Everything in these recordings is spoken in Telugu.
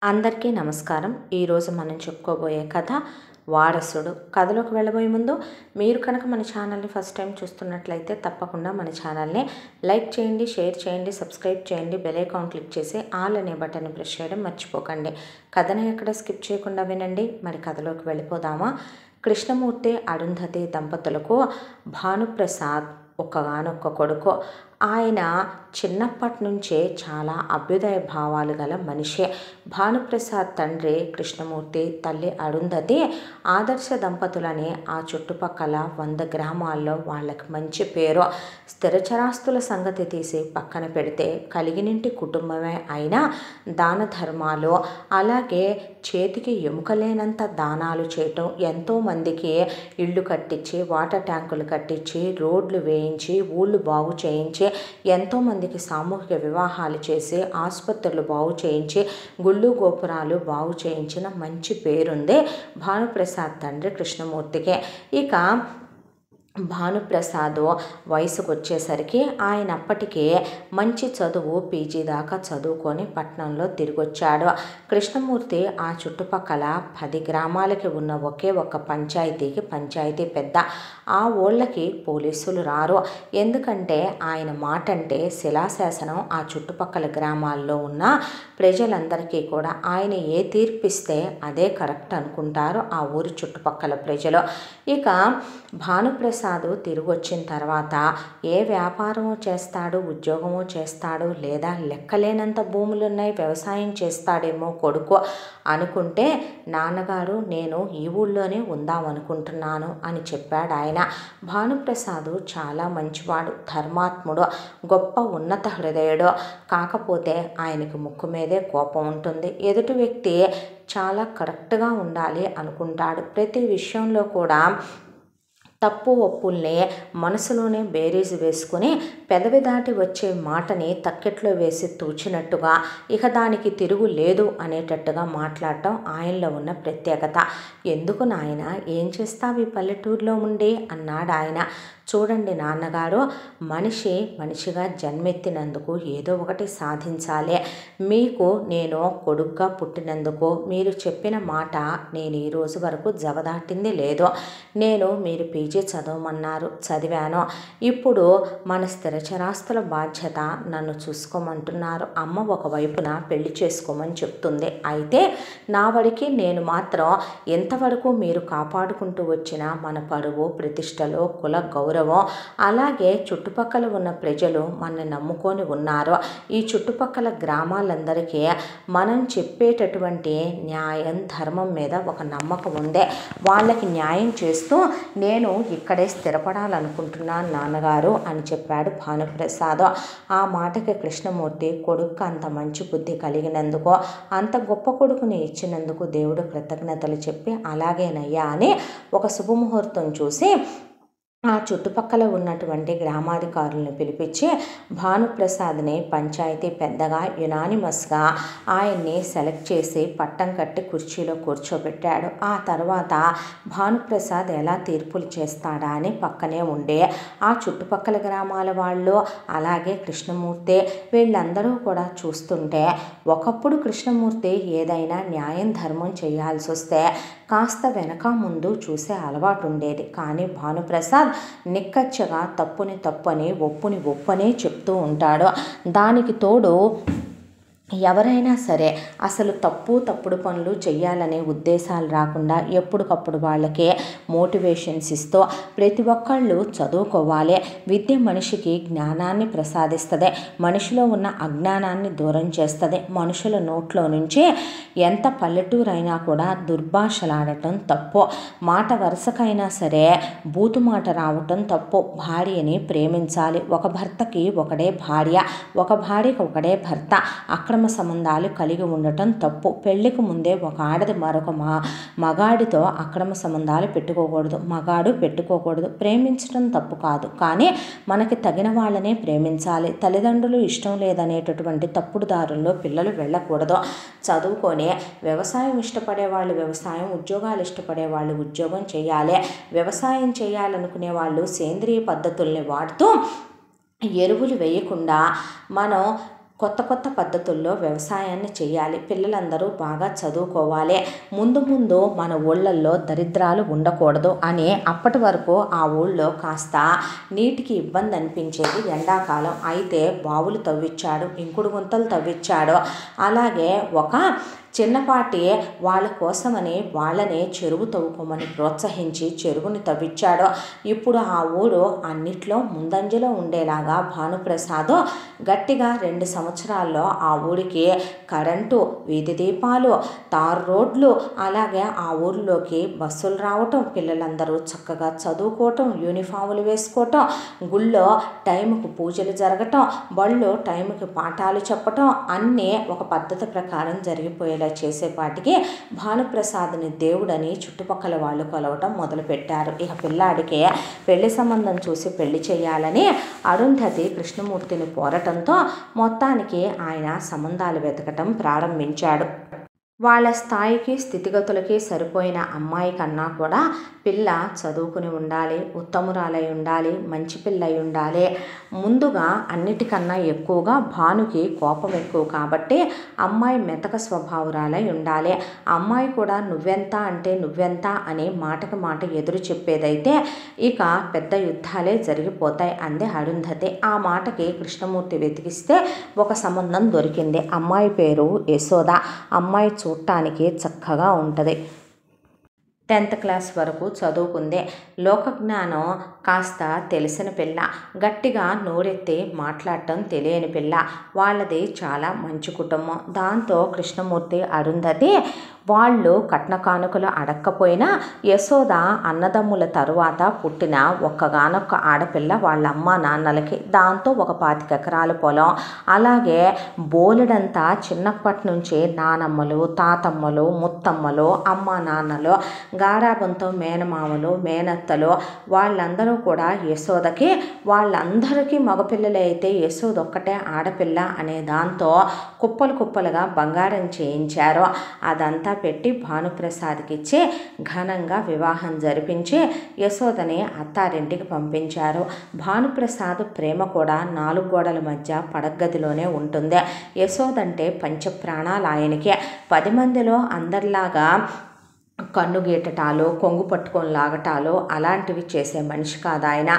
అందరికీ నమస్కారం. ఈరోజు మనం చెప్పుకోబోయే కథ వారసుడు. కథలోకి వెళ్ళబోయే ముందు మీరు కనుక మన ఛానల్ని ఫస్ట్ టైం చూస్తున్నట్లయితే తప్పకుండా మన ఛానల్ని లైక్ చేయండి, షేర్ చేయండి, సబ్స్క్రైబ్ చేయండి, బెల్ ఐకాన్ క్లిక్ చేసి ఆల్ అనే బటన్ ప్రెస్ చేయడం మర్చిపోకండి. కథని ఎక్కడ స్కిప్ చేయకుండా వినండి. మరి కథలోకి వెళ్ళిపోదామా? కృష్ణమూర్తి అరుంధతి దంపతులకు భానుప్రసాద్ ఒక్కగానొక్క కొడుకు. ఆయన చిన్నప్పటి నుంచే చాలా అభ్యుదయ భావాలు గల మనిషి. భానుప్రసాద్ తండ్రి కృష్ణమూర్తి, తల్లి అరుంధతి ఆదర్శ దంపతులని ఆ చుట్టుపక్కల 100 గ్రామాల్లో వాళ్ళకి మంచి పేరు. స్థిరచరాస్తుల సంగతి తీసి పక్కన పెడితే కలిగినింటి కుటుంబమే అయినా దాన ధర్మాలు, అలాగే చేతికి ఎముకలేనంత దానాలు చేయటం, ఎంతోమందికి ఇళ్ళు కట్టించి, వాటర్ ట్యాంకులు కట్టించి, రోడ్లు వేయించి, ఊళ్ళు బాగు చేయించి, ఎంతోమందికి సామూహిక వివాహాలు చేసి, ఆసుపత్రులు బాగు చేయించి, గుళ్ళు గోపురాలు బాగు చేయించిన మంచి పేరుంది భానుప్రసాద్ తండ్రి కృష్ణమూర్తికి. ఇక భానుప్రసాద్ వయసుకు వచ్చేసరికి ఆయన అప్పటికే మంచి చదువు పీజీ దాకా చదువుకొని పట్నంలో తిరిగొచ్చాడు. కృష్ణమూర్తి ఆ చుట్టుపక్కల 10 గ్రామాలకి ఉన్న ఒకే ఒక్క పంచాయతీకి పంచాయతీ పెద్ద. ఆ ఊళ్ళకి పోలీసులు రారు. ఎందుకంటే ఆయన మాట అంటే శిలాశాసనం ఆ చుట్టుపక్కల గ్రామాల్లో ఉన్న ప్రజలందరికీ కూడా ఆయన ఏ తీర్పిస్తే అదే కరెక్ట్ అనుకుంటారు ఆ ఊరి చుట్టుపక్కల ప్రజలు. ఇక భానుప్రసాద్ తిరిగి వచ్చిన తర్వాత ఏ వ్యాపారమో చేస్తాడు, ఉద్యోగమో చేస్తాడు, లేదా లెక్కలేనంత భూములున్నాయి వ్యవసాయం చేస్తాడేమో కొడుకు అనుకుంటే, నాన్నగారు నేను ఈ ఊళ్ళోనే ఉందామనుకుంటున్నాను అని చెప్పాడు ఆయన. భానుప్రసాద్ చాలా మంచివాడు, ధర్మాత్ముడు, గొప్ప ఉన్నత హృదయుడు. కాకపోతే ఆయనకి ముక్కు మీదే కోపం ఉంటుంది. ఎదుటి వ్యక్తి చాలా కరెక్ట్గా ఉండాలి అనుకుంటాడు. ప్రతి విషయంలో కూడా తప్పు ఒప్పుల్ని మనసులోనే బేరీజు వేసుకుని పెదవి దాటి వచ్చే మాటని తక్కెట్లో వేసి తూచినట్టుగా, ఇక దానికి తిరుగు లేదు అనేటట్టుగా మాట్లాడటం ఆయనలో ఉన్న ప్రత్యేకత. ఎందుకు నాయన, ఏం చేస్తావు ఈ పల్లెటూరులో ఉండి అన్నాడు ఆయన. చూడండి నాన్నగారు, మనిషి మనిషిగా జన్మెత్తినందుకు ఏదో ఒకటి సాధించాలి. మీకు నేను కొడుగ్గా పుట్టినందుకు మీరు చెప్పిన మాట నేను ఈ రోజు వరకు జవదాటింది లేదు. మీరు పీజీ చదవమన్నారు, చదివాను. ఇప్పుడు మన స్థిరచరాస్తుల బాధ్యత నన్ను చూసుకోమంటున్నారు. అమ్మ ఒకవైపున పెళ్లి చేసుకోమని చెప్తుంది. అయితే నా వాడికి నేను మాత్రం ఎంతవరకు మీరు కాపాడుకుంటూ వచ్చిన మన పరువు, ప్రతిష్టలు, కుల గౌరవం, అలాగే చుట్టుపక్కల ఉన్న ప్రజలు మనల్ని నమ్ముకొని ఉన్నారు. ఈ చుట్టుపక్కల గ్రామాలందరికీ మనం చెప్పేటటువంటి న్యాయం, ధర్మం మీద ఒక నమ్మకం ఉంది. వాళ్ళకి న్యాయం చేస్తూ నేను ఇక్కడే స్థిరపడాలనుకుంటున్నాను నాన్నగారు అని చెప్పాడు భానుప్రసాద్. ఆ మాటకి కృష్ణమూర్తి, కొడుకు అంత మంచి బుద్ధి కలిగినందుకు, అంత గొప్ప కొడుకుని ఇచ్చినందుకు దేవుడు కృతజ్ఞతలు చెప్పి అలాగేనయ్యా అని ఒక శుభముహూర్తం చూసి ఆ చుట్టుపక్కల ఉన్నటువంటి గ్రామాధికారులను పిలిపించి భానుప్రసాద్ని పంచాయతీ పెద్దగా యునానిమస్గా ఆయన్ని సెలెక్ట్ చేసి పట్టం కట్టి కుర్చీలో కూర్చోబెట్టాడు. ఆ తర్వాత భానుప్రసాద్ ఎలా తీర్పులు చేస్తాడా అని పక్కనే ఉండే ఆ చుట్టుపక్కల గ్రామాల వాళ్ళు, అలాగే కృష్ణమూర్తి వీళ్ళందరూ కూడా చూస్తుంటే, ఒకప్పుడు కృష్ణమూర్తి ఏదైనా న్యాయం, ధర్మం చేయాల్సి వస్తే కాస్త వెనక ముందు చూసే అలవాటు ఉండేది. కానీ భానుప్రసాద్ నిక్కచ్చగా తప్పుని తప్పని, ఒప్పుని ఒప్పనే చెప్తూ ఉంటాడు. దానికి తోడు ఎవరైనా సరే అసలు తప్పుడు పనులు చేయాలనే ఉద్దేశాలు రాకుండా ఎప్పటికప్పుడు వాళ్ళకే మోటివేషన్స్ ఇస్తూ ప్రతి ఒక్కళ్ళు చదువుకోవాలి. విద్య మనిషికి జ్ఞానాన్ని ప్రసాదిస్తుంది, మనిషిలో ఉన్న అజ్ఞానాన్ని దూరం చేస్తుంది. మనుషుల నోట్లో నుంచి ఎంత పల్లెటూరైనా కూడా దుర్భాషలాడటం తప్పు, మాట వరుసకైనా సరే బూతు మాట రావటం తప్పు. భార్యని ప్రేమించాలి. ఒక భర్తకి ఒకడే భార్య, ఒక భార్యకి ఒకడే భర్త. అక్రమ సంబంధాలు కలిగి ఉండటం తప్పు. పెళ్లికి ముందే ఒక ఆడది మరొక మగాడితో అక్రమ సంబంధాలు పెట్టుకోకూడదు, మగాడు పెట్టుకోకూడదు. ప్రేమించడం తప్పు కాదు, కానీ మనకి తగిన వాళ్ళనే ప్రేమించాలి. తల్లిదండ్రులు ఇష్టం లేదనేటటువంటి తప్పుడు దారుల్లో పిల్లలు వెళ్ళకూడదు. చదువుకొని వ్యవసాయం ఇష్టపడే వాళ్ళు వ్యవసాయం, ఉద్యోగాలు ఇష్టపడే వాళ్ళు ఉద్యోగం చేయాలి. వ్యవసాయం చేయాలనుకునే వాళ్ళు సేంద్రియ పద్ధతుల్ని వాడుతూ ఎరువులు వేయకుండా మనం కొత్త కొత్త పద్ధతుల్లో వ్యవసాయాన్ని చేయాలి, పిల్లలందరూ బాగా చదువుకోవాలి, ముందు ముందు మన ఊళ్ళల్లో దరిద్రాలు ఉండకూడదు అని అప్పటి వరకు ఆ ఊళ్ళో కాస్త నీటికి ఇబ్బంది అనిపించేది ఎండాకాలం. అయితే బావులు తవ్వించాడు, ఇంకుడు గుంతలు తవ్వించాడు. అలాగే ఒక చిన్నపాటి వాళ్ళ కోసమని వాళ్ళని చెరువు తవ్వుకోమని ప్రోత్సహించి చెరువుని తవ్వించాడు. ఇప్పుడు ఆ ఊరు అన్నిట్లో ముందంజలో ఉండేలాగా భానుప్రసాద్ గట్టిగా 2 సంవత్సరాల్లో ఆ ఊరికి కరెంటు, వీధి దీపాలు, తారు రోడ్లు, అలాగే ఆ ఊరిలోకి బస్సులు రావటం, పిల్లలందరూ చక్కగా చదువుకోవటం, యూనిఫాములు వేసుకోవటం, గుళ్ళో టైంకు పూజలు జరగటం, బళ్ళు టైంకి పాఠాలు చెప్పటం అన్నీ ఒక పద్ధతి ప్రకారం జరిగిపోయేలా చేసేపాటికి భానుప్రసాద్ని దేవుడని చుట్టుపక్కల వాళ్ళు కొలవటం మొదలుపెట్టారు. ఇక పిల్లాడికి పెళ్లి సంబంధం చూసి పెళ్లి చేయాలని అరుంధతి కృష్ణమూర్తిని కోరటంతో మొత్తానికి ఆయన సంబంధాలు వెతకటం ప్రారంభించాడు. వాళ్ళ స్థాయికి స్థితిగతులకి సరిపోయిన అమ్మాయి కన్నా కూడా పిల్ల చదువుకుని ఉండాలి, ఉత్తమురాలై ఉండాలి, మంచి పిల్లై ఉండాలి. ముందుగా అన్నిటికన్నా ఎక్కువగా భానుకి కోపం ఎక్కువ కాబట్టి అమ్మాయి మెతక స్వభావురాలై ఉండాలి. అమ్మాయి కూడా నువ్వెంత అంటే నువ్వెంత అని మాటకు మాట ఎదురు చెప్పేదైతే ఇక పెద్ద యుద్ధాలే జరిగిపోతాయి అంది అరుంధతి. ఆ మాటకి కృష్ణమూర్తి వెతికిస్తే ఒక సంబంధం దొరికింది. అమ్మాయి పేరు యశోద. అమ్మాయి చూడటానికి చక్కగా ఉంటుంది. 10th క్లాస్ వరకు చదువుకుంది. లోకజ్ఞానం కాస్త తెలిసిన పిల్ల, గట్టిగా నోరెత్తి మాట్లాడటం తెలియని పిల్ల. వాళ్ళది చాలా మంచి కుటుంబం. దాంతో కృష్ణమూర్తి, అరుంధతి వాళ్ళు కట్న కానుకలు అడక్కపోయినా యశోద అన్నదమ్ముల తరువాత పుట్టిన ఒక్కగానొక్క ఆడపిల్ల వాళ్ళ అమ్మ నాన్నలకి. దాంతో ఒక 25 ఎకరాల పొలం, అలాగే బోలెడంతా చిన్నప్పటి నుంచి నానమ్మలు, తాతమ్మలు, ముత్తమ్మలు, అమ్మ నాన్నలు, గారాబంతో మేనమామలు, మేనత్తలు వాళ్ళందరూ కూడా యశోదకి, వాళ్ళందరికీ మగపిల్లలే అయితే యశోద ఒక్కటే ఆడపిల్ల అనే దాంతో కుప్పలు కుప్పలుగా బంగారం చేయించారు. అదంతా పెట్టి భానుప్రసాద్కి ఇచ్చి ఘనంగా వివాహం జరిపించి యశోదని అత్తారింటికి పంపించారు. భానుప్రసాద్ ప్రేమ కూడా 4 గోడల మధ్య పడగదిలోనే ఉంటుంది. యశోదంటే పంచప్రాణాలు ఆయనకి. 10 మందిలో అందరిలాగా కన్ను గీటటాలు, కొంగు పట్టుకొని లాగటాలు అలాంటివి చేసే మనిషి కాదు ఆయన.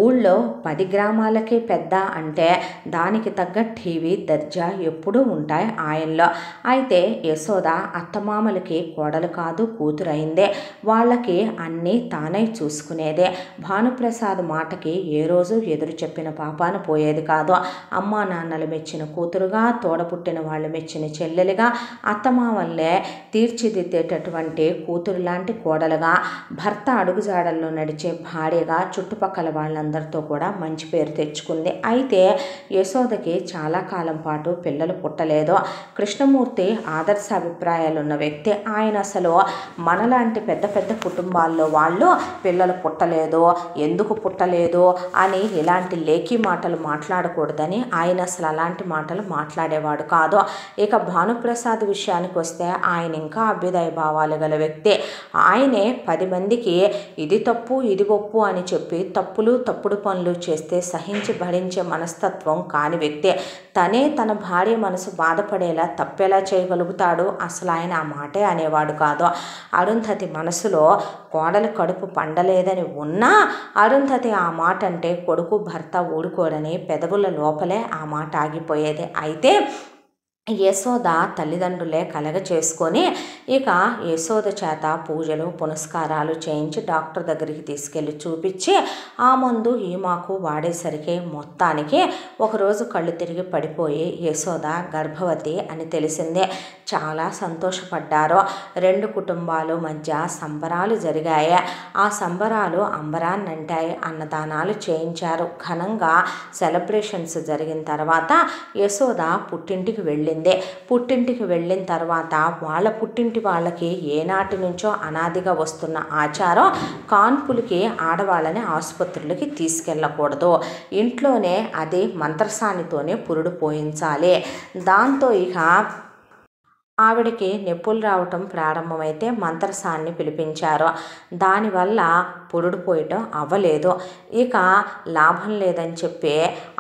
ఊళ్ళో 10 గ్రామాలకి పెద్ద అంటే దానికి తగ్గ టీవీ దర్జా ఎప్పుడూ ఉంటాయి ఆయనలో. అయితే యశోద అత్తమామలకి కోడలు కాదు, కూతురైందే. వాళ్ళకి అన్నీ తానై చూసుకునేదే. భానుప్రసాద్ మాటకి ఏ రోజు ఎదురు చెప్పిన పాపాన పోయేది కాదు. అమ్మా నాన్నలు మెచ్చిన కూతురుగా, తోడపుట్టిన వాళ్ళు మెచ్చిన చెల్లెలిగా, అత్తమామల్లే తీర్చిదిద్దేటటువంటి కూతురు లాంటి కోడలుగా, భర్త అడుగుజాడల్లో నడిచే భార్యగా చుట్టుపక్కల వాళ్ళందరితో కూడా మంచి పేరు తెచ్చుకుంది. అయితే యశోదకి చాలా కాలం పాటు పిల్లలు పుట్టలేదు. కృష్ణమూర్తి ఆదర్శ అభిప్రాయాలున్న వ్యక్తి. ఆయన అసలు మనలాంటి పెద్ద పెద్ద కుటుంబాల్లో వాళ్ళు పిల్లలు పుట్టలేదు, ఎందుకు పుట్టలేదు అని ఇలాంటి లేఖీ మాటలు మాట్లాడకూడదని ఆయన అసలు అలాంటి మాటలు మాట్లాడేవాడు కాదు. ఇక భానుప్రసాద్ విషయానికి వస్తే ఆయన ఇంకా అభ్యుదయ భావాలు గల వ్యక్తి. ఆయనే 10 మందికి ఇది తప్పు ఇది ఒప్పు అని చెప్పి తప్పుడు పనులు చేస్తే సహించి భరించే మనస్తత్వం కాని వ్యక్తి. తనే తన భార్య మనసు బాధపడేలా తప్పెలా చేయగలుగుతాడు? అసలు ఆయన ఆ మాటే అనేవాడు కాదు. అరుంధతి మనసులో కోడలు కడుపు పండలేదని ఉన్నా అరుంధతి ఆ మాట అంటే కొడుకు భర్త ఊడుకోరని పెదవుల లోపలే ఆ మాట ఆగిపోయేది. అయితే యశోద తల్లిదండ్రులే కలగ చేసుకొని ఇక యశోద చేత పూజలు పునస్కారాలు చేయించి డాక్టర్ దగ్గరికి తీసుకెళ్ళి చూపించి ఆ మందు ఈ మాకు వాడేసరికి మొత్తానికి ఒకరోజు కళ్ళు తిరిగి పడిపోయి యశోద గర్భవతి అని తెలిసిందే. చాలా సంతోషపడ్డారు. 2 కుటుంబాలు మధ్య సంబరాలు జరిగాయి. ఆ సంబరాలు అంబరాన్నంటాయి. అన్నదానాలు చేయించారు. ఘనంగా సెలబ్రేషన్స్ జరిగిన తర్వాత యశోద పుట్టింటికి వెళ్ళింది. పుట్టింటికి వెళ్ళిన తర్వాత వాళ్ళ పుట్టింటి వాళ్ళకి ఏనాటి నుంచో అనాదిగా వస్తున్న ఆచారం కాన్పులకి ఆడవాళ్ళని ఆసుపత్రులకి తీసుకెళ్ళకూడదు, ఇంట్లోనే అది మంత్రసానితోనే పురుడు పోయించాలి. దాంతో ఇక ఆవిడకి నొప్పులు రావటం ప్రారంభమైతే మంత్రసాన్ని పిలిపించారు. దానివల్ల పురుడు పోయటం అవ్వలేదు. ఇక లాభం లేదని చెప్పి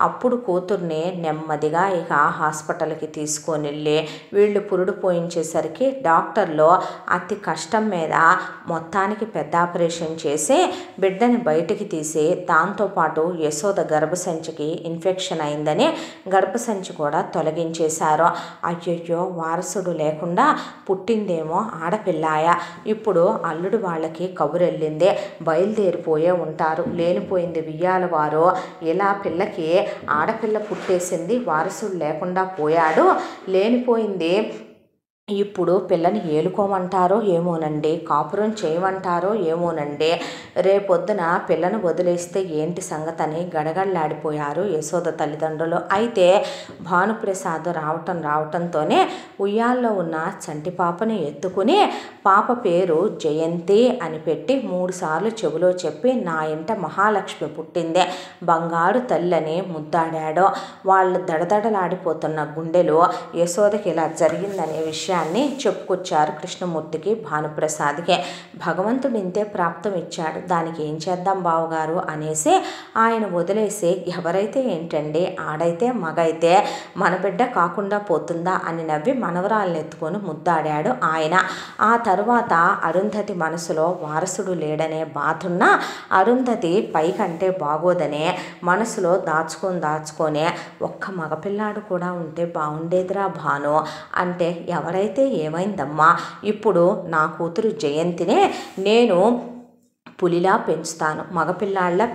అప్పుడు కూతుర్ని నెమ్మదిగా ఇక హాస్పిటల్కి తీసుకొని వెళ్ళి వీళ్ళు పురుడు పోయించేసరికి డాక్టర్లు అతి కష్టం మీద మొత్తానికి పెద్ద ఆపరేషన్ చేసి బిడ్డని బయటికి తీసి దాంతోపాటు యశోద గర్భసంచికి ఇన్ఫెక్షన్ అయిందని గర్భసంచి కూడా తొలగించేశారు. అయ్యయ్యో, వారసుడు లేకుండా పుట్టిందేమో ఆడపిల్లాయ. ఇప్పుడు అల్లుడు వాళ్ళకి కబురెళ్ళింది, బయలుదేరిపోయే ఉంటారు. లేనిపోయింది వియ్యాల వారు ఇలా పిల్లకి ఆడపిల్ల పుట్టేసింది, వారసుడు లేకుండా పోయాడు, లేనిపోయింది ఇప్పుడు పిల్లని ఏలుకోమంటారో ఏమోనండి, కాపురం చేయమంటారో ఏమోనండి, రేపొద్దున పిల్లను వదిలేస్తే ఏంటి సంగతని గడగడలాడిపోయారు యశోద తల్లిదండ్రులు. అయితే భానుప్రసాద్ రావటంతోనే ఉయ్యాల్లో ఉన్న చంటి పాపని ఎత్తుకుని పాప పేరు జయంతి అని పెట్టి 3 సార్లు చెవిలో చెప్పి నా ఇంట మహాలక్ష్మి పుట్టిందే, బంగారు తల్లని ముద్దాడాడు. వాళ్ళు దడదడలాడిపోతున్న గుండెలు యశోదకి ఇలా జరిగిందనే విషయాన్ని చెప్పుకొచ్చారు కృష్ణమూర్తికి, భానుప్రసాద్కి. భగవంతుడు ఇంతే ప్రాప్తం ఇచ్చాడు, దానికి ఏం చేద్దాం బావగారు అనేసి ఆయన వదిలేసి ఎవరైతే ఏంటండి, ఆడైతే మగైతే మన బిడ్డ కాకుండా పోతుందా అని నవ్వి మనవరాలను ఎత్తుకొని ముద్దాడాడు ఆయన. ఆ తర్వాత అరుంధతి మనసులో వారసుడు లేడనే బాధున్న అరుంధతి పైకంటే బాగోదనే మనసులో దాచుకొని ఒక్క మగపిల్లాడు కూడా ఉంటే బాగుండేదిరా భాను అంటే, ఎవరైతే ఏమైందమ్మా, ఇప్పుడు నా కూతురు జయంతినే నేను పులిలా పెంచుతాను, మగపిల్లాడిలా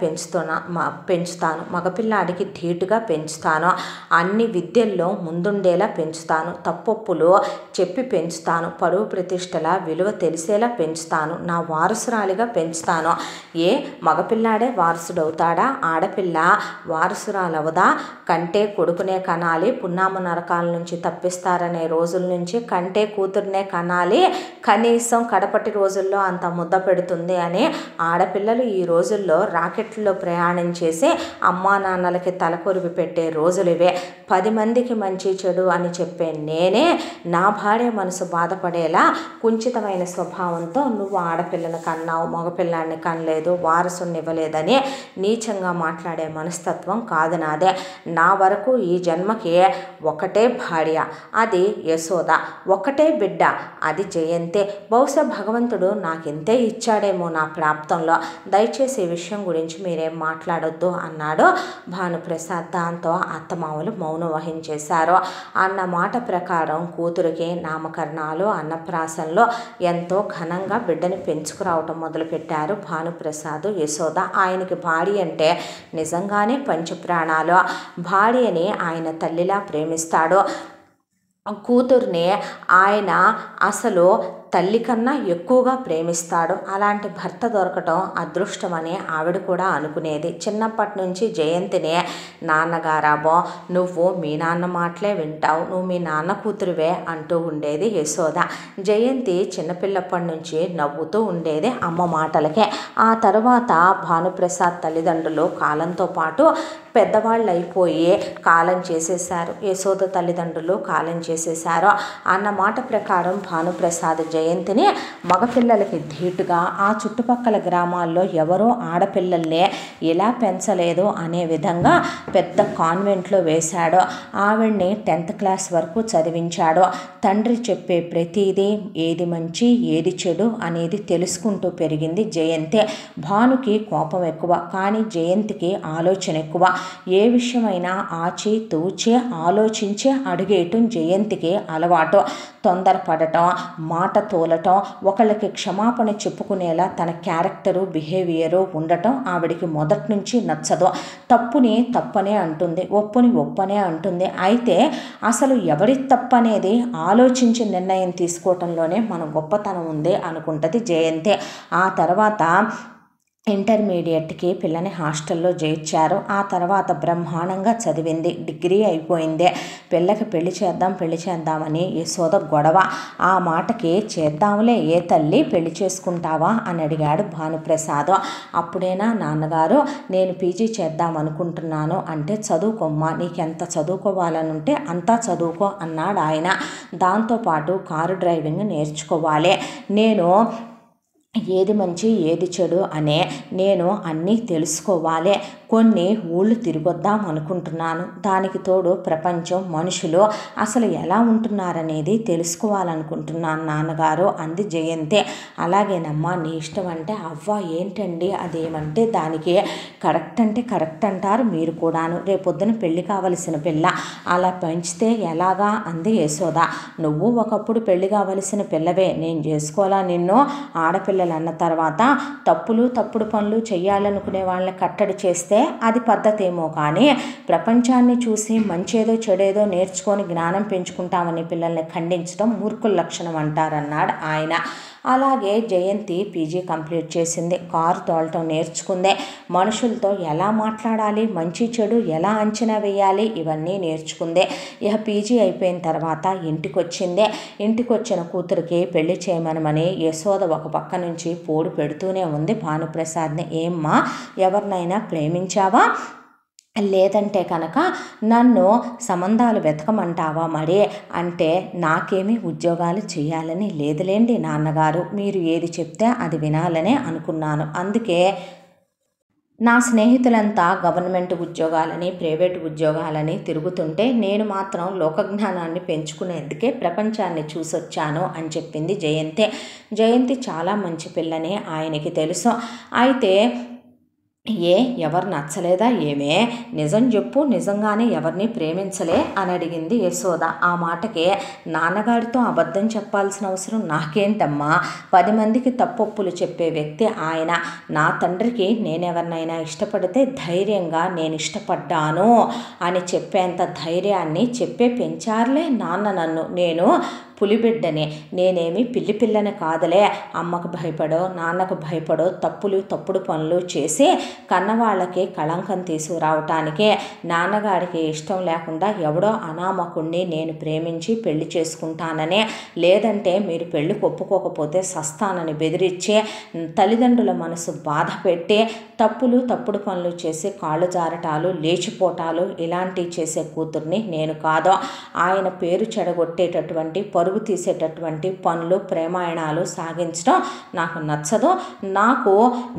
పెంచుతాను, మగపిల్లాడికి ధీటుగా పెంచుతాను, అన్ని విద్యల్లో ముందుండేలా పెంచుతాను, తప్పొప్పులు చెప్పి పెంచుతాను, పరువు ప్రతిష్టల విలువ తెలిసేలా పెంచుతాను, నా వారసురాలిగా పెంచుతాను. ఏ మగపిల్లాడే వారసుడవుతాడా, ఆడపిల్ల వారసురాలవదా? కంటే కొడుకునే కనాలి, పున్నామ నరకాల నుంచి తప్పిస్తారనే రోజుల నుంచి కంటే కూతురునే కనాలి, కనీసం కడపటి రోజుల్లో అంత ముద్ద పెడుతుంది అని ఆడపిల్లలు ఈ రోజుల్లో రాకెట్లో ప్రయాణం చేసి అమ్మా నాన్నలకి తలకొరివి పెట్టే రోజులు ఇవే. 10 మందికి మంచి చెడు అని చెప్పే నేనే నా భార్య మనసు బాధపడేలా కుంచితమైన స్వభావంతో నువ్వు ఆడపిల్లని కన్నావు, మగపిల్లాన్ని కనలేదు, వారసుని ఇవ్వలేదని నీచంగా మాట్లాడే మనస్తత్వం కాదు నాదే. నా వరకు ఈ జన్మకి ఒకటే భార్య, అది యశోద, ఒకటే బిడ్డ, అది జయంతే. బహుశా భగవంతుడు నాకింతే ఇచ్చాడేమో నా ప్రాప్తంలో, దయచేసి ఈ విషయం గురించి మీరేం మాట్లాడొద్దు అన్నాడు భానుప్రసాద్. దాంతో అత్తమామలు మౌనం వహించేశారు. అన్న మాట ప్రకారం కూతురికి నామకరణాలు, అన్నప్రాసనలో ఎంతో ఘనంగా బిడ్డని పెంచుకురావటం మొదలుపెట్టారు భానుప్రసాద్, యశోద. ఆయనకి భార్య అంటే నిజంగానే పంచప్రాణాలు. భార్యని ఆయన తల్లిలా ప్రేమిస్తాడు, కూతుర్ని ఆయన అసలు తల్లి కన్నా ఎక్కువగా ప్రేమిస్తాడు. అలాంటి భర్త దొరకటం అదృష్టమని ఆవిడ కూడా అనుకునేది. చిన్నప్పటి నుంచి జయంతిని నాన్నగారాబో నువ్వు మీ నాన్న మాటలే వింటావు, నువ్వు మీ నాన్న కూతురువే అంటూ ఉండేది యశోద. జయంతి చిన్నపిల్లప్పటి నుంచి నవ్వుతూ ఉండేది అమ్మ మాటలకే. ఆ తర్వాత భానుప్రసాద్ తల్లిదండ్రులు కాలంతో పాటు పెద్దవాళ్ళు అయిపోయి కాలం చేసేశారు, యశోద తల్లిదండ్రులు కాలం చేసేశారు. అన్న మాట ప్రకారం భానుప్రసాద్ జయంతిని మగపిల్లలకి ధీటుగా ఆ చుట్టుపక్కల గ్రామాల్లో ఎవరో ఆడపిల్లల్నే ఎలా పెంచలేదు అనే విధంగా పెద్ద కాన్వెంట్లో వేశాడు. ఆవిడ్ని 10th క్లాస్ వరకు చదివించాడు. తండ్రి చెప్పే ప్రతిదీ ఏది మంచి ఏది చెడు అనేది తెలుసుకుంటూ పెరిగింది జయంతి. భానుకి కోపం ఎక్కువ, కానీ జయంతికి ఆలోచన ఎక్కువ. ఏ విషయమైనా ఆచి తూచి ఆలోచించి అడుగేయటం జయంతికి అలవాటు. తొందరపడటం, మాట తోలటం, ఒకళ్ళకి క్షమాపణ చెప్పుకునేలా తన క్యారెక్టరు బిహేవియరు ఉండటం ఆవిడికి మొదటి నుంచి నచ్చదు. తప్పుని తప్పనే అంటుంది, ఒప్పుని ఒప్పనే అంటుంది. అయితే అసలు ఎవరి తప్పనేది ఆలోచించి నిర్ణయం తీసుకోవటంలోనే మన గొప్పతనం ఉంది అనుకుంటుంది జయంతి. ఆ తర్వాత ఇంటర్మీడియట్కి పిల్లని హాస్టల్లో చేర్చారు. ఆ తర్వాత బ్రహ్మాండంగా చదివింది, డిగ్రీ అయిపోయింది. పిల్లకి పెళ్లి చేద్దామని యశోద గొడవ. ఆ మాటకి చేద్దాంలే ఏ తల్లి, పెళ్లి చేసుకుంటావా అని అడిగాడు భానుప్రసాద్. అప్పుడేనా నాన్నగారు నేను పీజీ చేద్దాం అనుకుంటున్నాను అంటే, చదువుకోమ్మా, నీకెంత చదువుకోవాలని ఉంటే అంతా చదువుకో అన్నాడు ఆయన. దాంతోపాటు కారు డ్రైవింగ్ నేర్చుకోవాలి, నేను ఏది మంచి ఏది చెడు అనే నేను అన్నీ తెలుసుకోవాలి, కొన్ని ఊళ్ళు తిరిగొద్దాం అనుకుంటున్నాను, దానికి తోడు ప్రపంచం మనుషులు అసలు ఎలా ఉంటున్నారనేది తెలుసుకోవాలనుకుంటున్నాను నాన్నగారు అంది జయంతి. అలాగేనమ్మా, నీ ఇష్టం అంటే. అవ్వ ఏంటండి అదేమంటే, దానికి కరెక్ట్ అంటే కరెక్ట్ అంటారు మీరు కూడాను, రేపొద్దున పెళ్ళి కావలసిన పిల్ల, అలా పెంచితే ఎలాగా అంది యశోద. నువ్వు ఒకప్పుడు పెళ్లి కావలసిన పిల్లవే, నేను చేసుకోవాలా నిన్ను? ఆడపిల్ల అన్న తర్వాత తప్పుడు పనులు చేయాలనుకునే వాళ్ళని కట్టడి చేస్తే అది పద్ధతేమో, కానీ ప్రపంచాన్ని చూసి మంచేదో చెడేదో నేర్చుకొని జ్ఞానం పెంచుకుంటామని పిల్లల్ని ఖండించడం మూర్ఖుల లక్షణం అంటారన్నాడు ఆయన. అలాగే జయంతి పీజీ కంప్లీట్ చేసింది, కారు తోలటం నేర్చుకుంది, మనుషులతో ఎలా మాట్లాడాలి, మంచి చెడు ఎలా అంచనా వేయాలి ఇవన్నీ నేర్చుకుంది. ఇక పీజీ అయిపోయిన తర్వాత ఇంటికి వచ్చిన కూతురికి పెళ్లి చేయమనమని యశోద ఒక పక్క నుంచి పోడు పెడుతూనే ఉంది భానుప్రసాద్ని. ఏమ్మా, ఎవరినైనా ప్రేమించావా? లేదంటే కనుక నన్ను సంబంధాలు వెతకమంటావా మరి అంటే, నాకేమీ ఉద్యోగాలు చేయాలని లేదులేండి నాన్నగారు, మీరు ఏది చెప్తే అది వినాలనే అనుకున్నాను, అందుకే నా స్నేహితులంతా గవర్నమెంట్ ఉద్యోగాలని ప్రైవేటు ఉద్యోగాలని తిరుగుతుంటే నేను మాత్రం లోకజ్ఞానాన్ని పెంచుకునేందుకే ప్రపంచాన్ని చూసొచ్చాను అని చెప్పింది జయంతి చాలా మంచి పిల్లని ఆయనకి తెలుసు. అయితే ఎవరు నచ్చలేదా ఏమే, నిజం చెప్పు, నిజంగానే ఎవరిని ప్రేమించలే అని అడిగింది యశోద. ఆ మాటకే, నాన్నగారితో అబద్ధం చెప్పాల్సిన అవసరం నాకేంటమ్మా, 10 మందికి తప్పొప్పులు చెప్పే వ్యక్తి ఆయన. నా తండ్రికి నేనెవరినైనా ఇష్టపడితే ధైర్యంగా నేను ఇష్టపడ్డాను అని చెప్పేంత ధైర్యాన్ని చెప్పే పెంచారులే నాన్న నన్ను. నేను పులిబిడ్డని, నేనేమి పిల్లని కాదులే. అమ్మకు భయపడో నాన్నకు భయపడో తప్పుడు పనులు చేసి కన్నవాళ్ళకి కళంకం తీసుకురావటానికే నాన్నగారికి ఇష్టం లేకుండా ఎవడో అనామకుణ్ణి నేను ప్రేమించి పెళ్లి చేసుకుంటాననే, లేదంటే మీరు పెళ్లి ఒప్పుకోకపోతే సస్తానని బెదిరించి తల్లిదండ్రుల మనసు బాధ పెట్టి తప్పుడు పనులు చేసి కాళ్ళు జారటాలు లేచిపోటాలు ఇలాంటివి చేసే కూతుర్ని నేను కాదు. ఆయన పేరు చెడగొట్టేటటువంటి పరుగు తీసేటటువంటి పనులు ప్రేమాయణాలు సాగించడం నాకు నచ్చదు.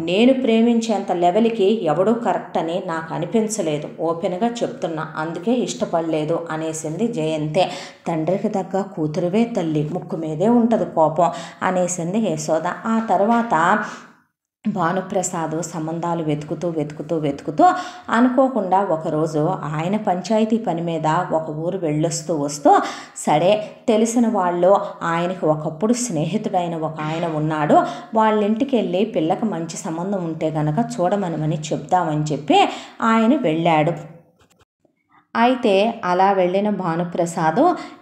నేను ప్రేమించేంత లెవెల్కి ఎవడూ కరెక్ట్ అని నాకు అనిపించలేదు, ఓపెన్గా చెప్తున్నా, అందుకే ఇష్టపడలేదు అనేసింది జయంతి. తండ్రికి తగ్గ కూతురువే తల్లి, ముక్కు మీదే ఉంటుంది కోపం అనేసింది యశోద. ఆ తర్వాత భానుప్రసాద్ సంబంధాలు వెతుకుతూ అనుకోకుండా ఒకరోజు ఆయన పంచాయతీ పని మీద ఒక ఊరు వస్తూ సరే తెలిసిన వాళ్ళు, ఆయనకు ఒకప్పుడు స్నేహితుడైన ఒక ఆయన ఉన్నాడు, వాళ్ళ ఇంటికి వెళ్ళి పిల్లకి మంచి సంబంధం ఉంటే గనక చూడమనమని చెప్దామని చెప్పి ఆయన వెళ్ళాడు. అయితే అలా వెళ్ళిన భానుప్రసాద్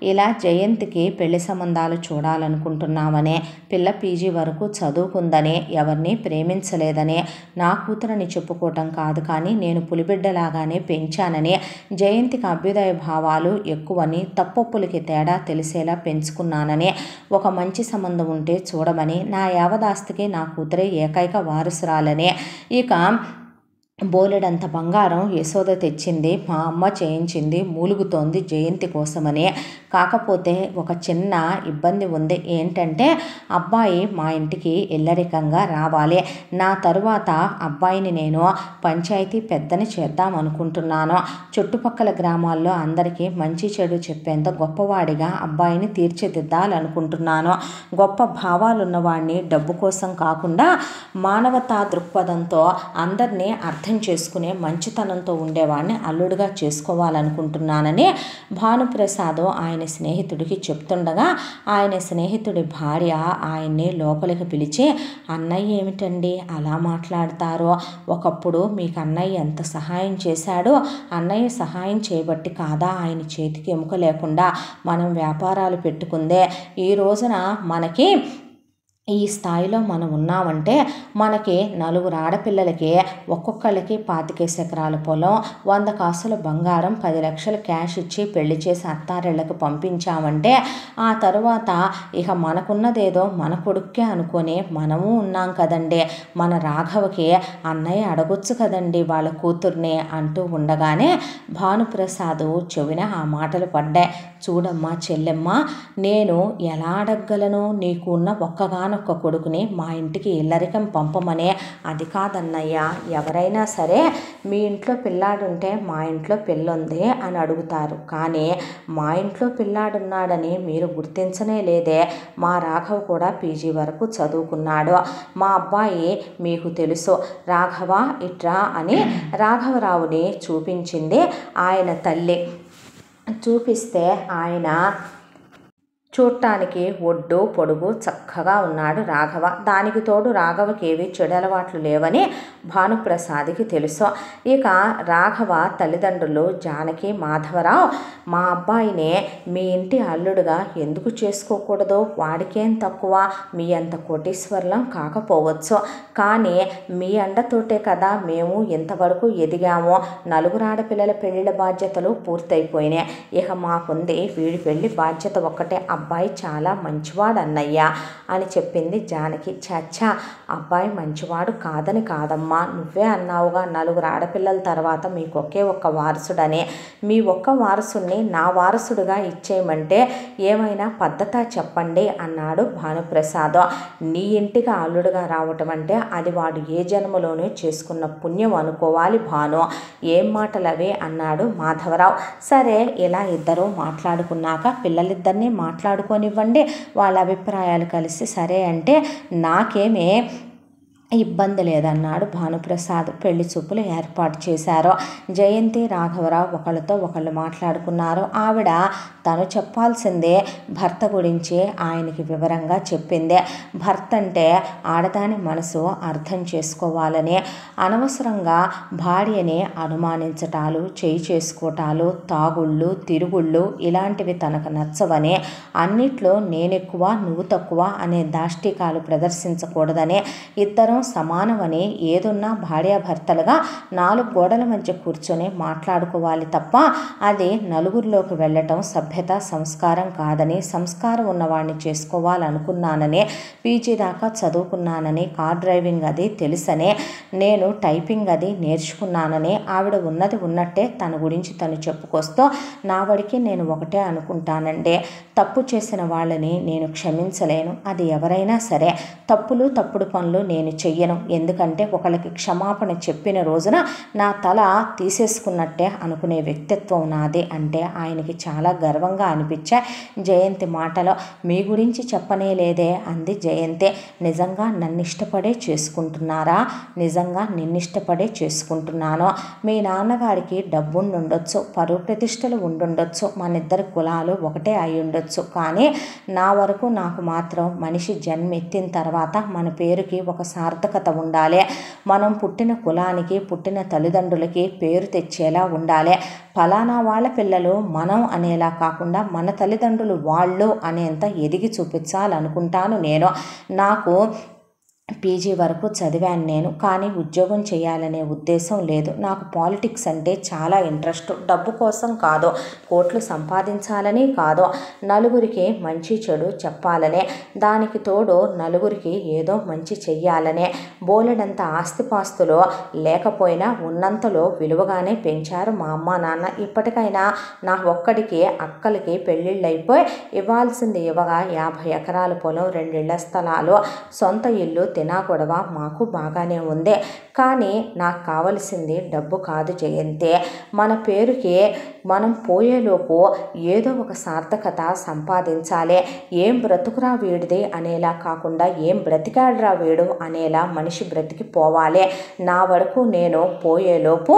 ఇలా జయంతికి పెళ్లి సంబంధాలు చూడాలనుకుంటున్నామనే, పిల్ల పీజీ వరకు చదువుకుందని, ఎవరిని ప్రేమించలేదని, నా కూతురని చెప్పుకోవటం కాదు కానీ నేను పులిబిడ్డలాగానే పెంచానని, జయంతికి అభ్యుదయ భావాలు ఎక్కువని, తప్పొప్పులకి తేడా తెలిసేలా పెంచుకున్నానని, ఒక మంచి సంబంధం ఉంటే చూడమని, నా యావదాస్తికి నా కూతురే ఏకైక వారసురాలని, ఇక బోలెడంత బంగారం యశోద తెచ్చింది, మా అమ్మ చేయించింది, మూలుగుతోంది జయంతి కోసమని. కాకపోతే ఒక చిన్న ఇబ్బంది ఉంది, ఏంటంటే అబ్బాయి మా ఇంటికి ఇల్లరికంగా రావాలి, నా తరువాత అబ్బాయిని నేను పంచాయతీ పెద్దని చేద్దాం అనుకుంటున్నాను, చుట్టుపక్కల గ్రామాల్లో అందరికీ మంచి చెడు చెప్పేంత గొప్పవాడిగా అబ్బాయిని తీర్చిదిద్దాలనుకుంటున్నాను. గొప్ప భావాలున్నవాడిని, డబ్బు కోసం కాకుండా మానవతా దృక్పథంతో అందరినీ అర్థం చేసుకునే మంచితనంతో ఉండేవాడిని అల్లుడుగా చేసుకోవాలనుకుంటున్నానని భానుప్రసాద్ ఆయన స్నేహితుడికి చెప్తుండగా, ఆయన స్నేహితుడి భార్య ఆయన్ని లోపలికి పిలిచి, అన్నయ్య ఏమిటండి అలా మాట్లాడతారో, ఒకప్పుడు మీకు అన్నయ్య ఎంత సహాయం చేశాడో, అన్నయ్య సహాయం చేయబట్టి కాదా ఆయన చేతికి ఎముక లేకుండా మనం వ్యాపారాలు పెట్టుకుందే, ఈ రోజున మనకి ఈ స్థాయిలో మనం ఉన్నామంటే మనకి నలుగురు ఆడపిల్లలకి ఒక్కొక్కళ్ళకి 25 ఎకరాల పొలం, 100 కాసుల బంగారం, 10 లక్షలు క్యాష్ ఇచ్చి పెళ్లి చేసి అత్తారిళ్ళకి పంపించామంటే ఆ తరువాత ఇక మనకున్నదేదో మన కొడుక్కే అనుకొని మనము ఉన్నాం కదండి. మన రాఘవకి అన్నయ్య అడగొచ్చు కదండి వాళ్ళ కూతుర్ని అంటూ ఉండగానే భానుప్రసాద్ చెవిన ఆ మాటలు పడ్డాయి. చూడమ్మా చెల్లెమ్మ, నేను ఎలా అడగగలను? నీకు ఉన్న ఒక్క కొడుకుని మా ఇంటికి ఇల్లరికం పంపమనే. అది కాదన్నయ్య, ఎవరైనా సరే మీ ఇంట్లో పిల్లాడుంటే మా ఇంట్లో పిల్లుంది అని అడుగుతారు, కానీ మా ఇంట్లో పిల్లాడున్నాడని మీరు గుర్తించనే లేదే. మా రాఘవ్ కూడా పీజీ వరకు చదువుకున్నాడు. మా అబ్బాయి మీకు తెలుసు, రాఘవ ఇట్రా అని రాఘవరావుని చూపించింది ఆయన తల్లి. చూపిస్తే ఆయన చూడటానికి ఒడ్డు పొడుగు చక్కగా ఉన్నాడు రాఘవ. దానికి తోడు రాఘవకి ఏవి చెడు అలవాట్లు లేవని భానుప్రసాద్కి తెలుసు. ఇక రాఘవ తల్లిదండ్రులు జానకి, మాధవరావు, మా అబ్బాయిని మీ ఇంటి అల్లుడుగా ఎందుకు చేసుకోకూడదు? వాడికేం తక్కువ? మీ అంత కోటీశ్వర్లం కాకపోవచ్చు, కానీ మీ అండతోటే కదా మేము ఇంతవరకు ఎదిగాము. నలుగురు ఆడపిల్లల పెళ్లిళ్ళ బాధ్యతలు పూర్తయిపోయినాయి. ఇక మాకుంది వీడి పెళ్లి బాధ్యత ఒక్కటే. అబ్బాయి చాలా మంచివాడు అన్నయ్య అని చెప్పింది జానకి. చచ్చా, అబ్బాయి మంచివాడు కాదని కాదమ్మా, నువ్వే అన్నావుగా నలుగురు ఆడపిల్లల తర్వాత మీకు ఒకే ఒక్క వారసుడని. మీ ఒక్క వారసుడిని నా వారసుడుగా ఇచ్చేయమంటే ఏమైనా పద్ధత చెప్పండి అన్నాడు భానుప్రసాద్. నీ ఇంటికి అల్లుడుగా రావటం అంటే అది వాడు ఏ జన్మలోనూ చేసుకున్న పుణ్యం అనుకోవాలి భాను. ఏం మాటలవే అన్నాడు మాధవరావు. సరే, ఇలా ఇద్దరు మాట్లాడుకున్నాక పిల్లలిద్దరినీ మాట్లాడుకోనివ్వండి, వాళ్ళ అభిప్రాయాలు కలిసి సరే అంటే నాకేమీ ఇబ్బంది లేదన్నాడు భానుప్రసాద్. పెళ్లి చూపులు ఏర్పాటు చేశారు. జయంతి, రాఘవరావు ఒకళ్ళతో ఒకళ్ళు మాట్లాడుకున్నారు. ఆవిడ తను చెప్పాల్సిందే భర్త గురించి ఆయనకి వివరంగా చెప్పింది. భర్త అంటే ఆడదాని మనసు అర్థం చేసుకోవాలని, అనవసరంగా భార్యని అనుమానించటాలు, చేయి చేసుకోవటాలు, తాగుళ్ళు, తిరుగుళ్ళు ఇలాంటివి తనకు నచ్చవని, అన్నిట్లో నేనెక్కువ నువ్వు తక్కువ అనే దాష్టికాలు ప్రదర్శించకూడదని, ఇద్దరం సమానమని, ఏదున్నా భార్యాభర్తలుగా 4 గోడల మధ్య కూర్చొని మాట్లాడుకోవాలి తప్ప అది నలుగురిలోకి వెళ్ళటం సభ్యత, సంస్కారం కాదని, సంస్కారం ఉన్నవాడిని చేసుకోవాలనుకున్నానని, పీజీ దాకా చదువుకున్నానని, కార్ డ్రైవింగ్ అది తెలుసనే, నేను టైపింగ్ అది నేర్చుకున్నానని ఆవిడ ఉన్నది ఉన్నట్టే తన గురించి తను చెప్పుకొస్తూ నావడికి నేను ఒకటే అనుకుంటానండి, తప్పు చేసిన వాళ్ళని నేను క్షమించలేను. అది ఎవరైనా సరే. తప్పులు తప్పుడు పనులు నేను చెయ్యను. ఎందుకంటే ఒకళ్ళకి క్షమాపణ చెప్పిన రోజున నా తల తీసేసుకున్నట్టే అనుకునే వ్యక్తిత్వం నాది అంటే ఆయనకి చాలా గర్వంగా అనిపించా జయంతి మాటలో. మీ గురించి చెప్పనే లేదే అంది జయంతి. నిజంగా నన్ను ఇష్టపడే చేసుకుంటున్నారా? నిజంగా నిన్నిష్టపడే చేసుకుంటున్నాను. మీ నాన్నగారికి డబ్బుండుండొచ్చు, పరువు ప్రతిష్టలు ఉండుండొచ్చు, మనిద్దరి కులాలు ఒకటే అయి ఉండొచ్చు, కానీ నా వరకు నాకు మాత్రం మనిషి జన్మెత్తిన తర్వాత మన పేరుకి ఒక సార్థకత ఉండాలి. మనం పుట్టిన కులానికి, పుట్టిన తల్లిదండ్రులకి పేరు తెచ్చేలా ఉండాలి. ఫలానా వాళ్ళ పిల్లలు మనం అనేలా కాకుండా మన తల్లిదండ్రులు వాళ్ళు అనేంత ఎదిగి చూపించాలనుకుంటాను నేను. నాకు పీజీ వరకు చదివాను నేను, కానీ ఉద్యోగం చేయాలనే ఉద్దేశం లేదు. నాకు పాలిటిక్స్ అంటే చాలా ఇంట్రెస్ట్. డబ్బు కోసం కాదు, కోట్లు సంపాదించాలని కాదు, నలుగురికి మంచి చెడు చెప్పాలనే, దానికి తోడు నలుగురికి ఏదో మంచి చెయ్యాలనే. బోలెడంత ఆస్తిపాస్తులు లేకపోయినా ఉన్నంతలో విలువగానే పెంచారు మా అమ్మ నాన్న. ఇప్పటికైనా నా ఒక్కడికి అక్కలకి పెళ్ళిళ్ళు అయిపోయి ఇవ్వాల్సింది ఇవ్వగా 50 ఎకరాల పొలం, 2 ఇళ్ల స్థలాలు, సొంత ఇల్లు, తినా గొడవ మాకు బాగానే ఉంది. కానీ నాకు కావలసింది డబ్బు కాదు జయంతి. మన పేరుకి మనం పోయేలోపు ఏదో ఒక సార్థకత సంపాదించాలి. ఏం బ్రతుకురా వీడిది అనేలా కాకుండా ఏం బ్రతికాడురా వీడు అనేలా మనిషి బ్రతికి పోవాలి. నా వరకు నేను పోయేలోపు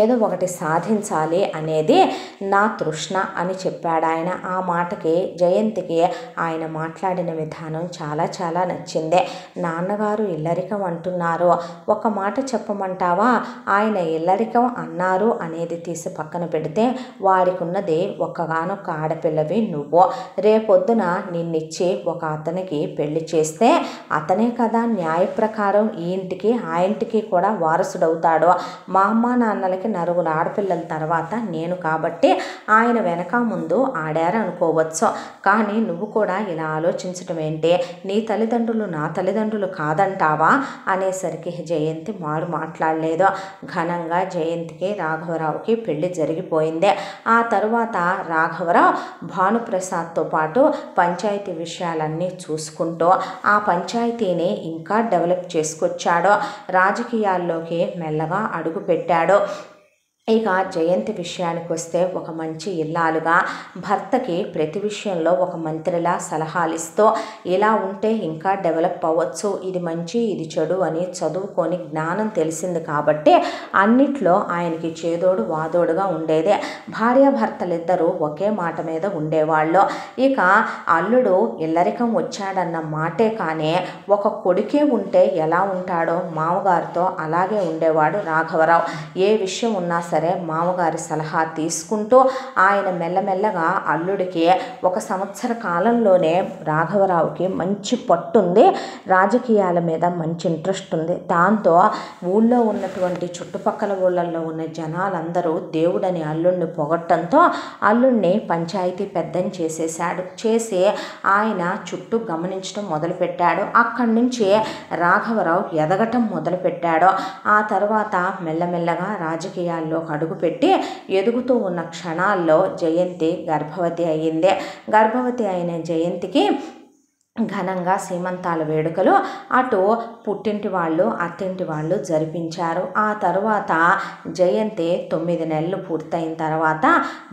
ఏదో ఒకటి సాధించాలి అనేది నా తృష్ణ అని చెప్పాడు ఆయన. ఆ మాటకి జయంతికి ఆయన మాట్లాడిన విధానం చాలా చాలా నచ్చింది. నాన్నగారు ఇల్లరికం అంటున్నారు, ఒక మాట చెప్పమంటావా? ఆయన ఇల్లరికం అన్నారు అనేది తీసి పక్కన పెడితే వాడికి ఉన్నది ఒక్కగానొక్క ఆడపిల్లవి నువ్వు. రేపొద్దున నిన్నిచ్చి ఒక అతనికి పెళ్లి చేస్తే అతనే కదా న్యాయ ప్రకారం ఈ ఇంటికి ఆ ఇంటికి కూడా వారసుడవుతాడు. మా అమ్మ నాన్న నలుగురు ఆడపిల్లల తర్వాత నేను కాబట్టి ఆయన వెనక ముందు ఆడారు అనుకోవచ్చు. కానీ నువ్వు కూడా ఇలా ఆలోచించటం ఏంటి? నీ తల్లిదండ్రులు నా తల్లిదండ్రులు కాదంటావా అనేసరికి జయంతి మాట్లాడలేదు. ఘనంగా జయంతికి రాఘవరావుకి పెళ్లి జరిగిపోయింది. ఆ తరువాత రాఘవరావు భానుప్రసాద్తో పాటు పంచాయతీ విషయాలన్నీ చూసుకుంటూ ఆ పంచాయతీని ఇంకా డెవలప్ చేసుకొచ్చాడు. రాజకీయాల్లోకి మెల్లగా అడుగుపెట్టాడు. ఇక జయంతి విషయానికి వస్తే ఒక మంచి ఇల్లాలుగా భర్తకి ప్రతి విషయంలో ఒక మంత్రిలా సలహాలు ఇస్తూ ఇలా ఉంటే ఇంకా డెవలప్ అవ్వచ్చు, ఇది మంచి ఇది చెడు అని చదువుకొని జ్ఞానం తెలిసింది కాబట్టి అన్నిట్లో ఆయనకి చేదోడు వాదోడుగా ఉండేదే. భార్యాభర్తలిద్దరూ ఒకే మాట మీద ఉండేవాళ్ళు. ఇక అల్లుడు ఇల్లరికం వచ్చాడన్న మాటే కానీ ఒక కొడుకే ఉంటే ఎలా ఉంటాడో మామగారితో అలాగే ఉండేవాడు రాఘవరావు. ఏ విషయం ఉన్నా సరే మామగారి సలహా తీసుకుంటూ ఆయన మెల్లమెల్లగా అల్లుడికి 1 సంవత్సర కాలంలోనే రాఘవరావుకి మంచి పట్టుంది, రాజకీయాల మీద మంచి ఇంట్రెస్ట్ ఉంది. దాంతో ఊళ్ళో ఉన్నటువంటి చుట్టుపక్కల ఊళ్ళల్లో ఉన్న జనాలందరూ దేవుడని అల్లుడిని పొగట్టంతో అల్లుడిని పంచాయతీ పెద్దని చేసేశాడు. చేసి ఆయన చుట్టూ గమనించడం మొదలుపెట్టాడు. అక్కడి నుంచి రాఘవరావు ఎదగటం మొదలుపెట్టాడు. ఆ తర్వాత మెల్లమెల్లగా రాజకీయాల్లో అడుగుపెట్టి ఎదుగుతూ ఉన్న క్షణాల్లో జయంతి గర్భవతి అయ్యింది. గర్భవతి అయిన జయంతికి ఘనంగా సీమంతాల వేడుకలు అటు పుట్టింటి వాళ్ళు అత్తింటి వాళ్ళు జరిపించారు. ఆ తరువాత జయంతి 9 నెలలు పూర్తయిన తర్వాత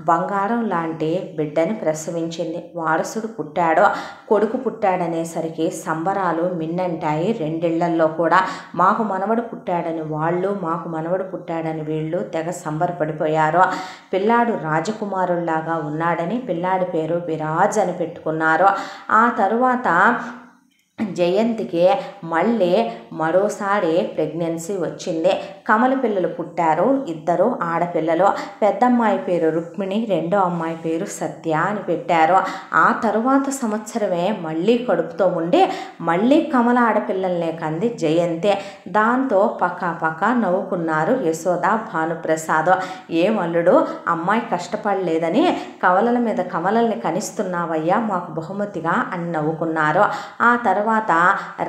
బంగారం లాంటి బిడ్డని ప్రసవించింది. వారసుడు పుట్టాడు. కొడుకు పుట్టాడనేసరికి సంబరాలు మిన్నంటాయి రెండిళ్లల్లో కూడా. మాకు మనవడు పుట్టాడని వాళ్ళు, మాకు మనవడు పుట్టాడని వీళ్ళు తెగ సంబరపడిపోయారు. పిల్లాడు రాజకుమారుల్లాగా ఉన్నాడని పిల్లాడి పేరు విరాజ్ అని పెట్టుకున్నారు. ఆ తరువాత జయంతికి మళ్ళీ మరోసారి ప్రెగ్నెన్సీ వచ్చింది. కమల పిల్లలు పుట్టారు, 2 ఆడపిల్లలు. పెద్దమ్మాయి పేరు రుక్మిణి, రెండో అమ్మాయి పేరు సత్య అని పెట్టారు. ఆ తరువాత సంవత్సరమే మళ్ళీ కడుపుతో ఉండి మళ్ళీ కమల ఆడపిల్లలనే కంది జయంతి. దాంతో పక్క నవ్వుకున్నారు యశోద భానుప్రసాద్. ఏమల్లుడు అమ్మాయి కష్టపడలేదని కవలల మీద కమలల్ని కనిస్తున్నావయ్యా మాకు బహుమతిగా అని నవ్వుకున్నారు. ఆ తర్వాత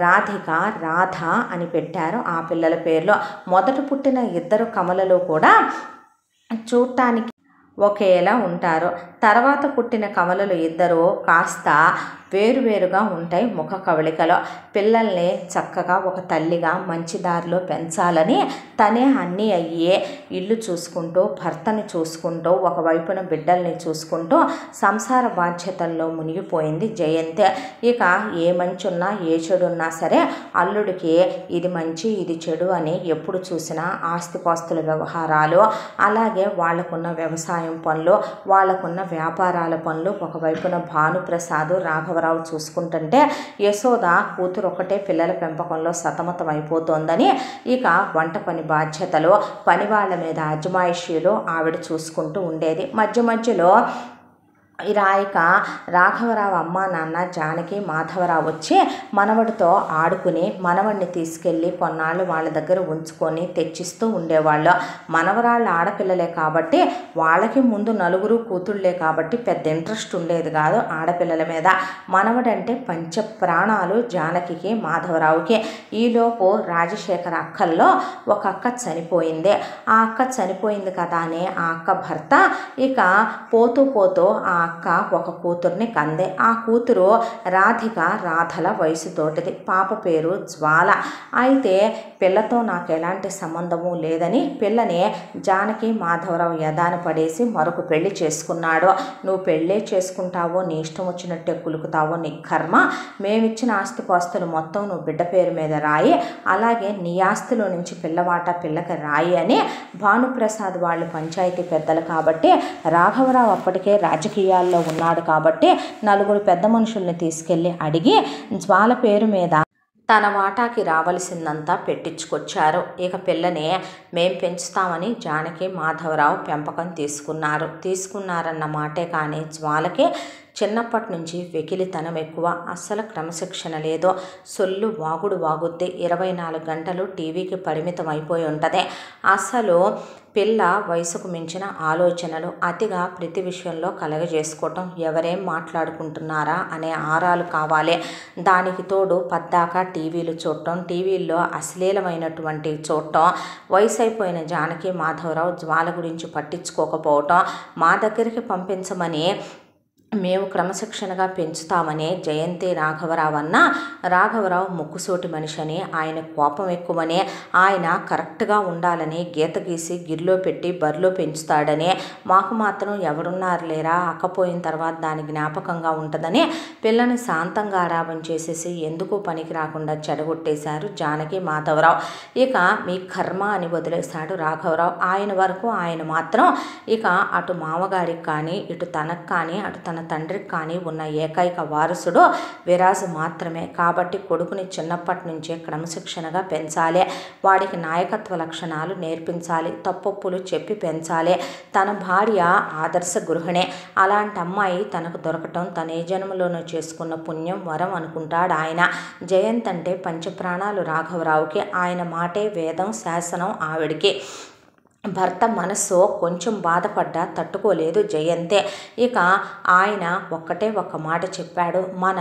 రాధిక, రాధ అని పెట్టారు ఆ పిల్లల పేర్లు. మొదట పుట్టిన 2 కమలలు కూడా చూడటానికి ఒకేలా ఉంటారు. తర్వాత పుట్టిన కమలలు 2 కాస్త వేరువేరుగా ఉంటాయి ముఖ కవళికలో. పిల్లల్ని చక్కగా ఒక తల్లిగా మంచి దారిలో పెంచాలని తనే అన్నీ అయ్యే ఇల్లు చూసుకుంటూ భర్తని చూసుకుంటూ ఒకవైపున బిడ్డల్ని చూసుకుంటూ సంసార బాధ్యతల్లో మునిగిపోయింది జయంతి. ఇక ఏ మంచి ఉన్నా ఏ చెడు ఉన్నా సరే అల్లుడికి ఇది మంచి ఇది చెడు అని ఎప్పుడు చూసినా ఆస్తిపాస్తుల వ్యవహారాలు, అలాగే వాళ్లకున్న వ్యవసాయం పనులు, వాళ్లకున్న వ్యాపారాల పనులు ఒకవైపున భానుప్రసాద్ రాఘవరావు చూసుకుంటుంటే యశోద కూతురు ఒకటే పిల్లల పెంపకంలో సతమతం అయిపోతోందని ఇక వంట పని బాధ్యతలు, పని వాళ్ళ మీద అజమాయిషీలు ఆవిడ చూసుకుంటూ ఉండేది. మధ్యలో ఇక రాఘవరావు అమ్మ నాన్న జానకి మాధవరావు వచ్చి మనవడితో ఆడుకుని మనవడిని తీసుకెళ్ళి కొన్నాళ్ళు వాళ్ళ దగ్గర ఉంచుకొని తెచ్చిస్తూ ఉండేవాళ్ళు. మనవరాళ్ళు ఆడపిల్లలే కాబట్టి వాళ్ళకి ముందు 4 కూతుళ్ళే కాబట్టి పెద్ద ఇంట్రెస్ట్ ఉండేది కాదు ఆడపిల్లల మీద. మనవడంటే పంచ ప్రాణాలు జానకికి మాధవరావుకి. ఈలోపు రాజశేఖర అక్కల్లో ఒక అక్క చనిపోయింది. ఆ అక్క చనిపోయింది కదా అని ఆ అక్క భర్త ఇక పోతూ ఆ అక్క ఒక కూతుర్ని కందే. ఆ కూతురు రాధిక రాధల వయసుతోటిది. పాప పేరు జ్వాల. అయితే పిల్లతో నాకు ఎలాంటి సంబంధము లేదని పిల్లని జానకి మాధవరావు యదాన పడేసి మరొక పెళ్లి చేసుకున్నాడు. నువ్వు పెళ్ళే చేసుకుంటావో, నీ ఇష్టం వచ్చినట్టే కులుకుతావో, నీ కర్మ. మేమిచ్చిన ఆస్తిపాస్తులు మొత్తం నువ్వు బిడ్డ పేరు మీద రాయి, అలాగే నీ ఆస్తిలో నుంచి పిల్లవాట పిల్లకి రాయి అని భానుప్రసాద్ వాళ్ళు పంచాయతీ పెద్దలు కాబట్టి, రాఘవరావు అప్పటికే రాజకీయాల్లో ఉన్నాడు కాబట్టి నలుగురు పెద్ద మనుషుల్ని తీసుకెళ్ళి అడిగి జ్వాల పేరు మీద తన వాటాకి రావలసిందంతా పెట్టించుకొచ్చారు. ఇక పిల్లని మేం పెంచుతామని జానకి మాధవరావు పెంపకం తీసుకున్నారన్న మాటే కానీ జ్వాలకి చిన్నప్పటి నుంచి వెకిలితనం ఎక్కువ. అస్సలు క్రమశిక్షణ లేదు. సొల్లు వాగుడు వాగుద్ది. 24 గంటలు టీవీకి పరిమితం అయిపోయి ఉంటుంది. అసలు పిల్ల వయసుకు మించిన ఆలోచనలు, అతిగా ప్రతి విషయంలో కలగజేసుకోవటం, ఎవరేం మాట్లాడుకుంటున్నారా అనే ఆరాలు కావాలి. దానికి తోడు పద్దాకా టీవీలు చూడటం, టీవీల్లో అశ్లీలమైనటువంటి చూడటం. వయసు అయిపోయిన జానకి మాధవరావు జ్వాల గురించి పట్టించుకోకపోవటం, మా దగ్గరికి పంపించమని మేము క్రమశిక్షణగా పెంచుతామని జయంతి రాఘవరావు అన్న, రాఘవరావు ముక్కుసోటి మనిషి అని, ఆయన కోపం ఎక్కువని, ఆయన కరెక్ట్గా ఉండాలని గీత గీసి గిరిలో పెట్టి బరిలో పెంచుతాడని, మాకు మాత్రం ఎవరున్నారు లేరా, అక్కపోయిన తర్వాత దాని జ్ఞాపకంగా ఉంటుందని పిల్లని శాంతంగా ఆరాపం చేసేసి ఎందుకు పనికి రాకుండా చెడగొట్టేశారు జానకి మాధవరావు. ఇక మీ కర్మ అని వదిలేశాడు రాఘవరావు. ఆయన వరకు ఆయన మాత్రం ఇక అటు మామగారికి కానీ, ఇటు తనకు కానీ, అటు తన తండ్రికి కానీ ఉన్న ఏకైక వారసుడు విరాజు మాత్రమే. కాబట్టి కొడుకుని చిన్నప్పటి నుంచే క్రమశిక్షణగా పెంచాలి, వాడికి నాయకత్వ లక్షణాలు నేర్పించాలి, తప్పొప్పులు చెప్పి పెంచాలి. తన భార్య ఆదర్శ గృహిణే. అలాంటి అమ్మాయి తనకు దొరకటం తన ఏ జన్మలోనూ చేసుకున్న పుణ్యం, వరం అనుకుంటాడు ఆయన. జయంత్ అంటే పంచప్రాణాలు రాఘవరావుకి. ఆయన మాటే వేదం, శాసనం ఆవిడికి. భర్త మనసు కొంచెం బాధపడ్డా తట్టుకోలేదు జయంతే. ఇక ఆయన ఒక్క మాట చెప్పాడు, మన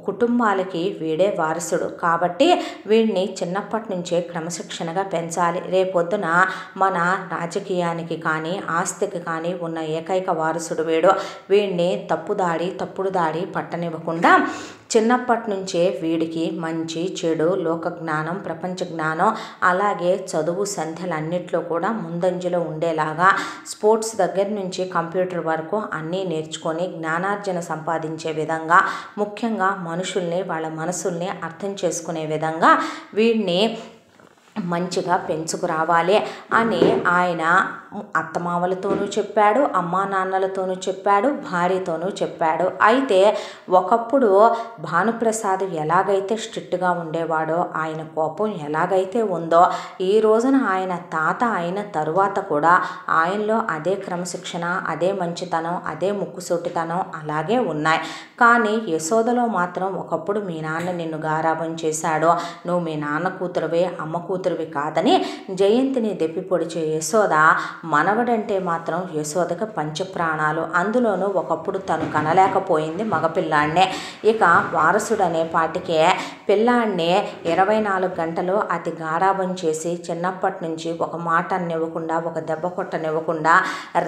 కుటుంబాలకి వీడే వారసుడు కాబట్టి వీడిని చిన్నప్పటి నుంచే క్రమశిక్షణగా పెంచాలి. రేపొద్దున మన రాజకీయానికి కానీ ఆస్తికి కానీ ఉన్న ఏకైక వారసుడు వీడు. వీడిని తప్పుడు దాడి పట్టనివ్వకుండా చిన్నప్పటి నుంచే వీడికి మంచి చెడు, లోక జ్ఞానం, ప్రపంచ జ్ఞానం, అలాగే చదువు సంధ్యలన్నిట్లో కూడా ముందంజలో ఉండేలాగా స్పోర్ట్స్ దగ్గర నుంచి కంప్యూటర్ వరకు అన్నీ నేర్చుకొని జ్ఞానార్జన సంపాదించే విధంగా, ముఖ్యంగా మనుషుల్ని వాళ్ళ మనసుల్ని అర్థం చేసుకునే విధంగా వీడిని మంచిగా పెంచుకురావాలి అని ఆయన అత్తమామలతోనూ చెప్పాడు, అమ్మా నాన్నలతోనూ చెప్పాడు, భార్యతోనూ చెప్పాడు. అయితే ఒకప్పుడు భానుప్రసాద్ ఎలాగైతే స్ట్రిక్ట్గా ఉండేవాడో, ఆయన కోపం ఎలాగైతే ఉందో, ఈ రోజున ఆయన తాత అయిన తరువాత కూడా ఆయనలో అదే క్రమశిక్షణ, అదే మంచితనం, అదే ముక్కుసూటితనం అలాగే ఉన్నాయి. కానీ యశోదలో మాత్రం ఒకప్పుడు మీ నాన్న నిన్ను గారాబం చేశాడో, నువ్వు మీ నాన్న కూతురువే, అమ్మ కూతురువి కాదని జయంతిని దెప్పి పొడిచే యశోద మనవడంటే మాత్రం యశోదకి పంచప్రాణాలు. అందులోనూ ఒకప్పుడు తను కనలేకపోయింది మగపిల్లాన్నే. ఇక వారసుడనే పాటికే పిల్లాన్నే 24 గంటలు అతి గారాబం చేసి చిన్నప్పటి నుంచి ఒక మాట అనివ్వకుండా, ఒక దెబ్బ కొట్టనివ్వకుండా,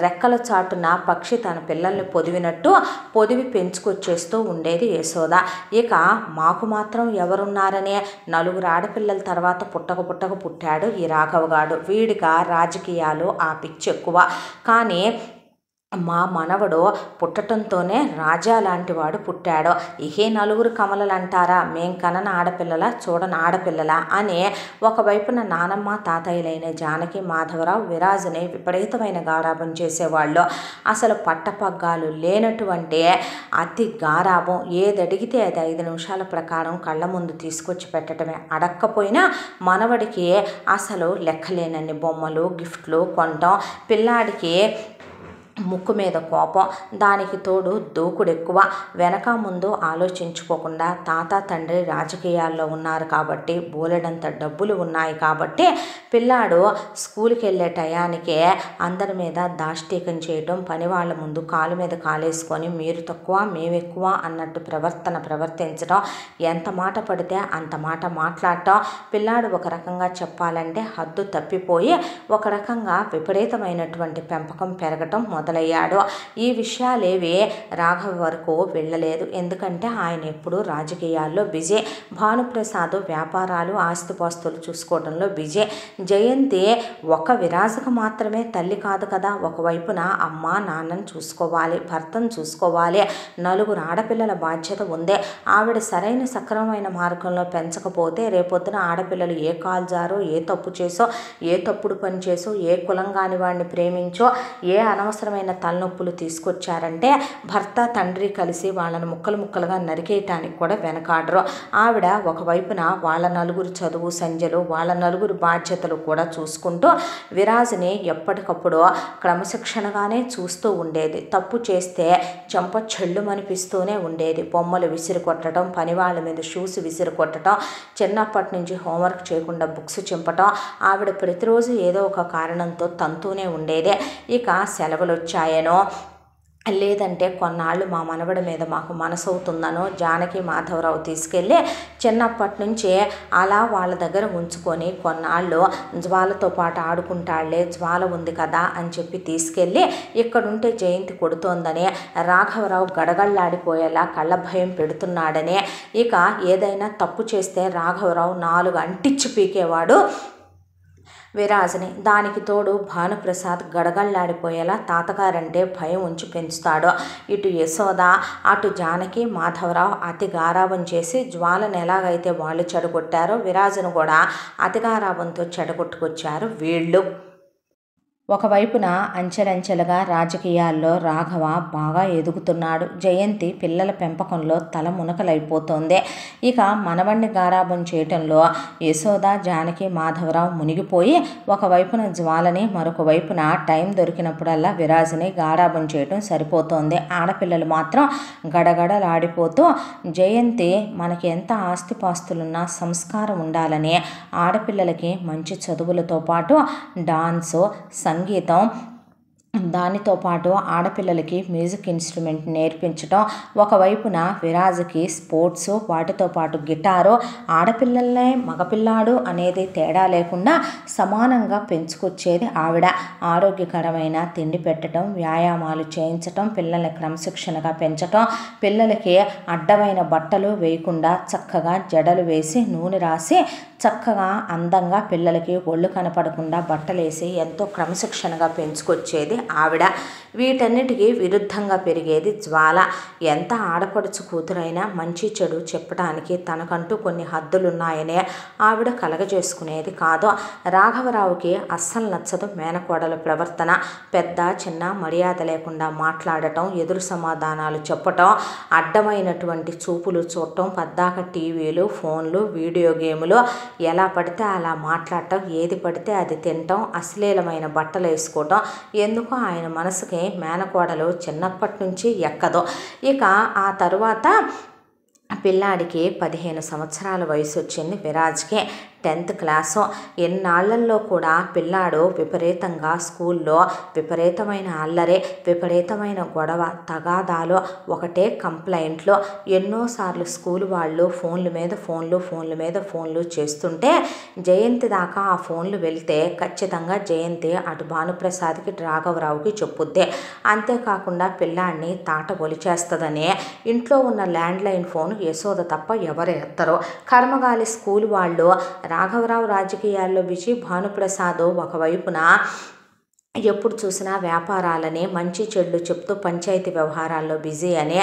రెక్కల చాటున పక్షి తన పిల్లల్ని పొదివినట్టు పొదివి పెంచుకొచ్చేస్తూ ఉండేది యశోద. ఇక మాకు మాత్రం ఎవరున్నారనే 4 ఆడపిల్లల తర్వాత పుట్టక పుట్టాడు ఈ రాఘవగాడు. వీడిగా రాజకీయాలు ఆ పిచ్చి ఎక్కువ. కానీ మా మనవడు పుట్టడంతోనే రాజా లాంటి వాడు పుట్టాడు. ఇహే 4 కమలలు అంటారా, మేం కనని ఆడపిల్లల, చూడని ఆడపిల్లల అని ఒకవైపున నానమ్మ తాతయ్యలైన జానకి మాధవరావు విరాజుని విపరీతమైన గారాబం చేసేవాళ్ళు. అసలు పట్టపగ్గాలు లేనటువంటి అతి గారాబం. ఏది అడిగితే అది 5 నిమిషాల ప్రకారం కళ్ళ ముందు తీసుకొచ్చి పెట్టడమే. అడక్కపోయినా మనవడికి అసలు లెక్కలేనన్ని బొమ్మలు, గిఫ్ట్లు కొనటం, పిల్లాడికి ముక్కు మీద కోపం, దానికి తోడు దూకుడు ఎక్కువ. వెనక ముందు ఆలోచించుకోకుండా తాత తండ్రి రాజకీయాల్లో ఉన్నారు కాబట్టి, బోలెడంత డబ్బులు ఉన్నాయి కాబట్టి పిల్లాడు స్కూల్కి వెళ్ళే టయానికే అందరి మీద దాష్టీకం చేయటం, పని వాళ్ళ ముందు కాలు మీద కాలేసుకొని మీరు తక్కువ మేము ఎక్కువ అన్నట్టు ప్రవర్తించడం, ఎంత మాట పడితే అంత మాట మాట్లాడటం. పిల్లాడు ఒక రకంగా చెప్పాలంటే హద్దు తప్పిపోయి ఒక రకంగా విపరీతమైనటువంటి పెంపకం పెరగటం మొదలు మొదలయ్యాడో ఈ విషయాలేవి రాఘవ వరకు వెళ్ళలేదు. ఎందుకంటే ఆయన ఎప్పుడూ రాజకీయాల్లో బిజీ, భానుప్రసాద్ వ్యాపారాలు ఆస్తిపాస్తులు చూసుకోవడంలో బిజీ. జయంతి ఒక విరాజకు మాత్రమే తల్లి కాదు కదా, ఒకవైపున అమ్మ నాన్నను చూసుకోవాలి, భర్తను చూసుకోవాలి, నలుగురు ఆడపిల్లల బాధ్యత ఉంది. ఆవిడ సరైన సక్రమమైన మార్గంలో పెంచకపోతే రేపొద్దున ఆడపిల్లలు ఏ కాల్జారో, ఏ తప్పు చేసో, ఏ తప్పుడు పని చేసో, ఏ కులంగాని వాడిని ప్రేమించో, ఏ అనవసరమైన తలనొప్పులు తీసుకొచ్చారంటే భర్త తండ్రి కలిసి వాళ్ళని ముక్కలు ముక్కలుగా నరికేయటానికి కూడా వెనకాడరు. ఆవిడ ఒకవైపున వాళ్ళ నలుగురు చదువు సంధ్యలు, వాళ్ళ నలుగురు బాధ్యతలు కూడా చూసుకుంటూ విరాజ్ని ఎప్పటికప్పుడు క్రమశిక్షణగానే చూస్తూ ఉండేది. తప్పు చేస్తే చెంప చెళ్ళుమనిపిస్తూనే ఉండేది. బొమ్మలు విసిరి కొట్టడం, పని వాళ్ళ మీద షూస్ విసిరి కొట్టడం, చిన్నప్పటి నుంచి హోంవర్క్ చేయకుండా బుక్స్ చింపటం, ఆవిడ ప్రతిరోజు ఏదో ఒక కారణంతో తంతూనే ఉండేదే. ఇక సెలవులు వచ్చాయనో లేదంటే కొన్నాళ్ళు మా మనవడి మీద మాకు మనసవుతుందనో జానకి మాధవరావు తీసుకెళ్ళి చిన్నప్పటి నుంచే అలా వాళ్ళ దగ్గర ఉంచుకొని కొన్నాళ్ళు జ్వాలతో పాటు ఆడుకుంటాళ్లే, జ్వాల ఉంది కదా అని చెప్పి తీసుకెళ్ళి ఇక్కడుంటే జయంతి కొడుతోందని రాఘవరావు గడగళ్ళాడిపోయేలా కళ్ళ భయం పెడుతున్నాడని, ఇక ఏదైనా తప్పు చేస్తే రాఘవరావు 4 అంటించి పీకేవాడు విరాజ్ని. దానికి తోడు భానుప్రసాద్ గడగళ్ళాడిపోయేలా తాతగారంటే భయం ఉంచి పెంచుతాడు. ఇటు యశోద అటు జానకి మాధవరావు అతి గారాబం చేసి జ్వాలను ఎలాగైతే వాళ్ళు చెడగొట్టారో విరాజ్ను కూడా అతి గారాబంతో చెడగొట్టుకొచ్చారు వీళ్ళు. ఒకవైపున అంచెలంచెలుగా రాజకీయాల్లో రాఘవ బాగా ఎదుగుతున్నాడు. జయంతి పిల్లల పెంపకంలో తల మునకలైపోతోంది. ఇక మనవణ్ణి గారాబం చేయటంలో యశోద జానకి మాధవరావు మునిగిపోయి ఒకవైపున జ్వాలని, మరొక వైపున టైం దొరికినప్పుడల్లా విరాజ్ని గారాబం చేయటం సరిపోతోంది. ఆడపిల్లలు మాత్రం గడగడలాడిపోతూ జయంతి మనకి ఎంత ఆస్తిపాస్తులున్నా సంస్కారం ఉండాలని ఆడపిల్లలకి మంచి చదువులతో పాటు డాన్సు, సంగీతం, దానితో పాటు ఆడపిల్లలకి మ్యూజిక్ ఇన్స్ట్రుమెంట్ నేర్పించడం, ఒకవైపున విరాజ్కి స్పోర్ట్స్, వాటితో పాటు గిటారు, ఆడపిల్లలనే మగపిల్లాడు అనేది తేడా లేకుండా సమానంగా పెంచుకొచ్చేది ఆవిడ. ఆరోగ్యకరమైన తిండి పెట్టడం, వ్యాయామాలు చేయించటం, పిల్లల్ని క్రమశిక్షణగా పెంచటం, పిల్లలకి అడ్డమైన బట్టలు వేయకుండా చక్కగా జడలు వేసి నూనె రాసి చక్కగా అందంగా పిల్లలకి ఒళ్ళు కనపడకుండా బట్టలేసి ఎంతో క్రమశిక్షణగా పెంచుకొచ్చేది ఆవిడ. వీటన్నిటికీ విరుద్ధంగా పెరిగేది జ్వాల. ఎంత ఆడపడుచు కూతురైనా మంచి చెడు చెప్పడానికి తనకంటూ కొన్ని హద్దులున్నాయనే ఆవిడ కలగజేసుకునేది కాదు. రాఘవరావుకి అస్సలు నచ్చదు మేనకోడల ప్రవర్తన. పెద్ద చిన్న మర్యాద లేకుండా మాట్లాడటం, ఎదురు సమాధానాలు చెప్పటం, అడ్డమైనటువంటి చూపులు చూడటం, పద్దాక టీవీలు, ఫోన్లు, వీడియో గేములు, ఎలా పడితే అలా మాట్లాడటం, ఏది పడితే అది తినటం, అశ్లీలమైన బట్టలు వేసుకోవటం. ఎందుకో ఆయన మనసుకి మేనకోడలు చిన్నప్పటి నుంచి ఎక్కదు. ఇక ఆ తరువాత పిల్లాడికి 15 సంవత్సరాల వయసు వచ్చింది విరాజ్కి. 10th class. ఎన్నాళ్లలో కూడా పిల్లాడు విపరీతంగా స్కూల్లో విపరీతమైన అల్లరి, విపరీతమైన గొడవ, తగాదాలు, ఒకటే కంప్లైంట్లు. ఎన్నోసార్లు స్కూల్ వాళ్ళు ఫోన్ల మీద ఫోన్లు చేస్తుంటే జయంతి దాకా ఆ ఫోన్లు వెళ్తే ఖచ్చితంగా జయంతి అటు భానుప్రసాద్కి రాఘవరావుకి చెప్పుద్ది. అంతేకాకుండా పిల్లాడిని తాట ఒలిచేస్తుందని ఇంట్లో ఉన్న ల్యాండ్లైన్ ఫోన్ యశోద తప్ప ఎవరు ఎత్తరు. కర్మగాలి స్కూల్ వాళ్ళు రాఘవరావు రాజకీయాల్లో బిజీ, భానుప్రసాద్ ఒకవైపున ఎప్పుడు చూసినా వ్యాపారాలని మంచి చెడులు చెప్తూ పంచాయతీ వ్యవహారాల్లో బిజీ అని.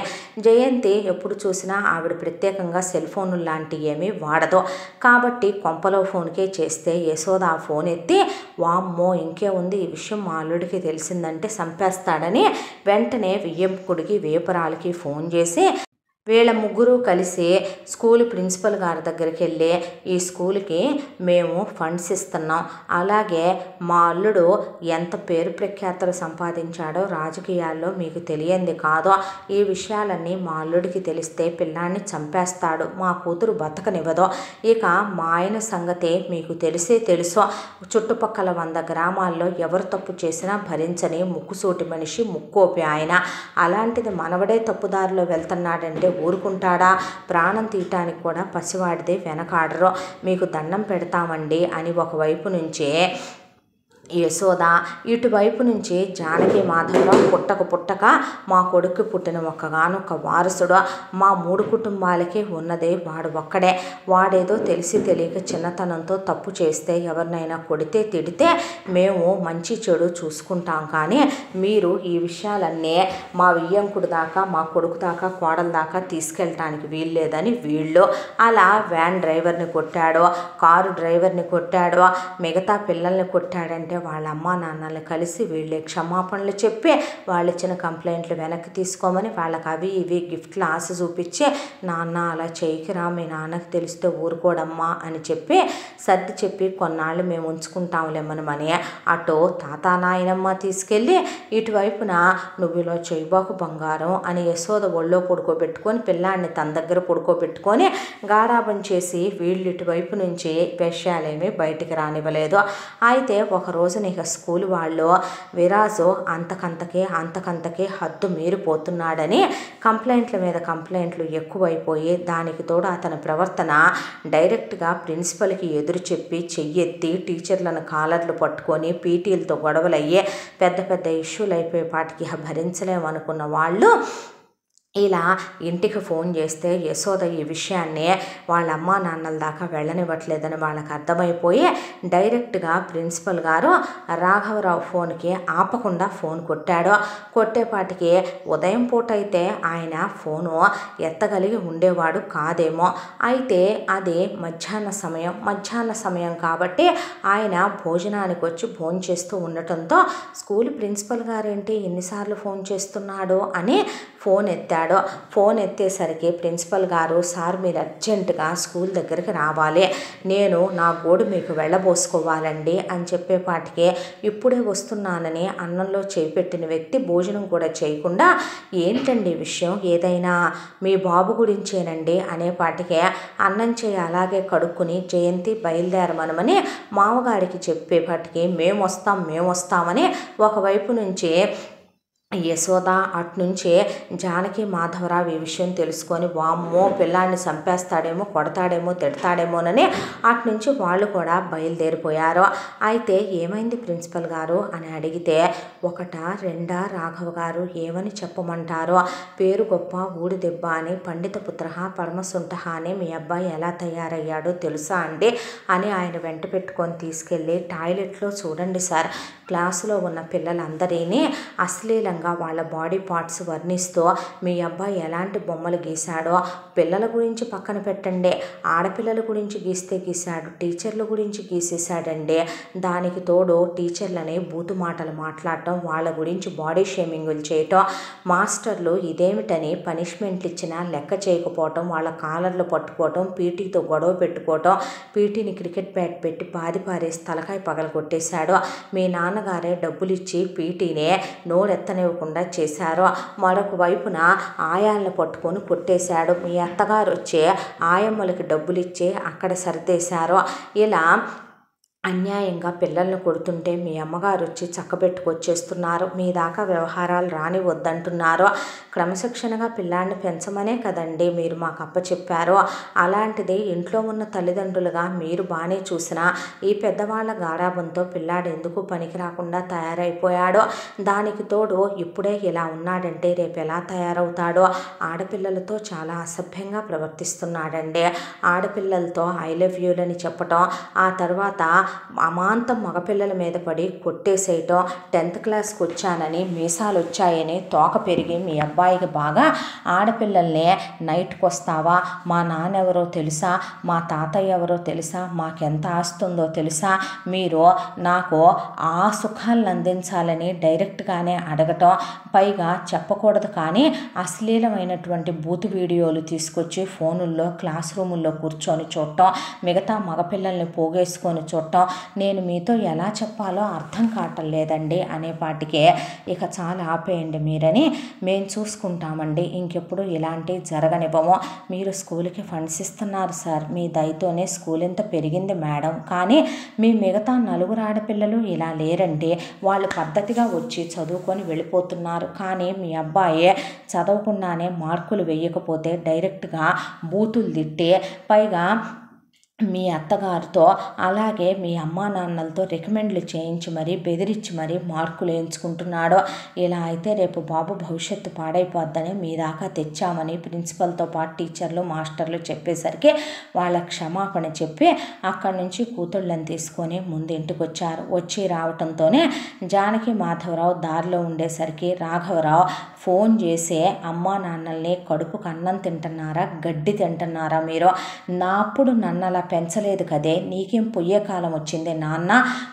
జయంతి ఎప్పుడు చూసినా ఆవిడ ప్రత్యేకంగా సెల్ ఫోన్లు లాంటివి ఏమీ వాడదు. కాబట్టి కొంపలో ఫోన్కే చేస్తే యశోద ఆ ఫోన్ ఎత్తి వామ్మో ఇంకే ఉంది, ఈ విషయం మా అల్లుడికి తెలిసిందంటే చంపేస్తాడని వెంటనే వియ్యంకుడికి వేపురాలకి ఫోన్ చేసి వీళ్ళ ముగ్గురు కలిసి స్కూల్ ప్రిన్సిపల్ గారి దగ్గరికి వెళ్ళి ఈ స్కూల్కి మేము ఫండ్స్ ఇస్తున్నాం, అలాగే మా అల్లుడు ఎంత పేరు ప్రఖ్యాతలు సంపాదించాడో రాజకీయాల్లో మీకు తెలియంది కాదు, ఈ విషయాలన్నీ మా అల్లుడికి తెలిస్తే పిల్లాన్ని చంపేస్తాడు, మా కూతురు బతకనివ్వదు, ఇక మా ఆయన సంగతే మీకు తెలుసు, చుట్టుపక్కల 100 గ్రామాల్లో ఎవరు తప్పు చేసినా భరించని ముక్కుసూటి మనిషి, ముక్కోపి ఆయన, అలాంటిది మనవడే తప్పుదారిలో వెళ్తున్నాడంటే ఊరుకుంటాడా? ప్రాణం తీయటానికి కూడా పసివాడిదే వెనకాడరు, మీకు దండం పెడతామండి అని ఒకవైపు నుంచే యశోద ఇటువైపు నుంచి జానకి మాధవరావు పుట్టక మా కొడుకు పుట్టిన ఒక్కగానొక్క వారసుడు, మా 3 కుటుంబాలకి ఉన్నదే వాడు ఒక్కడే. వాడేదో తెలిసి తెలియక చిన్నతనంతో తప్పు చేస్తే ఎవరినైనా కొడితే తిడితే మేము మంచి చెడు చూసుకుంటాం, కానీ మీరు ఈ విషయాలన్నీ మా వియ్యంకుడి దాకా మా కొడుకు దాకా కోడల దాకా తీసుకెళ్ళటానికి వీల్లేదని వీళ్ళు అలా వ్యాన్ డ్రైవర్ని కొట్టాడు, కారు డ్రైవర్ని కొట్టాడు, మిగతా పిల్లల్ని కొట్టాడంటే వాళ్ళ అమ్మా నాన్నల్ని కలిసి వీళ్ళే క్షమాపణలు చెప్పి వాళ్ళు ఇచ్చిన కంప్లైంట్లు వెనక్కి తీసుకోమని వాళ్ళకి అవి ఇవి గిఫ్ట్లు ఆశ చూపించి, నాన్న అలా చేయకిరా, మీ నాన్నకి తెలిస్తే ఊరుకోడమ్మా అని చెప్పి సర్ది చెప్పి కొన్నాళ్ళు మేము ఉంచుకుంటాంలేమనమని అటు తాత నాయనమ్మ తీసుకెళ్ళి ఇటువైపున నువ్వు ఇలా చేయబాకు బంగారం అని యశోద ఒళ్ళో పడుకోబెట్టుకొని పిల్లాడిని తన దగ్గర పడుకోబెట్టుకొని గారాబం చేసి వీళ్ళు ఇటువైపు నుంచి విషయాలేమీ బయటికి రానివ్వలేదు. అయితే ఒకరోజు ఇక స్కూల్ వాళ్ళు విరాజు అంతకంతకే హద్దు మీరిపోతున్నాడని కంప్లైంట్ల మీద కంప్లైంట్లు ఎక్కువైపోయి దానికి తోడు అతని ప్రవర్తన డైరెక్ట్గా ప్రిన్సిపల్కి ఎదురు చెప్పి చెయ్యెత్తి టీచర్లను కాలర్లు పట్టుకొని పీటీలతో గొడవలయ్యే పెద్ద పెద్ద ఇష్యూలు అయిపోయేపాటికి భరించలేమనుకున్న వాళ్ళు ఇలా ఇంటికి ఫోన్ చేస్తే యశోద ఈ విషయాన్ని వాళ్ళ అమ్మా నాన్నల దాకా వెళ్ళనివ్వట్లేదని వాళ్ళకి అర్థమైపోయి డైరెక్ట్గా ప్రిన్సిపల్ గారు రాఘవరావు ఫోన్కి ఆపకుండా ఫోన్ కొట్టాడు. కొట్టేపాటికి ఉదయం పూట అయితే ఆయన ఫోను ఎత్తగలిగి ఉండేవాడు కాదేమో, అయితే అది మధ్యాహ్న సమయం కాబట్టి ఆయన భోజనానికి వచ్చి ఫోన్ చేస్తూ ఉండటంతో స్కూల్ ప్రిన్సిపల్ గారేంటి ఎన్నిసార్లు ఫోన్ చేస్తున్నాడు అని ఫోన్ ఎత్తాడు. ఫోన్ ఎత్తేసరికి ప్రిన్సిపల్ గారు, సార్ మీరు అర్జెంటుగా స్కూల్ దగ్గరికి రావాలి, నేను నా గోడు మీకు వెళ్ళబోసుకోవాలండి అని చెప్పేపాటికి ఇప్పుడే వస్తున్నానని అన్నంలో చేపెట్టిన వ్యక్తి భోజనం కూడా చేయకుండా ఏంటండి విషయం, ఏదైనా మీ బాబు గురించేనండి అనేపాటికే అన్నం చేయి అలాగే కడుక్కుని జయంతి బయలుదేరమనమని మామగారికి చెప్పేపాటికి మేము వస్తామని ఒకవైపు నుంచి యశోద అట్నుంచి జానకి మాధవరావు ఈ విషయం తెలుసుకొని వామ్మో పిల్లాడిని చంపేస్తాడేమో కొడతాడేమో తిడతాడేమోనని అట్నుంచి వాళ్ళు కూడా బయలుదేరిపోయారు. అయితే ఏమైంది ప్రిన్సిపల్ గారు అని అడిగితే, ఒకటా రెండా రాఘవ గారు ఏమని చెప్పమంటారో, పేరు గొప్ప ఊడి దెబ్బ అని పండిత పుత్ర పరమసుంఠ అని మీ అబ్బాయి ఎలా తయారయ్యాడో తెలుసా అండి అని ఆయన వెంట పెట్టుకొని తీసుకెళ్ళి టాయిలెట్లో చూడండి సార్, క్లాసులో ఉన్న పిల్లలందరినీ అశ్లీలంగా వాళ్ళ బాడీ పార్ట్స్ వర్ణిస్తూ మీ అబ్బాయి ఎలాంటి బొమ్మలు గీశాడో, పిల్లల గురించి పక్కన పెట్టండి, ఆడపిల్లల గురించి గీస్తే గీశాడు, టీచర్ల గురించి గీసేశాడండి, దానికి తోడు టీచర్లని బూతు మాటలు మాట్లాడటం, వాళ్ళ గురించి బాడీ షేమింగులు చేయటం, మాస్టర్లు ఇదేమిటని పనిష్మెంట్లు ఇచ్చినా లెక్క చేయకపోవటం, వాళ్ళ కాలర్లు పట్టుకోవటం, పీటీతో గొడవ పెట్టుకోవటం, పీటీని క్రికెట్ బ్యాట్ పెట్టి పారేసి తలకాయ పగల కొట్టేశాడు, మీ నాన్నగారే డబ్బులు ఇచ్చి పీటీనే నోరెత్తనివ్వకుండా చేశారు, మరొక వైపున ఆయాలను పట్టుకొని కొట్టేశాడు, మీ అత్తగారు వచ్చి ఆయమ్మలకి డబ్బులు ఇచ్చి అక్కడ సరిదేశారు, ఇలా అన్యాయంగా పిల్లల్ని కొడుతుంటే మీ అమ్మగారు వచ్చి చక్కబెట్టుకొచ్చేస్తున్నారు, మీ దాకా వ్యవహారాలు రాని వద్దంటున్నారు, క్రమశిక్షణగా పిల్లాడిని పెంచమనే కదండి మీరు మాకు అప్పచెప్పారు, అలాంటిది ఇంట్లో ఉన్న తల్లిదండ్రులుగా మీరు బాగానే చూసినా ఈ పెద్దవాళ్ళ గారాబంతో పిల్లాడు ఎందుకు పనికి రాకుండా తయారైపోయాడో, దానికి తోడు ఇప్పుడే ఇలా ఉన్నాడంటే రేపు ఎలా తయారవుతాడో, ఆడపిల్లలతో చాలా అసభ్యంగా ప్రవర్తిస్తున్నాడండి, ఆడపిల్లలతో ఐ లవ్ యూలని చెప్పటం, ఆ తర్వాత అమాంతం మగపిల్లల మీద పడి కొట్టేసేయటం, 10th క్లాస్కి వచ్చానని మీసాలు వచ్చాయని తోక పెరిగి మీ అబ్బాయికి బాగా ఆడపిల్లల్ని నైట్కి వస్తావా, మా నాన్న ఎవరో తెలుసా, మా తాతయ్య ఎవరో తెలుసా, మాకెంత ఆస్తుందో తెలుసా, మీరు నాకు ఆ సుఖాలను అందించాలని డైరెక్ట్గానే అడగటం, పైగా చెప్పకూడదు కానీ అశ్లీలమైనటువంటి బూతు వీడియోలు తీసుకొచ్చి ఫోనుల్లో క్లాస్ రూముల్లో కూర్చొని చూడటం, మిగతా మగపిల్లల్ని పోగేసుకొని చూడటం, నేను మీతో ఎలా చెప్పాలో అర్థం కావటం లేదండి అనేపాటికే ఇక చాలా ఆపేయండి మీరని, మేము చూసుకుంటామండి, ఇంకెప్పుడు ఇలాంటివి జరగనివ్వము, మీరు స్కూల్కి ఫండ్స్ ఇస్తున్నారు సార్, మీ దయతోనే స్కూల్ ఎంత పెరిగింది మేడం, కానీ మీ మిగతా 4 ఆడపిల్లలు ఇలా లేరండి, వాళ్ళు పద్ధతిగా వచ్చి చదువుకొని వెళ్ళిపోతున్నారు, కానీ మీ అబ్బాయి చదవకుండానే మార్కులు వేయకపోతే డైరెక్ట్గా బూతులు తిట్టి పైగా మీ అత్తగారితో అలాగే మీ అమ్మా నాన్నలతో రికమెండ్లు చేయించి మరీ బెదిరించి మరీ మార్కులు వేయించుకుంటున్నాడో, ఇలా అయితే రేపు బాబు భవిష్యత్తు పాడైపోద్దని మీ దాకా తెచ్చామని ప్రిన్సిపల్తో పాటు టీచర్లు మాస్టర్లు చెప్పేసరికి వాళ్ళ క్షమాపణ చెప్పి అక్కడి నుంచి కూతుళ్ళని తీసుకొని ముందు ఇంటికి వచ్చారు. వచ్చి రావటంతోనే జానకి మాధవరావు దారిలో ఉండేసరికి రాఘవరావు ఫోన్ చేసి అమ్మా నాన్నల్ని కడుపుకు అన్నం తింటున్నారా, గడ్డి తింటున్నారా మీరు? నా అప్పుడు నన్ను అలా పెంచలేదు కదే, నీకేం పొయ్యే కాలం వచ్చింది నాన్న?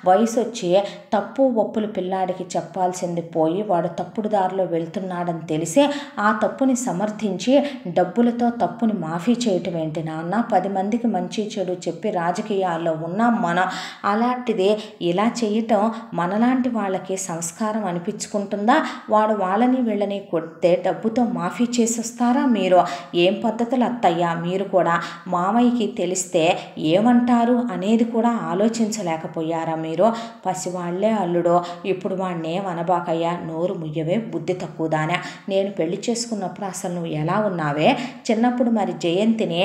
వయసు వచ్చి తప్పు ఒప్పులు పిల్లాడికి చెప్పాల్సింది పోయి వాడు తప్పుడు దారిలో వెళ్తున్నాడని తెలిసి ఆ తప్పుని సమర్థించి డబ్బులతో తప్పుని మాఫీ చేయటం ఏంటి నాన్న? 10 మందికి మంచి చెడు చెప్పి రాజకీయాల్లో ఉన్నాం మనం. అలాంటిది ఇలా చేయటం మనలాంటి వాళ్ళకి సంస్కారం అనిపించుకుంటుందా? వాడు వాళ్ళని వీళ్ళని కొడితే డబ్బుతో మాఫీ చేసేస్తారా మీరు? ఏం పద్ధతులు అత్తయ్యా మీరు కూడా? మామయ్యకి తెలిస్తే ఏమంటారు అనేది కూడా ఆలోచించలేకపోయారా మీరు? పసివాళ్లే అల్లుడో, ఇప్పుడు వాడిని ఏమనబాకయ్యా, నోరు ముయ్యవే బుద్ధి తక్కువదానా. నేను పెళ్లి చేసుకున్నప్పుడు అసలు నువ్వు ఎలా ఉన్నావే? చిన్నప్పుడు మరి జయంతిని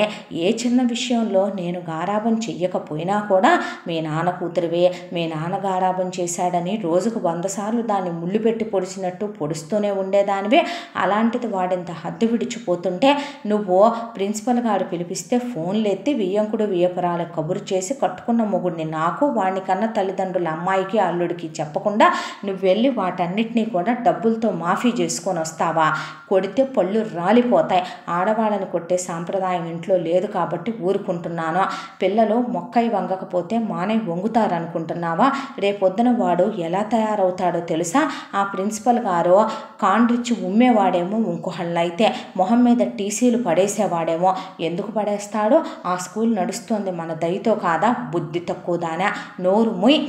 ఏ చిన్న విషయంలో నేను గారాబం చెయ్యకపోయినా కూడా మీ నాన్న కూతురివే, మీ నాన్న గారాబం చేశాడని రోజుకు 100 సార్లు దాన్ని ముళ్ళు పెట్టి పొడిచినట్టు పొడుస్తూనే ఉండేదానివే. అలాంటిది వాడింత హద్దు విడిచిపోతుంటే నువ్వు ప్రిన్సిపల్ గారు పిలిపిస్తే ఫోన్లు ఎత్తి వియ్యంకుడు వియ్యపురాల కబురు చేసి కట్టుకున్న మొగుడిని నాకు, వాడిని కన్న తల్లిదండ్రుల అమ్మాయికి అల్లుడికి చెప్పకుండా నువ్వు వెళ్ళి వాటన్నిటినీ కూడా డబ్బులతో మాఫీ చేసుకొని వస్తావా? కొడితే పళ్ళు రాలిపోతాయి. ఆడవాళ్ళని కొట్టే సాంప్రదాయం ఇంట్లో లేదు కాబట్టి ఊరుకుంటున్నాను. పిల్లలు మొక్కై వంగకపోతే మానే వంగుతారనుకుంటున్నావా? రేపొద్దున వాడు ఎలా తయారవుతాడో తెలుసా? ఆ ప్రిన్సిపల్ గారు కాండ్రిచ్చి ఉమ్మేవాడేమో, ఇంకొకళ్ళైతే మొహం మీద టీసీలు పడేసేవాడేమో. ఎందుకు పడేస్తాడో? ఆ స్కూల్ నడుస్తుంది మన దయతో కాదా? బుద్ధి తక్కువదానా, నోరు ముయ్.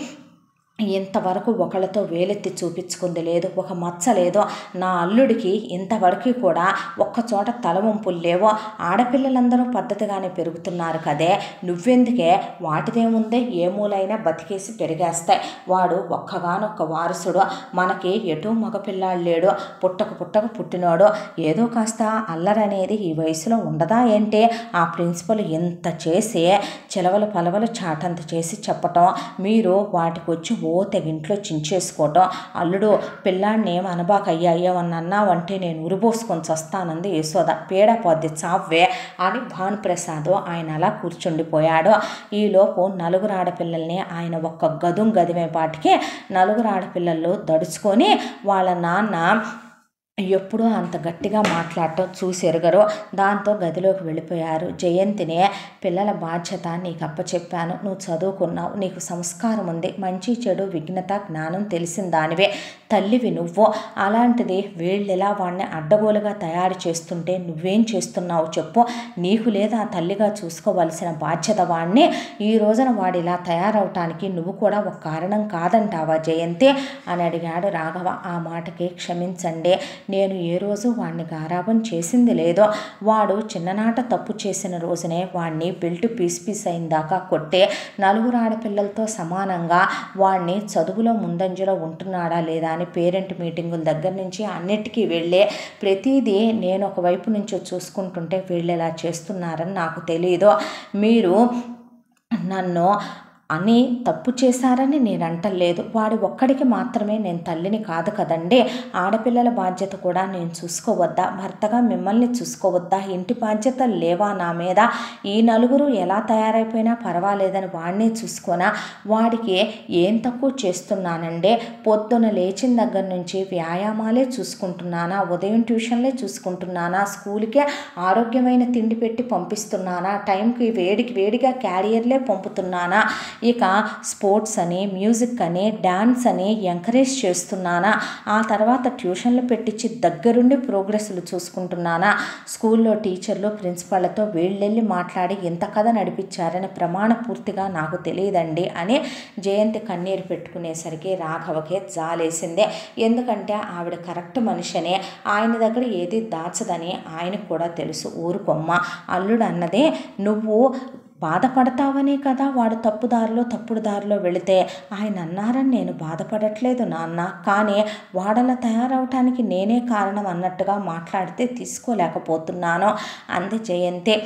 ఇంతవరకు ఒకళ్ళతో వేలెత్తి చూపించుకుంది లేదు, ఒక మచ్చ లేదో. నా అల్లుడికి ఇంతవరకు కూడా ఒక్కచోట తలవంపులు లేవో. ఆడపిల్లలందరూ పద్ధతిగానే పెరుగుతున్నారు కదే, నువ్వెందుకే? వాటిదేముందే, ఏ మూలైనా బతికేసి పెరిగేస్తాయి. వాడు ఒక్కగానొక్క వారసుడు, మనకి ఎటూ మగపిల్లాడు లేడు, పుట్టక పుట్టినోడు. ఏదో కాస్త అల్లరనేది ఈ వయసులో ఉండదా ఏంటి? ఆ ప్రిన్సిపల్ ఇంత చేసి చిలవలు పలవలు చాటంత చేసి చెప్పటం, మీరు వాటికి వచ్చి తెగింట్లో చించేసుకోవటం. అల్లుడు పిల్లాడిని ఏం అనబాకయ్యా, ఏమన్నా అన్నావంటే నేను ఉరిపోసుకొని చస్తానంది యశోద. పీడపోద్ది చావ్వే అని భానుప్రసాద్ ఆయన అలా కూర్చుండిపోయాడు. ఈలోపు 4 ఆడపిల్లల్ని ఆయన ఒక్క గదిమే పాటికి 4 ఆడపిల్లలు దడుచుకొని వాళ్ళ నాన్న ఎప్పుడూ అంత గట్టిగా మాట్లాడటం చూసి ఎరగరు. దాంతో గదిలోకి వెళ్ళిపోయారు. జయంతిని, పిల్లల బాధ్యత నీకు అప్పచెప్పాను, నువ్వు చదువుకున్నావు, నీకు సంస్కారం ఉంది, మంచి చెడు విఘ్నత జ్ఞానం తెలిసిన దానివే, తల్లివి నువ్వు. అలాంటిది వీళ్ళెలా వాడిని అడ్డగోలుగా తయారు చేస్తుంటే నువ్వేం చేస్తున్నావు చెప్పు? నీకు లేదా తల్లిగా చూసుకోవలసిన బాధ్యత వాడిని? ఈ రోజున వాడు ఇలా తయారవటానికి నువ్వు కూడా ఒక కారణం కాదంటావా జయంతి అని అడిగాడు రాఘవ. ఆ మాటకి క్షమించండి, నేను ఏ రోజు వాడిని గారాబం చేసింది లేదో. వాడు చిన్ననాట తప్పు చేసిన రోజునే వాడిని బెల్ట్ పీస్ అయిందాకా కొట్టే 4 ఆడపిల్లలతో సమానంగా వాడిని చదువులో ముందంజలో ఉంటున్నాడా లేదా అని పేరెంట్ మీటింగుల దగ్గర నుంచి అన్నిటికీ వెళ్ళే ప్రతిదీ నేను ఒకవైపు నుంచి చూసుకుంటుంటే వీళ్ళు ఎలా చేస్తున్నారని నాకు తెలియదు. మీరు నన్ను అని తప్పు చేశారని నేను అంటలేదు. వాడి ఒక్కడికి మాత్రమే నేను తల్లిని కాదు కదండి. ఆడపిల్లల బాధ్యత కూడా నేను చూసుకోవద్దా? భర్తగా మిమ్మల్ని చూసుకోవద్దా? ఇంటి బాధ్యతలు లేవా నా మీద? ఈ 4 ఎలా తయారైపోయినా పర్వాలేదని వాడిని చూసుకోనా? వాడికి ఏం తక్కువ చేస్తున్నానండి? పొద్దున లేచిన దగ్గర నుంచి వ్యాయామాలే చూసుకుంటున్నానా? ఉదయం ట్యూషన్లే చూసుకుంటున్నానా? స్కూల్కే ఆరోగ్యమైన తిండి పెట్టి పంపిస్తున్నానా? టైంకి వేడిగా క్యారియర్లే పంపుతున్నానా? ఇక స్పోర్ట్స్ అని, మ్యూజిక్ అని, డ్యాన్స్ అని ఎంకరేజ్ చేస్తున్నానా? ఆ తర్వాత ట్యూషన్లు పెట్టించి దగ్గరుండి ప్రోగ్రెస్లు చూసుకుంటున్నానా? స్కూల్లో టీచర్లు ప్రిన్సిపాళ్లతో వీళ్ళెళ్ళి మాట్లాడి ఇంత కథ నడిపించారని ప్రమాణ పూర్తిగా నాకు తెలియదండి అని జయంతి కన్నీరు పెట్టుకునేసరికి రాఘవకే జాలేసిందే. ఎందుకంటే ఆవిడ కరెక్ట్ మనిషినే, ఆయన దగ్గర ఏది దాచదని ఆయనకు కూడా తెలుసు. ఊరుకొమ్మ, అల్లుడు అన్నదే నువ్వు బాధపడతావనే కదా వాడు తప్పుడు దారిలో వెళితే. ఆయన అన్నారని నేను బాధపడట్లేదు నాన్న, కానీ వాడలా తయారవటానికి నేనే కారణం అన్నట్టుగా మాట్లాడితే తీసుకోలేకపోతున్నాను అంది జయంతి.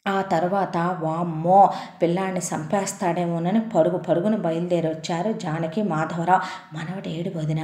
ఆ తర్వాత వామ్మో పిల్లాడిని చంపేస్తాడేమోనని పరుగు పరుగున బయలుదేరి వచ్చారు జానకి, మాధవరావు. మనవడు ఏడు వదిన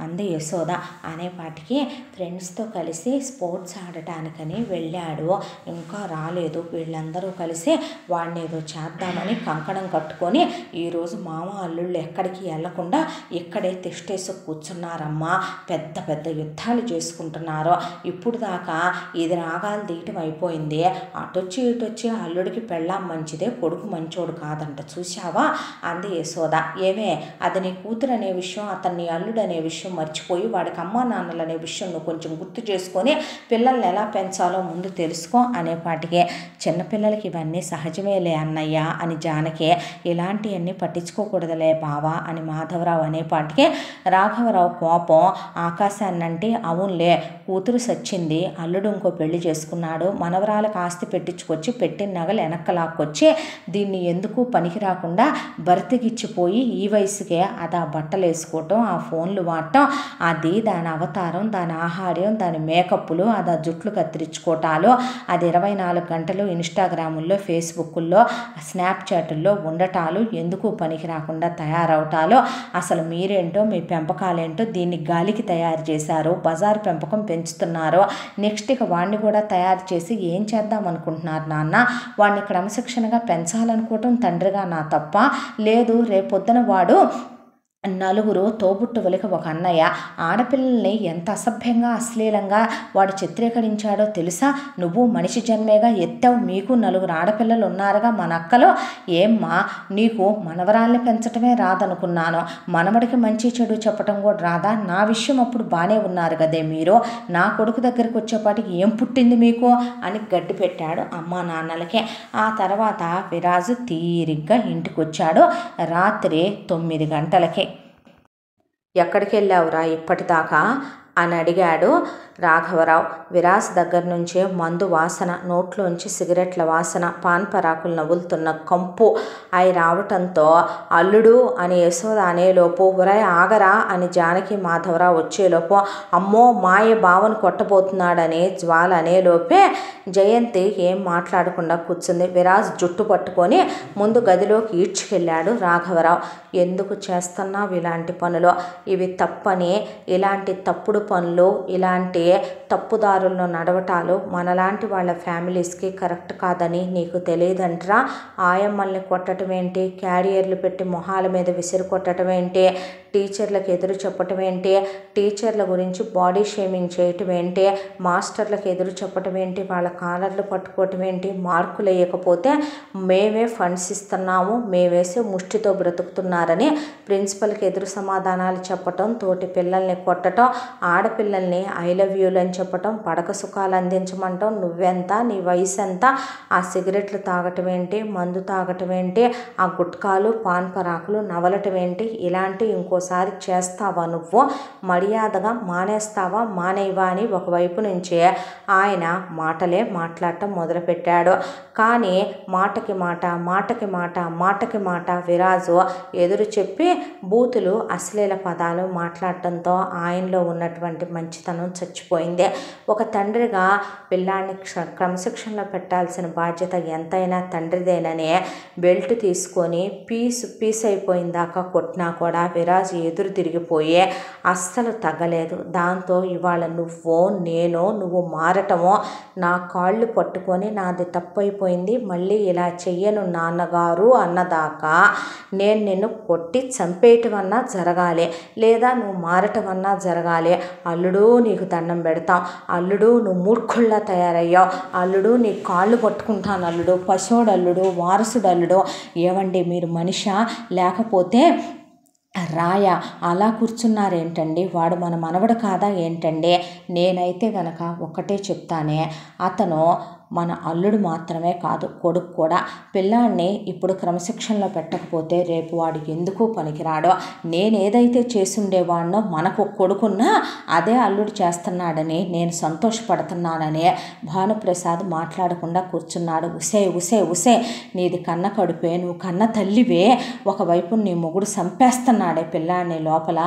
అంది యశోద. అనేపాటికి ఫ్రెండ్స్తో కలిసి స్పోర్ట్స్ ఆడటానికని వెళ్ళాడు, ఇంకా రాలేదు. వీళ్ళందరూ కలిసి వాడిని ఏదో చేద్దామని కంకణం కట్టుకొని ఈరోజు మామ అల్లుళ్ళు ఎక్కడికి వెళ్లకుండా ఇక్కడే తిష్టేసి కూర్చున్నారమ్మా. పెద్ద పెద్ద యుద్ధాలు చేసుకుంటున్నారు. ఇప్పుడు దాకా ఇది రాగాలు తీయటం అయిపోయింది. అటొచ్చి ఇటొచ్చి అల్లుడికి పెళ్ళాం మంచిదే, కొడుకు మంచోడు కాదంట, చూశావా అంది యశోద. ఏమే, అది నీ కూతురు అనే విషయం, అతన్ని అల్లుడు అనే విషయం మర్చిపోయి వాడికి అమ్మా నాన్నలు అనే విషయం నువ్వు కొంచెం గుర్తు చేసుకొని పిల్లల్ని ఎలా పెంచాలో ముందు తెలుసుకో అనేపాటికే చిన్నపిల్లలకి ఇవన్నీ సహజమేలే అన్నయ్య అని జానకి. ఇలాంటివన్నీ పట్టించుకోకూడదులే బావా అని మాధవరావు అనేపాటికే రాఘవరావు కోపం ఆకాశాన్నంటే, అవునులే కూతురు సచ్చింది, అల్లుడు ఇంకో పెళ్లి చేసుకున్నాడు, మనవరాలకు ఆస్తి పెట్టించుకొచ్చి పెట్టిన నగలు వెనక్కి లాక్కొచ్చి దీన్ని ఎందుకు పనికి రాకుండా భర్తకిచ్చిపోయి ఈ వయసుకే అది ఆ బట్టలు వేసుకోవటం, ఆ ఫోన్లు వాడటం, అది దాని అవతారం, దాని ఆహార్యం, దాని మేకప్లు, అది ఆ జుట్లు కత్తిరించుకోవటాలు, అది 24 గంటలు ఇన్స్టాగ్రాముల్లో, ఫేస్బుక్కుల్లో, స్నాప్చాట్లో ఉండటాలు, ఎందుకు పనికి రాకుండా తయారవటాలు. అసలు మీరేంటో మీ పెంపకాలేంటో దీన్ని గాలికి తయారు చేశారు, బజారు పెంపకం పెంచుతున్నారు. నెక్స్ట్ ఇక వాడిని కూడా తయారు చేసి ఏం చేద్దాం అనుకుంటున్నారు నాన్న? వాడిని క్రమశిక్షణగా పెంచాలనుకోవటం తండ్రిగా నా తప్ప? లేదు, రేపొద్దున వాడు నలుగురు తోబుట్టువులకి ఒక అన్నయ్య, ఆడపిల్లల్ని ఎంత అసభ్యంగా అశ్లీలంగా వాడు చిత్రీకరించాడో తెలుసా? నువ్వు మనిషి జన్మేగా ఎత్తావు, మీకు 4 ఆడపిల్లలు ఉన్నారుగా మన అక్కలో. ఏమ్మా నీకు మనవరాల్ని పెంచటమే రాదనుకున్నాను, మనవడికి మంచి చెడు చెప్పటం కూడా రాదా? నా విషయం అప్పుడు బాగానే ఉన్నారు కదే మీరు, నా కొడుకు దగ్గరికి వచ్చేపాటికి ఏం పుట్టింది మీకు అని గడ్డి పెట్టాడు అమ్మా నాన్నలకే. ఆ తర్వాత విరాజు తీరిగ్గా ఇంటికి వచ్చాడు రాత్రి 9 గంటలకి. ఎక్కడికి వెళ్ళావురా ఇప్పటిదాకా అని అడిగాడు రాఘవరావు. విరాజ్ దగ్గర నుంచే మందు వాసన, నోట్లోంచి సిగరెట్ల వాసన, పాన్ పరాకులు నవ్వులుతున్న కంపు అయి రావటంతో అల్లుడు అని యశోద అనేలోపు, ఒరేయ్ ఆగరా అని జానకి మాధవరావు వచ్చేలోపు, అమ్మో మాయ బావను కొట్టబోతున్నాడని జ్వాల అనేలోపే జయంతి ఏం మాట్లాడకుండా కూర్చుంది. విరాజ్ జుట్టు పట్టుకొని ముందు గదిలోకి ఈడ్చుకెళ్ళాడు రాఘవరావు. ఎందుకు చేస్తున్నావు ఇలాంటి పనులు? ఇవి తప్పని, ఇలాంటి తప్పుడు పనులు, ఇలాంటి తప్పుదారుల్లో నడవటాలు మనలాంటి వాళ్ళ ఫ్యామిలీస్కి కరెక్ట్ కాదని నీకు తెలియదంటరా? ఆయమ్మల్ని కొట్టడం ఏంటి, క్యారియర్లు పెట్టి మొహాల మీద విసిరి కొట్టడం ఏంటి, టీచర్లకు ఎదురు చెప్పటం ఏంటి, టీచర్ల గురించి బాడీ షేమింగ్ చేయటం ఏంటి, మాస్టర్లకు ఎదురు చెప్పటం ఏంటి, వాళ్ళ కాలర్లు పట్టుకోవటం ఏంటి, మార్కులు వేయకపోతే మేమే ఫండ్స్ ఇస్తున్నాము, మేమేసే ముష్టితో బ్రతుకుతున్నారని ప్రిన్సిపల్కి ఎదురు సమాధానాలు చెప్పటం, తోటి పిల్లల్ని కొట్టడం, ఆడపిల్లల్ని ఐ లవ్ యూలు అని చెప్పటం, పడక సుఖాలు అందించమంటాం, నువ్వెంత, నీ వయసు ఎంత, ఆ సిగరెట్లు తాగటం ఏంటి, మందు తాగటం ఏంటి, ఆ గుట్కాలు పాన్ పరాకులు నవలటం ఏంటి, ఇలాంటి ఇంకోసారి చేస్తావా నువ్వు? మర్యాదగా మానేస్తావా మానేవా అని ఒకవైపు నుంచే ఆయన మాటలే మాట్లాడటం మొదలుపెట్టాడు. కానీ మాటకి మాట మాటకి మాట మాటకి మాట విరాజు ఎదురు చెప్పి బూతులు అశ్లీల పదాలు మాట్లాడటంతో ఆయనలో ఉన్నటువంటి మంచితనం చచ్చిపోయింది. ఒక తండ్రిగా పిల్లాన్ని క్రమశిక్షణలో పెట్టాల్సిన బాధ్యత ఎంతైనా తండ్రిదేనని బెల్ట్ తీసుకొని పీస్ అయిపోయిందాకా కొట్టినా కూడా విరాజు ఎదురు తిరిగిపోయి అస్సలు తగ్గలేదు. దాంతో ఇవాళ నువ్వు మారటమో, నా కాళ్ళు పట్టుకొని నాది తప్పైపోయింది, మళ్ళీ ఇలా చెయ్యను నాన్నగారు అన్నదాకా నేను నిన్ను కొట్టి చంపేయటం అన్నా జరగాలి, లేదా నువ్వు మారటం అన్నా జరగాలి. అల్లుడు నీకు దండం పెడతాం, అల్లుడు నువ్వు మూర్ఖుల్లా తయారయ్యావు, అల్లుడు నీ కాళ్ళు పట్టుకుంటాను, అల్లుడు పశువుడు అల్లుడు, వారసుడు అల్లుడు. ఏమండి మీరు మనిషా లేకపోతే రాయ? అలా కూర్చున్నారేంటండి? వాడు మన మనవడు కాదా ఏంటండి? నేనైతే గనక ఒక్కటే చెప్తానే, అతను మన అల్లుడు మాత్రమే కాదు, కొడుకు కూడా. పిల్లాడిని ఇప్పుడు క్రమశిక్షణలో పెట్టకపోతే రేపు వాడు ఎందుకు పనికిరాడో. నేనేదైతే చేసుండేవాడినో మనకు కొడుకున్నా అదే అల్లుడు చేస్తున్నాడని నేను సంతోషపడుతున్నానని భానుప్రసాద్ మాట్లాడకుండా కూర్చున్నాడు. ఉసే నీది కన్న కడుపే, నువ్వు కన్న తల్లివే, ఒకవైపు నీ మొగుడు చంపేస్తున్నాడే పిల్లాడిని లోపల.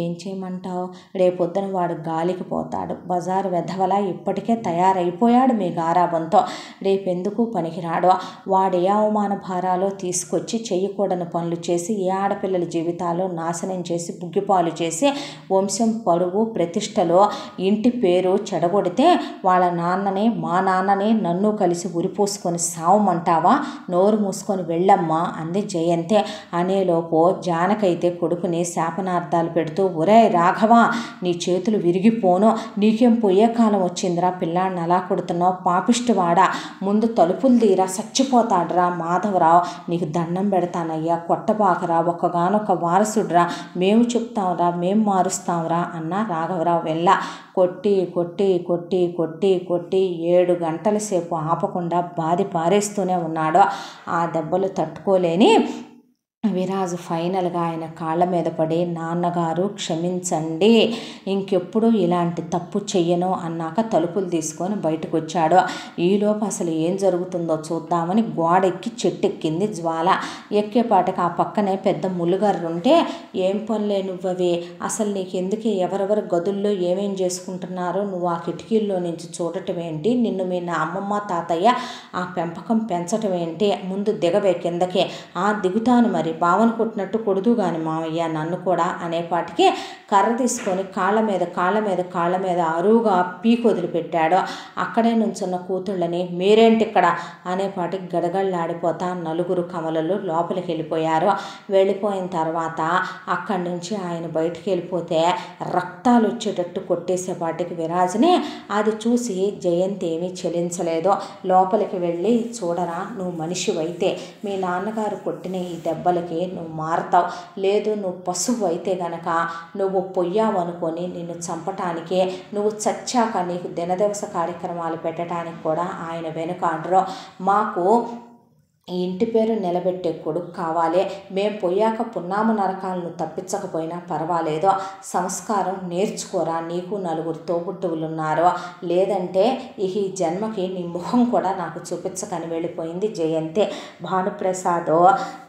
ఏం చేయమంటావు? రేపొద్దున వాడు గాలికి పోతాడు, బజారు వెధవలా ఇప్పటికే తయారైపోయాడు మీ గారాబంతో. కోపంతో. రేపెందుకు పనికిరాడో, వాడు ఏ అవమాన భారాలో తీసుకొచ్చి చెయ్యకూడని పనులు చేసి ఏ ఆడపిల్లల జీవితాల్లో నాశనం చేసి బుగ్గిపాలు చేసి వంశం పరువు ప్రతిష్టలో ఇంటి పేరు చెడగొడితే వాళ్ళ నాన్నని మా నాన్నని నన్ను కలిసి ఉరిపోసుకొని సావమంటావా? నోరు మూసుకొని వెళ్ళమ్మా అంది జయంతి. అనేలోపు జానకైతే కొడుకుని శాపనార్థాలు పెడుతూ, ఒరే రాఘవ, నీ చేతులు విరిగిపోను, నీకేం పోయే కాలం వచ్చిందిరా, పిల్లాడిని అలా కొడుతున్నావు, పాపిష్టివాడా, ముందు తలుపులు తీరా, చచ్చిపోతాడురా మాధవరావు, నీకు దండం పెడతానయ్యా, కొట్టబాకరా, ఒక్కగానొక్క వారసుడ్రా, మేము చెప్తాంరా, మేము మారుస్తాంరా అన్న రాఘవరావు వెళ్ళ కొట్టి కొట్టి కొట్టి కొట్టి కొట్టి 7 గంటల సేపు ఆపకుండా బాది పారేస్తూనే ఉన్నాడు. ఆ దెబ్బలు తట్టుకోలేని విరాజు ఫైనల్గా ఆయన కాళ్ళ మీద పడి, నాన్నగారు క్షమించండి, ఇంకెప్పుడు ఇలాంటి తప్పు చెయ్యను అన్నాక తలుపులు తీసుకొని బయటకు వచ్చాడు. ఈలోపు అసలు ఏం జరుగుతుందో చూద్దామని గోడెక్కి చెట్టెక్కింది జ్వాల. ఎక్కేపాటికి ఆ పక్కనే పెద్ద ములుగర్రుంటే, ఏం పనులే నువ్వవి, అసలు నీకెందుకే, ఎవరెవరి గదుల్లో ఏమేం చేసుకుంటున్నారో నువ్వు ఆ కిటికీల్లో నుంచి చూడటం ఏంటి, నిన్ను మీ నా అమ్మమ్మ తాతయ్య ఆ పెంపకం పెంచటం ఏంటి, ముందు దిగవే కిందకే. దిగుతాను మరి, బావను కొట్టినట్టు కొడుతూ గాని మావయ్య నన్ను కూడా అనేపాటికి కర్ర తీసుకొని కాళ్ళ మీద అరువుగా పీకు వదిలిపెట్టాడు. అక్కడే నుంచున్న కూతుళ్ళని, మీరేంటి ఇక్కడ అనేపాటికి గడగళ్ళాడిపోతా నలుగురు కమలలు లోపలికి వెళ్ళిపోయారు. వెళ్ళిపోయిన తర్వాత అక్కడి నుంచి ఆయన బయటికి వెళ్ళిపోతే రక్తాలు వచ్చేటట్టు కొట్టేసేపాటికి విరాజ్ని అది చూసి జయంతి ఏమీ చెలించలేదు. లోపలికి వెళ్ళి, చూడరా, నువ్వు మనిషివైతే మీ నాన్నగారు కొట్టిన ఈ దెబ్బలకి నువ్వు మారతావు, లేదు నువ్వు పశువు అయితే గనక నువ్వు పొయ్యావనుకొని నిన్ను చంపటానికే, నువ్వు చచ్చాక నీకు దినదివస కార్యక్రమాలు పెట్టడానికి కూడా ఆయన వెనుకాడరు. మాకు ఈ ఇంటి పేరు నిలబెట్టే కొడుకు కావాలి, మేము పోయాక పున్నామ నరకాలను తప్పించకపోయినా పర్వాలేదు, సంస్కారం నేర్చుకోరా, నీకు 4 తోబుట్టువులున్నారు, లేదంటే ఈ జన్మకి నీ ముఖం కూడా నాకు చూపించకని వెళ్ళిపోయింది జయంతి. భానుప్రసాద్,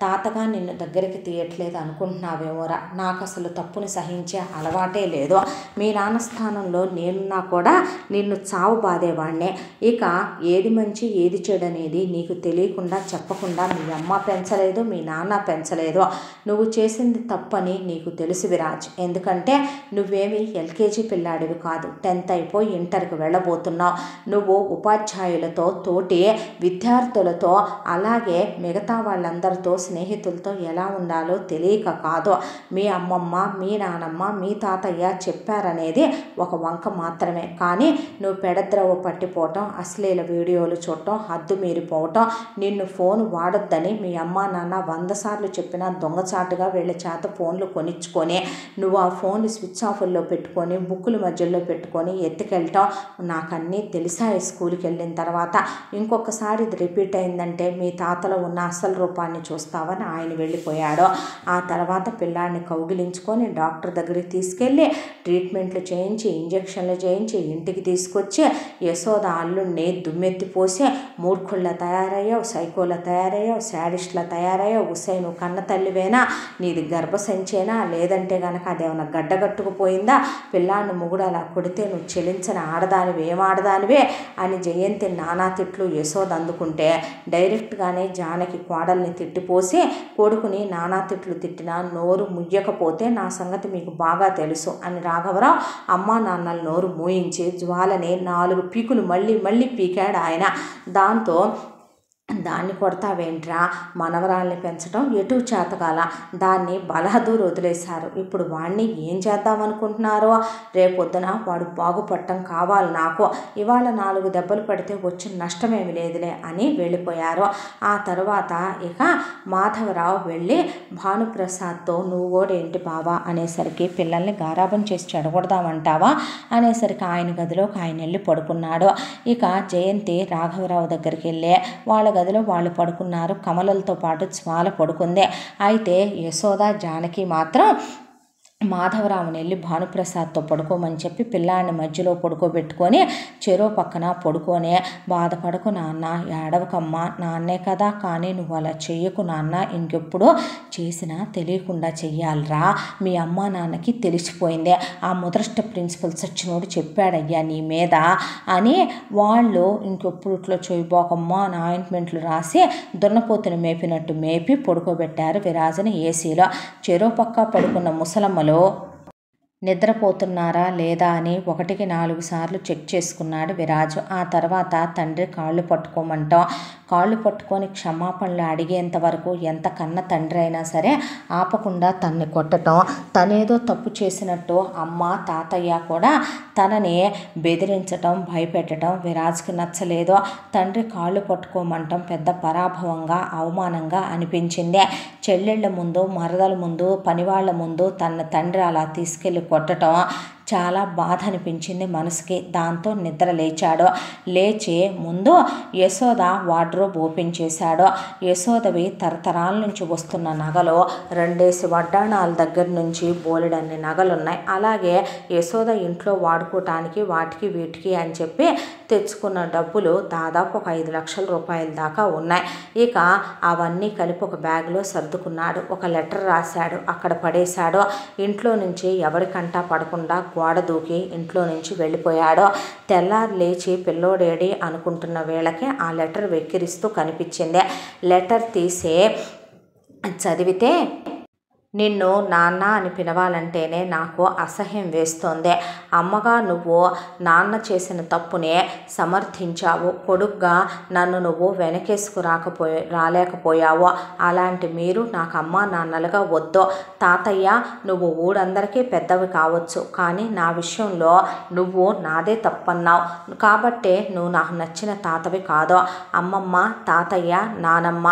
తాతగా నిన్ను దగ్గరికి తీయట్లేదు అనుకుంటున్నావేమోరా, నాకు అసలు తప్పుని సహించే అలవాటే లేదు, మీ నాన్న స్థానంలో నేనున్నా కూడా నిన్ను చావు బాధేవాడినే, ఇక ఏది మంచి ఏది చెడు అనేది నీకు తెలియకుండా చెప్పకుండా మీ అమ్మ పెంచలేదు, మీ నాన్న పెంచలేదు, నువ్వు చేసింది తప్పని నీకు తెలుసు విరాజ్, ఎందుకంటే నువ్వేమి ఎల్కేజీ పిల్లాడివి కాదు, 10th అయిపోయి ఇంటర్కి వెళ్ళబోతున్నావు, నువ్వు ఉపాధ్యాయులతో, తోటి విద్యార్థులతో, అలాగే మిగతా వాళ్ళందరితో, స్నేహితులతో ఎలా ఉండాలో తెలియక కాదు, మీ అమ్మమ్మ, మీ నానమ్మ, మీ తాతయ్య చెప్పారనేది ఒక వంక మాత్రమే, కానీ నువ్వు పెడద్రవ పట్టిపోవటం, అశ్లీల వీడియోలు చూడటం, హద్దు మీరిపోవటం, నిన్ను ఫోన్ వాడొద్దని మీ అమ్మ నాన్న 100 సార్లు చెప్పినా దొంగచాటుగా వీళ్ళ చేత ఫోన్లు కొనిచ్చుకొని నువ్వు ఆ ఫోన్లు స్విచ్ ఆఫ్లో పెట్టుకొని బుక్కుల మధ్యలో పెట్టుకొని ఎత్తుకెళ్ళటం నాకు అన్నీ తెలిసాయి. స్కూల్కి వెళ్ళిన తర్వాత ఇంకొకసారి ఇది రిపీట్ అయిందంటే మీ తాతలో ఉన్న అసలు రూపాన్ని చూస్తావని ఆయన వెళ్ళిపోయాడు. ఆ తర్వాత పిల్లాడిని కౌగిలించుకొని డాక్టర్ దగ్గరికి తీసుకెళ్ళి ట్రీట్మెంట్లు చేయించి, ఇంజక్షన్లు చేయించి, ఇంటికి తీసుకొచ్చి యశోద అల్లుడిని దుమ్మెత్తిపోసి, మూర్ఖుళ్ళ తయారయ్యావు, సైకోల తయారయ్యావు, శాడిస్ట్లా తయారయ్యావు, హుస్సేను కన్న తల్లివేనా, నీది గర్భసంచేనా, లేదంటే కనుక అదేమన్నా గడ్డగట్టుకుపోయిందా, పిల్లాన్ని మొగుడు అలా కొడితే నువ్వు చెలించిన ఆడదానివి, ఏం ఆడదానివే అని జయంతి నానా తిట్లు యశోద అందుకుంటే డైరెక్ట్గానే జానకి కోడల్ని తిట్టిపోసి, కొడుకుని నానా తిట్లు తిట్టినా నోరు ముయ్యకపోతే నా సంగతి మీకు బాగా తెలుసు అని రాఘవరావు అమ్మా నాన్నల నోరు మూయించి జ్వాలని 4 పీకులు మళ్ళీ పీకాడు ఆయన. దాంతో దాన్ని కొడతావేంట్రా, మనవరాల్ని పెంచడం ఎటు చేతకాల, దాన్ని బలహదూరు వదిలేశారు, ఇప్పుడు వాడిని ఏం చేద్దామనుకుంటున్నారో, రేపొద్దున వాడు బాగుపడటం కావాలి నాకు, ఇవాళ 4 దెబ్బలు పడితే వచ్చిన నష్టమేమి లేదులే అని వెళ్ళిపోయారు. ఆ తర్వాత ఇక మాధవరావు వెళ్ళి భానుప్రసాద్తో, నువ్వు కూడా ఏంటి బావా అనేసరికి, పిల్లల్ని గారాబం చేసి చెడగొడదామంటావా అనేసరికి ఆయన గదిలోకి ఆయన వెళ్ళి పడుకున్నాడు. ఇక జయంతి రాఘవరావు దగ్గరికి వెళ్ళి వాళ్ళ గదిలో వాళ్ళు పడుకున్నారు. కమలలతో పాటు జ్వాల పడుకుంది. అయితే యశోద, జానకి మాత్రం మాధవరావుని వెళ్ళి భానుప్రసాద్తో పడుకోమని చెప్పి పిల్లాడిని మధ్యలో పడుకోబెట్టుకొని చెరో పక్కన పడుకొని, బాధపడకు నాన్న, ఏడవకమ్మా, నాన్నే కదా, కానీ నువ్వు అలా చెయ్యకు నాన్న, ఇంకెప్పుడు చేసినా తెలియకుండా చెయ్యాలిరా, మీ అమ్మ నాన్నకి తెలిసిపోయింది, ఆ ముదృష్ట ప్రిన్సిపల్ సచ్చినోడు చెప్పాడయ్యా నీ మీద అని వాళ్ళు ఇంకెప్పుడు ఇట్లా చేయబోకమ్మా అని ఆయింట్మెంట్లు రాసి దున్నపోతుని మేపినట్టు మేపి పడుకోబెట్టారు విరాజని ఏసీలో. చెరో పక్క పడుకున్న ముసలమ్మలు నిద్రపోతున్నారా లేదా అని 1కి 4 సార్లు చెక్ చేసుకున్నాడు విరాజు. ఆ తర్వాత తండ్రి కాళ్ళు పట్టుకోమంటాం, కాళ్ళు పట్టుకొని క్షమాపణలు అడిగేంత వరకు ఎంత కన్న తండ్రి అయినా సరే ఆపకుండా తన్ని కొట్టడం, తనేదో తప్పు చేసినట్టు అమ్మ తాతయ్య కూడా తనని బెదిరించటం, భయపెట్టడం విరాజ్కి నచ్చలేదు. తండ్రి కాళ్ళు పట్టుకోమంటాం పెద్ద పరాభవంగా, అవమానంగా అనిపించింది. చెల్లెళ్ళ ముందు, మరదల ముందు, పనివాళ్ల ముందు తన తండ్రి అలా తీసుకెళ్ళి కొట్టడం చాలా బాధ అనిపించింది మనసుకి. దాంతో నిద్ర లేచాడు. లేచి ముందు యశోద వార్డ్రోబ్ ఓపెన్ చేశాడు. యశోదవి తరతరాల నుంచి వస్తున్న నగలు, 2 వడ్డాణాల దగ్గర నుంచి బోలెడన్ని నగలున్నాయి. అలాగే యశోద ఇంట్లో వాడుకోవటానికి వాటికి వీటికి అని చెప్పి తెచ్చుకున్న డబ్బులు దాదాపు ఒక 5 లక్షల రూపాయల దాకా ఉన్నాయి. ఇక అవన్నీ కలిపి ఒక బ్యాగ్లో సర్దుకున్నాడు. ఒక లెటర్ రాశాడు, అక్కడ పడేశాడు. ఇంట్లో నుంచి ఎవరికంటా పడకుండా గోడ దూకి ఇంట్లో నుంచి వెళ్ళిపోయాడు. తెల్లారు లేచి పిల్లోడేడి అనుకుంటున్న వేళకే ఆ లెటర్ వెక్కిరిస్తూ కనిపించింది. లెటర్ తీసి చదివితే, నిన్ను నాన్న అని పిలవాలంటేనే నాకు అసహ్యం వేస్తోంది. అమ్మగా నువ్వు నాన్న చేసిన తప్పునే సమర్థించావు. కొడుగ్గా నన్ను నువ్వు వెనకేసుకు రాలేకపోయావు. అలాంటి మీరు నాకు అమ్మ నాన్నలుగా వద్దు. తాతయ్య, నువ్వు ఊరందరికీ పెద్దవి కావచ్చు, కానీ నా విషయంలో నువ్వు నాదే తప్పన్నావు కాబట్టే నువ్వు నాకు నచ్చిన తాతవి కాదు. అమ్మమ్మ, తాతయ్య, నానమ్మ,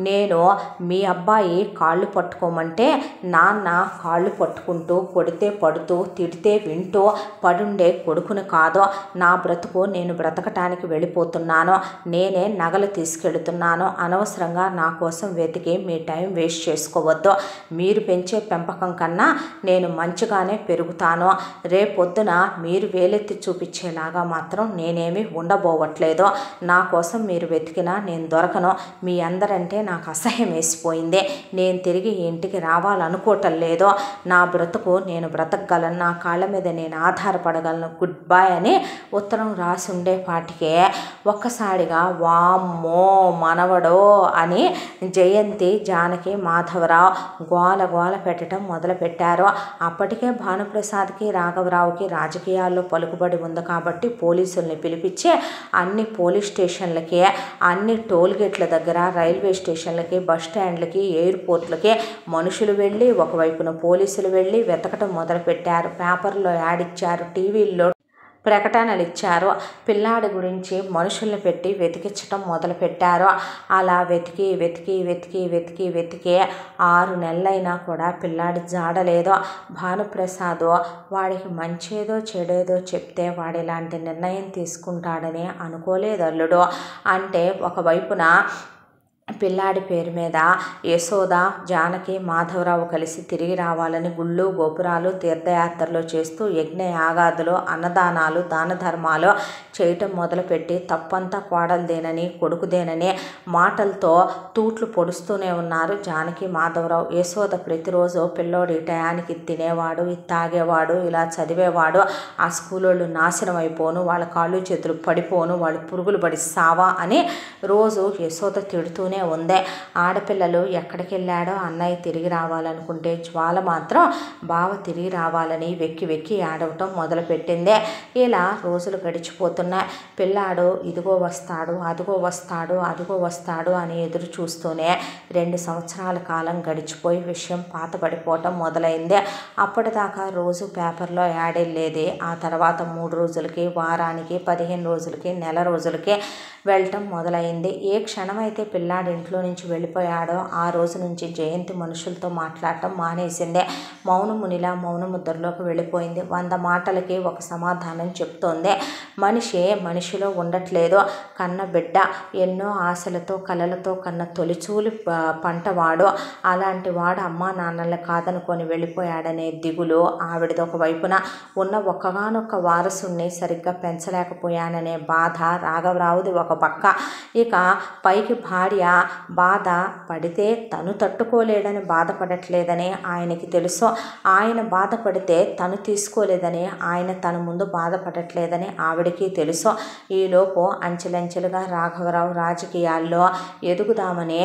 నేను మీ అబ్బాయి కాళ్ళు పట్టుకోమంటే నాన్న కాళ్ళు పట్టుకుంటూ కొడితే పడుతూ తిడితే వింటూ పడుండే కొడుకుని కాదు. నా బ్రతుకు నేను బ్రతకటానికి వెళ్ళిపోతున్నాను. నేనే నగలు తీసుకెళ్తున్నాను. అనవసరంగా నా కోసం వెతికి మీ టైం వేస్ట్ చేసుకోవద్దు. మీరు పెంచే పెంపకం కన్నా నేను మంచిగానే పెరుగుతాను. రేపొద్దున మీరు వేలెత్తి చూపించేలాగా మాత్రం నేనేమి ఉండబోవట్లేదు. నా కోసం మీరు వెతికినా నేను దొరకను. మీ అందరంటే నాకు అసహ్యం వేసిపోయింది. నేను తిరిగి ఇంటికి రావాలనుకోవటం లేదు. నా బ్రతుకు నేను బ్రతకగలను. నా కాళ్ళ మీద నేను ఆధారపడగలను. గుడ్ బాయ్ అని ఉత్తరం రాసి ఉండేపాటికే ఒక్కసారిగా వామ్మో మనవడో అని జయంతి, జానకి, మాధవరావు గోల గోల పెట్టడం మొదలుపెట్టారు. అప్పటికే భానుప్రసాద్కి, రాఘవరావుకి రాజకీయాల్లో పలుకుబడి ఉంది కాబట్టి పోలీసుల్ని పిలిపించి అన్ని పోలీస్ స్టేషన్లకి, అన్ని టోల్గేట్ల దగ్గర, రైల్వే స్టేషన్లకి, బస్ స్టాండ్లకి, ఎయిర్పోర్ట్లకి మనుషులు వెళ్ళి, ఒకవైపున పోలీసులు వెళ్ళి వెతకటం మొదలుపెట్టారు. పేపర్లో యాడ్ ఇచ్చారు, టీవీల్లో ప్రకటనలు ఇచ్చారు. పిల్లాడి గురించి మనుషుల్ని పెట్టి వెతికించటం మొదలుపెట్టారు. అలా వెతికి వెతికి వెతికి వెతికి వెతికి 6 నెలలైనా కూడా పిల్లాడి జాడలేదు. భానుప్రసాద్ వాడికి మంచేదో చెడేదో చెప్తే వాడు ఇలాంటి నిర్ణయం తీసుకుంటాడని అనుకోలేదు అల్లుడు. అంటే ఒకవైపున పిల్లాడి పేరు మీద యశోద, జానకి, మాధవరావు కలిసి తిరిగి రావాలని గుళ్ళు, గోపురాలు, తీర్థయాత్రలు చేస్తూ యజ్ఞ యాగాదులు, అన్నదానాలు, దాన ధర్మాలు చేయటం మొదలుపెట్టి తప్పంతా కోడలదేనని, కొడుకుదేనని మాటలతో తూట్లు పొడుస్తూనే ఉన్నారు జానకి, మాధవరావు. యశోద ప్రతిరోజు పిల్లోడి టయానికి తినేవాడు, తాగేవాడు, ఇలా చదివేవాడు, ఆ స్కూలోళ్ళు నాశనం అయిపోను, వాళ్ళ కాళ్ళు చేతులు పడిపోను, వాళ్ళు పురుగులు పడి సావా అని రోజు యశోద తిడుతూనే ఉందే. ఆడపిల్లలు ఎక్కడికి వెళ్ళాడో అన్నయ్య తిరిగి రావాలనుకుంటే జ్వాల మాత్రం బావ తిరిగి రావాలని వెక్కి వెక్కి ఆడవటం మొదలుపెట్టిందే. ఇలా రోజులు గడిచిపోతున్నాయి. పిల్లాడు ఇదిగో వస్తాడు, అదిగో వస్తాడు, అదిగో వస్తాడు అని ఎదురు చూస్తూనే 2 సంవత్సరాల కాలం గడిచిపోయి విషయం పాతబడిపోవటం మొదలైంది. అప్పటిదాకా రోజు పేపర్లో యాడ్ వెళ్ళేది. ఆ తర్వాత 3 రోజులకి, వారానికి, 15 రోజులకి, నెల రోజులకి వెళ్ళటం మొదలైంది. ఏ క్షణమైతే పిల్లాడి ఇంట్లో నుంచి వెళ్ళిపోయాడో ఆ రోజు నుంచి జయంతి మనుషులతో మాట్లాడటం మానేసిందే. మౌనమునిలా మౌనముద్రలోకి వెళ్ళిపోయింది. 100 మాటలకి ఒక సమాధానం చెప్తోంది. మనిషిలో ఉండట్లేదు. కన్న బిడ్డ ఎన్నో ఆశలతో కలలతో కన్న తొలిచూలి పంటవాడు. అలాంటి వాడు అమ్మా నాన్నలు కాదనుకొని వెళ్ళిపోయాడనే దిగులు ఆవిడది. ఒకవైపున ఉన్న ఒక్కగానొక్క వారసుని సరిగ్గా పెంచలేకపోయాననే బాధ రాఘవరావుది ఒక పక్క. ఇక పైకి భార్య బాధ పడితే తను తట్టుకోలేడని బాధపడట్లేదని ఆయనకి తెలుసు. ఆయన బాధపడితే తను తీసుకోలేదని ఆయన తన ముందు బాధపడట్లేదని ఆవిడకి తెలుసు. ఈలోపు అంచెలంచెలుగా రాఘవరావు రాజకీయాల్లో ఎదుగుదామని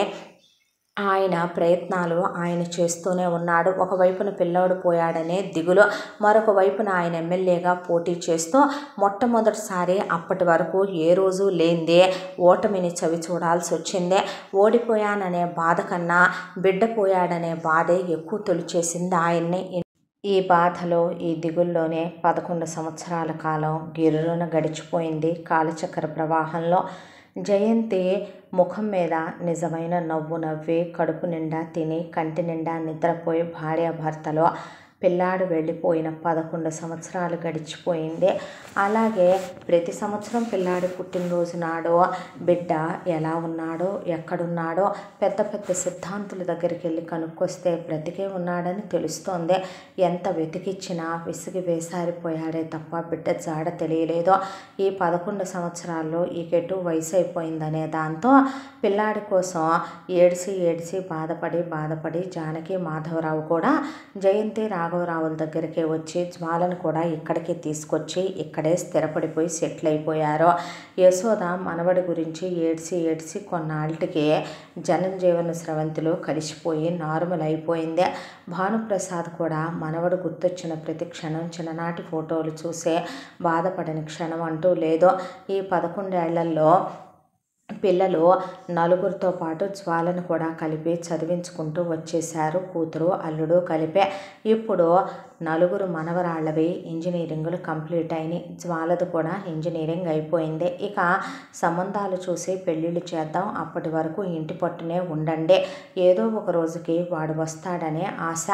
ఆయన ప్రయత్నాలు ఆయన చేస్తూనే ఉన్నాడు. ఒకవైపున పిల్లోడు పోయాడనే దిగులు, మరొక వైపున ఆయన ఎమ్మెల్యేగా పోటీ చేస్తూ మొట్టమొదటిసారి అప్పటి వరకు ఏ రోజు లేనిదే ఓటమిని చవి చూడాల్సి వచ్చింది. ఓడిపోయాననే బాధ కన్నా బిడ్డ పోయాడనే బాధే ఎక్కువ తొలిచేసింది ఆయన్ని. ఈ బాధలో ఈ దిగుల్లోనే 11 సంవత్సరాల కాలం గిర్రున గడిచిపోయింది కాలచక్ర ప్రవాహంలో. జయంతి ముఖం మీద నిజమైన నవ్వు నవ్వి కడుపు నిండా తిని కంటి నిండా నిద్రపోయి భార్యాభర్తలో పిల్లాడు వెళ్ళిపోయిన 11 సంవత్సరాలు గడిచిపోయింది. అలాగే ప్రతి సంవత్సరం పిల్లాడి పుట్టినరోజు నాడు బిడ్డ ఎలా ఉన్నాడో ఎక్కడున్నాడో పెద్ద పెద్ద సిద్ధాంతుల దగ్గరికి వెళ్ళి కనుక్కొస్తే బ్రతికే ఉన్నాడని తెలుస్తోంది. ఎంత వెతికిచ్చినా విసిగి వేసారిపోయాడే తప్ప బిడ్డ జాడ తెలియలేదు. ఈ 11 సంవత్సరాల్లో ఈకెటు వయసు అయిపోయిందనే దాంతో పిల్లాడి కోసం ఏడిసి బాధపడి జానకి మాధవరావు కూడా జయంతి రాఘవరావుల దగ్గరికి వచ్చి జ్వాలను కూడా ఇక్కడికి తీసుకొచ్చి ఇక్కడే స్థిరపడిపోయి సెటిల్ అయిపోయారు. యశోద మనవడి గురించి ఏడ్చి కొన్నాళ్ళకి జనజీవన స్రవంతిలో కలిసిపోయి నార్మల్ అయిపోయింది. భానుప్రసాద్ కూడా మనవడు గుర్తొచ్చిన ప్రతి క్షణం చిన్ననాటి ఫోటోలు చూసే బాధపడని క్షణం అంటూ లేదు. ఈ 11 ఏళ్లలో పిల్లలు నలుగురితో పాటు జ్వాలను కూడా కలిపి చదివించుకుంటూ వచ్చేశారు. కూతురు అల్లుడు కలిపే. ఇప్పుడు నలుగురు మనవరాళ్ళవి ఇంజనీరింగ్లు కంప్లీట్ అయినాయి. జ్వాలది కూడా ఇంజనీరింగ్ అయిపోయింది. ఇక సంబంధాలు చూసి పెళ్ళిళ్ళు చేద్దాం, అప్పటి వరకు ఇంటి పట్టునే ఉండండి, ఏదో ఒక రోజుకి వాడు వస్తాడనే ఆశ.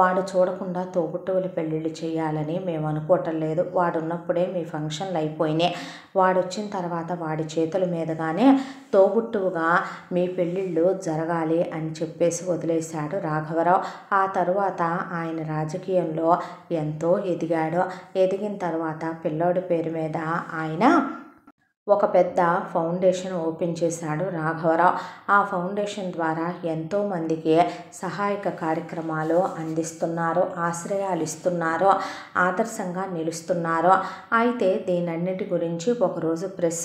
వాడు చూడకుండా తోబుట్టువులు పెళ్ళిళ్ళు చేయాలని మేము అనుకోవటం లేదు. వాడున్నప్పుడే మీ ఫంక్షన్లు అయిపోయినాయి. వాడు వచ్చిన తర్వాత వాడి చేతుల మీదుగానే తోబుట్టువుగా మీ పెళ్ళిళ్ళు జరగాలి అని చెప్పేసి వదిలేశాడు రాఘవరావు. ఆ తరువాత ఆయన రాజకీయంలో ఎంతో ఎదిగాడు. ఎదిగిన తర్వాత పిల్లోడి పేరు మీద ఆయన ఒక పెద్ద ఫౌండేషన్ ఓపెన్ చేశాడు రాఘవరావు. ఆ ఫౌండేషన్ ద్వారా ఎంతోమందికి సహాయక కార్యక్రమాలు అందిస్తున్నారు, ఆశ్రయాలు ఇస్తున్నారు, ఆదర్శంగా నిలుస్తున్నారు. అయితే దీనన్నిటి గురించి ఒకరోజు ప్రెస్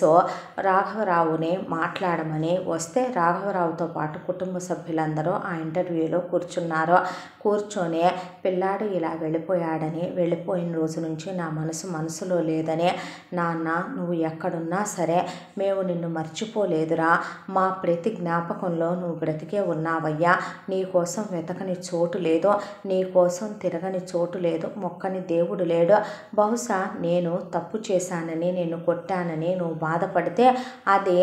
రాఘవరావుని మాట్లాడమని వస్తే రాఘవరావుతో పాటు కుటుంబ సభ్యులందరూ ఆ ఇంటర్వ్యూలో కూర్చున్నారు. కూర్చొని పిల్లాడు ఇలా వెళ్ళిపోయాడని, వెళ్ళిపోయిన రోజు నుంచి నా మనసులో లేదని, నాన్న నువ్వు ఎక్కడున్నా సరే మేము నిన్ను మర్చిపోలేదురా, మా ప్రతి జ్ఞాపకంలో నువ్వు బ్రతికే ఉన్నావయ్యా, నీ కోసం వెతకని చోటు లేదు, నీ కోసం తిరగని చోటు లేదు, మొక్కని దేవుడు లేడు. బహుశా నేను తప్పు చేశానని, నిన్ను కొట్టానని నువ్వు బాధపడితే అది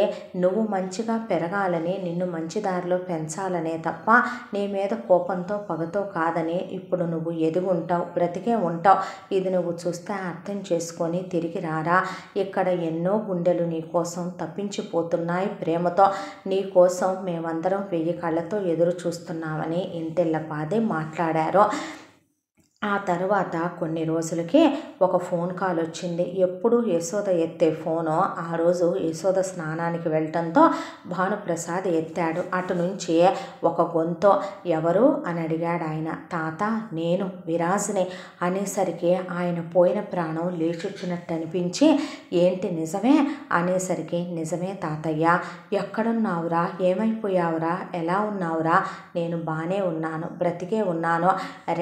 నువ్వు మంచిగా పెరగాలని, నిన్ను మంచి దారిలో పెంచాలనే తప్ప నీ మీద కోపంతో పగతో కాదని. ఇప్పుడు నువ్వు ఎదుగుంటావు, బ్రతికే ఉంటావు, ఇది నువ్వు చూస్తే అర్థం చేసుకొని తిరిగి రారా. ఇక్కడ ఎన్నో గుండెలు నీ కోసం తప్పించిపోతున్నాయి ప్రేమతో, నీ కోసం మేమందరం 1000 కళ్ళతో ఎదురు చూస్తున్నామని ఇంతెల్లపాదే మాట్లాడారు. ఆ తర్వాత కొన్ని రోజులకి ఒక ఫోన్ కాల్ వచ్చింది. ఎప్పుడు యశోద ఎత్తే ఫోను ఆ రోజు యశోద స్నానానికి వెళ్ళటంతో భానుప్రసాద్ ఎత్తాడు. అటు నుంచి ఒక గొంతు, ఎవరు అని అడిగాడు ఆయన. తాత నేను విరాజ్ని అనేసరికి ఆయన పోయిన ప్రాణం లేచొచ్చినట్టు అనిపించి, ఏంటి నిజమే అనేసరికి, నిజమే తాతయ్య, ఎక్కడున్నావురా, ఏమైపోయావురా, ఎలా ఉన్నావురా, నేను బాగానే ఉన్నాను, బ్రతికే ఉన్నాను,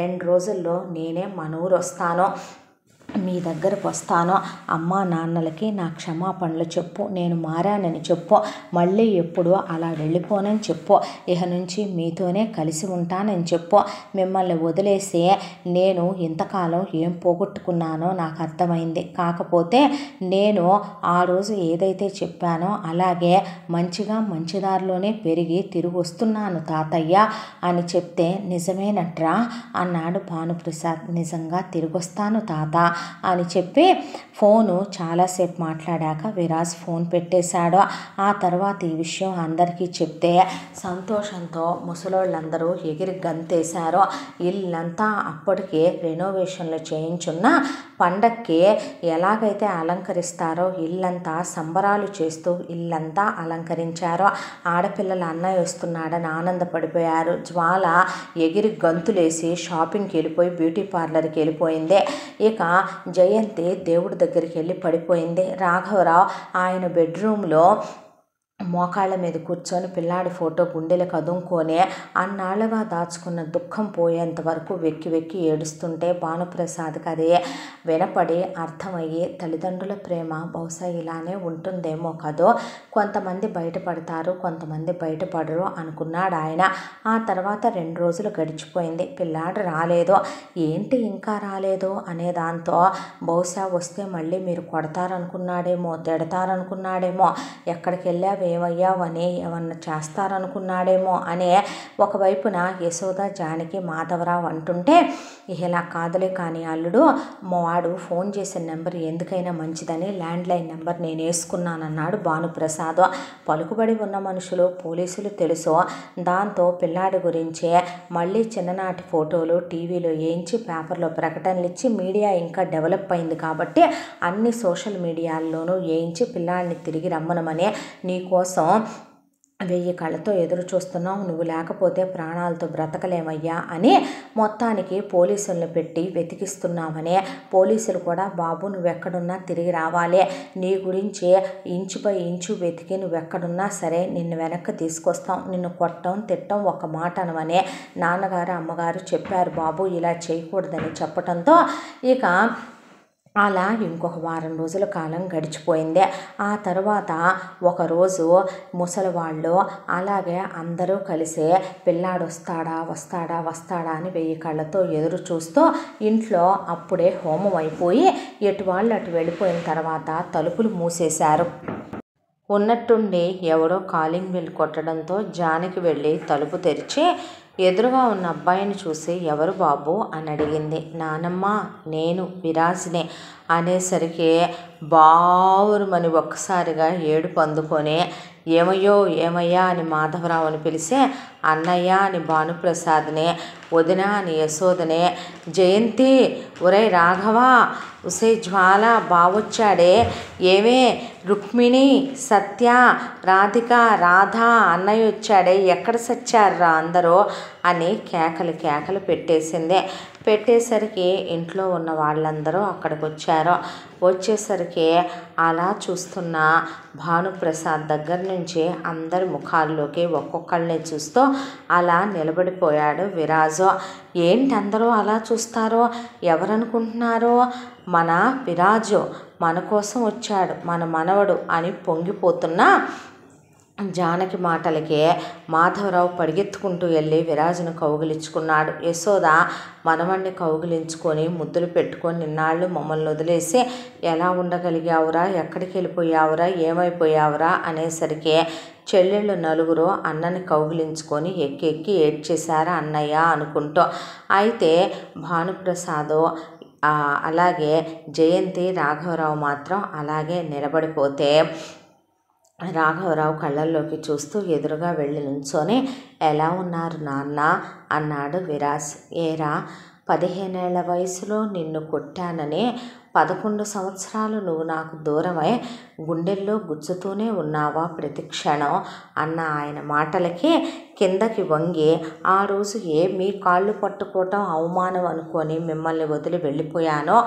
2 రోజుల్లో నేనే మన ఊరు వస్తాను, మీ దగ్గరకు వస్తాను, అమ్మా నాన్నలకి నా క్షమాపణలు చెప్పు, నేను మారానని చెప్పు, మళ్ళీ ఎప్పుడు అలా వెళ్ళిపోనని చెప్పు, ఇక నుంచి మీతోనే కలిసి ఉంటానని చెప్పు. మిమ్మల్ని వదిలేసి నేను ఇంతకాలం ఏం పోగొట్టుకున్నానో నాకు అర్థమైంది. కాకపోతే నేను ఆ రోజు ఏదైతే చెప్పానో అలాగే మంచిగా మంచిదారిలోనే పెరిగి తిరిగి వస్తున్నాను తాతయ్య అని చెప్తే, నిజమేనట్రా అన్నాడు భానుప్రసాద్. నిజంగా తిరిగొస్తాను తాత అని చెప్పి ఫోను చాలాసేపు మాట్లాడాక విరాజ్ ఫోన్ పెట్టేశాడు. ఆ తర్వాత ఈ విషయం అందరికీ చెప్తే సంతోషంతో ముసలోళ్ళందరూ ఎగిరి గంతేశారు. ఇల్లంతా అప్పటికే రెనోవేషన్లు చేయించున్న పండక్కి ఎలాగైతే అలంకరిస్తారో ఇల్లంతా సంబరాలు చేస్తూ ఇల్లంతా అలంకరించారో. ఆడపిల్లల అన్నయ్య వస్తున్నాడని ఆనందపడిపోయారు. జ్వాల ఎగిరి గంతులేసి షాపింగ్కి వెళ్ళిపోయి బ్యూటీ పార్లర్కి వెళ్ళిపోయింది. ఇక జయంతి దేవుడి దగ్గరికి వెళ్ళి పడిపోయింది. రాఘవరావు ఆయన బెడ్రూమ్లో మోకాళ్ళ మీద కూర్చొని పిల్లాడి ఫోటో గుండెలకు అదుముకొని అన్నాళ్ళుగా దాచుకున్న దుఃఖం పోయేంత వరకు వెక్కి వెక్కి ఏడుస్తుంటే భానుప్రసాద్కి అది వినపడి అర్థమయ్యి తల్లిదండ్రుల ప్రేమ బహుశా ఇలానే ఉంటుందేమో కదో, కొంతమంది బయటపడతారు కొంతమంది బయటపడరు అనుకున్నాడు ఆయన. ఆ తర్వాత 2 రోజులు గడిచిపోయింది. పిల్లాడు రాలేదు. ఏంటి ఇంకా రాలేదు అనే దాంతో బహుశా వస్తే మళ్ళీ మీరు కొడతారనుకున్నాడేమో, తిడతారనుకున్నాడేమో, ఎక్కడికి వెళ్ళావు ఏమయ్యావని ఏమన్నా చేస్తారనుకున్నాడేమో అనే ఒకవైపున యశోద జానకి మాధవరావు అంటుంటే, ఇలా కాదులే కానీ అల్లుడు, వాడు ఫోన్ చేసిన నెంబర్ ఎందుకైనా మంచిదని ల్యాండ్లైన్ నెంబర్ నేను వేసుకున్నానన్నాడు భానుప్రసాద్. పలుకుబడి ఉన్న మనుషులు పోలీసులు తెలుసు. దాంతో పిల్లాడి గురించే మళ్ళీ చిన్ననాటి ఫోటోలు టీవీలో వేయించి పేపర్లో ప్రకటనలు ఇచ్చి మీడియా ఇంకా డెవలప్ అయింది కాబట్టి అన్ని సోషల్ మీడియాల్లోనూ వేయించి పిల్లాడిని తిరిగి రమ్మనమని, నీకోసం 1000 కళ్ళతో ఎదురు చూస్తున్నాం, నువ్వు లేకపోతే ప్రాణాలతో బ్రతకలేమయ్యా అని మొత్తానికి పోలీసులను పెట్టి వెతికిస్తున్నామని, పోలీసులు కూడా బాబు నువ్వెక్కడున్నా తిరిగి రావాలి, నీ గురించి ఇంచు బై ఇంచు వెతికి నువ్వెక్కడున్నా సరే నిన్ను వెనక్కి తీసుకొస్తాం, నిన్ను కొట్టం తిట్టం ఒక మాట అనమని నాన్నగారు అమ్మగారు చెప్పారు బాబు, ఇలా చేయకూడదని చెప్పడంతో ఇక అలా ఇంకొక వారం రోజుల కాలం గడిచిపోయింది. ఆ తర్వాత ఒకరోజు ముసలివాళ్ళు అలాగే అందరూ కలిసి పిల్లాడు వస్తాడా వస్తాడా వస్తాడా అని 1000 కళ్ళతో ఎదురు చూస్తూ ఇంట్లో అప్పుడే హోమం అయిపోయి ఎటు వాళ్ళు అటు వెళ్ళిపోయిన తర్వాత తలుపులు మూసేశారు. ఉన్నట్టుండి ఎవడో కాలింగ్ బెల్ కొట్టడంతో జానకి వెళ్ళి తలుపు తెరిచి ఎదురుగా ఉన్న అబ్బాయిని చూసి ఎవరు బాబు అని అడిగింది. నానమ్మ నేను విరాజ్ని అనేసరికి బావురుమని ఒక్కసారిగా ఏడుపు అందుకొని ఏమయ్యో ఏమయ్యా అని మాధవరావుని పిలిచి అన్నయ్య అని భానుప్రసాద్ని, వదిన అని యశోదనే, జయంతి ఒరే రాఘవ, ఉసే జ్వాల బావొచ్చాడే, ఏమే రుక్మిణి సత్య రాధిక రాధ అన్నయ్య వచ్చాడే, ఎక్కడ సచ్చారా అందరూ అని కేకలు పెట్టేసింది. పెట్టేసరికి ఇంట్లో ఉన్న వాళ్ళందరూ అక్కడికి వచ్చారు. వచ్చేసరికి అలా చూస్తున్న భానుప్రసాద్ దగ్గర నుంచి అందరి ముఖాల్లోకి ఒక్కొక్కళ్ళని చూస్తూ అలా నిలబడిపోయాడు విరాజు. ఏంటి అందరూ అలా చూస్తారో, ఎవరనుకుంటున్నారో, మన విరాజు మన కోసం వచ్చాడు, మన మనవడు అని పొంగిపోతున్నా జానకి మాటలకే మాధవరావు పరిగెత్తుకుంటూ వెళ్ళి విరాజును కౌగిలించుకున్నాడు. యశోద మనవణ్ణి కౌగిలించుకొని ముద్దులు పెట్టుకొని నిన్నాళ్ళు మమ్మల్ని వదిలేసి ఎలా ఉండగలిగావురా, ఎక్కడికి వెళ్ళిపోయావురా, ఏమైపోయావురా అనేసరికి చెల్లెళ్ళు నలుగురు అన్నని కౌగిలించుకొని ఎక్కి ఏడ్చేశారు అన్నయ్య అనుకుంటూ. అయితే భానుప్రసాద్ అలాగే జయంతి రాఘవరావు మాత్రం అలాగే నిలబడిపోతే రాఘవరావు కళ్ళల్లోకి చూస్తూ ఎదురుగా వెళ్ళి నుంచొని ఎలా ఉన్నారు నాన్న అన్నాడు విరాజ్. ఏరా 15 ఏళ్ల వయసులో నిన్ను కొట్టానని 11 సంవత్సరాలు నువ్వు నాకు దూరమై గుండెల్లో గుచ్చుతూనే ఉన్నావా ప్రతి క్షణం అన్న ఆయన మాటలకి కిందకి వంగి ఆ రోజు మీ కాళ్ళు పట్టుకోవటం అవమానం అనుకొని మిమ్మల్ని వదిలి వెళ్ళిపోయానో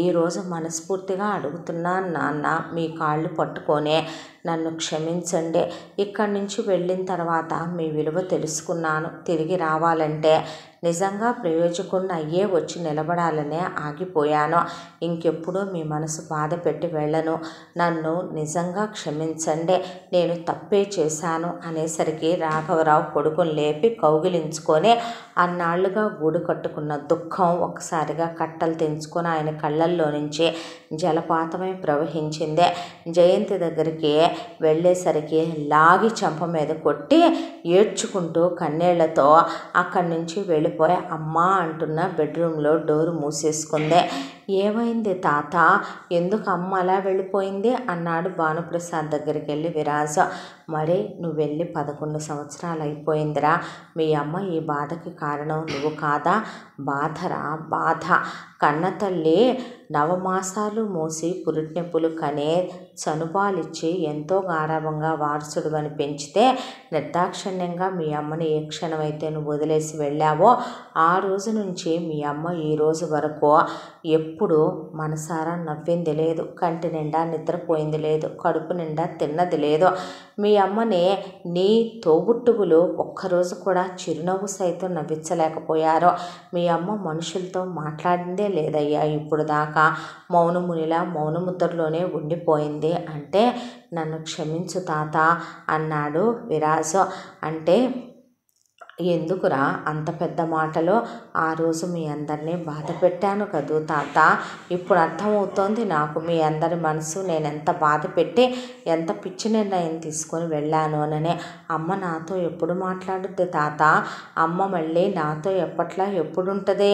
ఈరోజు మనస్ఫూర్తిగా అడుగుతున్నాను నాన్న, మీ కాళ్ళు పట్టుకొనే నన్ను క్షమించండి. ఇక్కడి నుంచి వెళ్ళిన తర్వాత మీ విలువ తెలుసుకున్నాను. తిరిగి రావాలంటే నిజంగా ప్రయోజకుడిని అయ్యే వచ్చి నిలబడాలనే ఆగిపోయాను. ఇంకెప్పుడు మీ మనసు బాధ పెట్టి వెళ్ళను. నన్ను నిజంగా క్షమించండి, నేను తప్పే చేశాను అనేసరికి రాఘవరావు కొడుకుని లేపి కౌగిలించుకొని అన్నాళ్లుగా గూడు కట్టుకున్న దుఃఖం ఒక్కసారిగా కట్టలు తెంచుకొని ఆయన కళ్ళల్లో నుంచి జలపాతమై ప్రవహించింది. జయంతి దగ్గరికి వెళ్ళేసరికి లాగి చెంప మీద కొట్టి ఏడ్చుకుంటూ కన్నీళ్లతో అక్కడి నుంచి వెళ్ళిపోయి అమ్మా అంటున్న బెడ్రూమ్లో డోరు మూసేసుకుంది. ఏమైంది తాత, ఎందుకు అమ్మ అలా వెళ్ళిపోయింది అన్నాడు భానుప్రసాద్ దగ్గరికి వెళ్ళి విరాజ. మరి నువ్వు వెళ్ళి 11 సంవత్సరాలు అయిపోయిందిరా. మీ అమ్మ ఈ బాధకి కారణం నువ్వు కాదా? బాధరా బాధ. కన్నతల్లి నవమాసాలు మోసి పురిటినొప్పులు కనే చనుపాలిచ్చి ఎంతో గారాభంగా వారసుడు అని పెంచితే నిర్దాక్షిణ్యంగా మీ అమ్మని ఏ క్షణమైతే నువ్వు వదిలేసి వెళ్ళావో ఆ రోజు నుంచి మీ అమ్మ ఈ రోజు వరకు ఎప్పుడు మనసారా నవ్వింది లేదు, కంటి నిండా నిద్రపోయింది లేదు, కడుపు నిండా తిన్నది లేదు. మీ అమ్మని నీ తోబుట్టువులు ఒక్కరోజు కూడా చిరునవ్వు సైతం నవ్వించలేకపోయారో. మీ అమ్మ మనుషులతో మాట్లాడిందే లేదయ్యా ఇప్పుడు దాకా. మౌనమునిలా మౌనముద్రలోనే ఉండిపోయింది. అంటే నన్ను క్షమించు తాత అన్నాడు విరాజు. అంటే ఎందుకురా అంత పెద్ద మాటలో? ఆ రోజు మీ అందరినీ బాధ పెట్టాను కదూ తాత. ఇప్పుడు అర్థమవుతోంది నాకు మీ అందరి మనసు నేను ఎంత బాధ పెట్టి ఎంత పిచ్చి నిర్ణయం తీసుకొని వెళ్ళాను అని. అమ్మ నాతో ఎప్పుడు మాట్లాడుద్ది తాత? అమ్మ మళ్ళీ నాతో ఎప్పట్లా ఎప్పుడుంటుంది?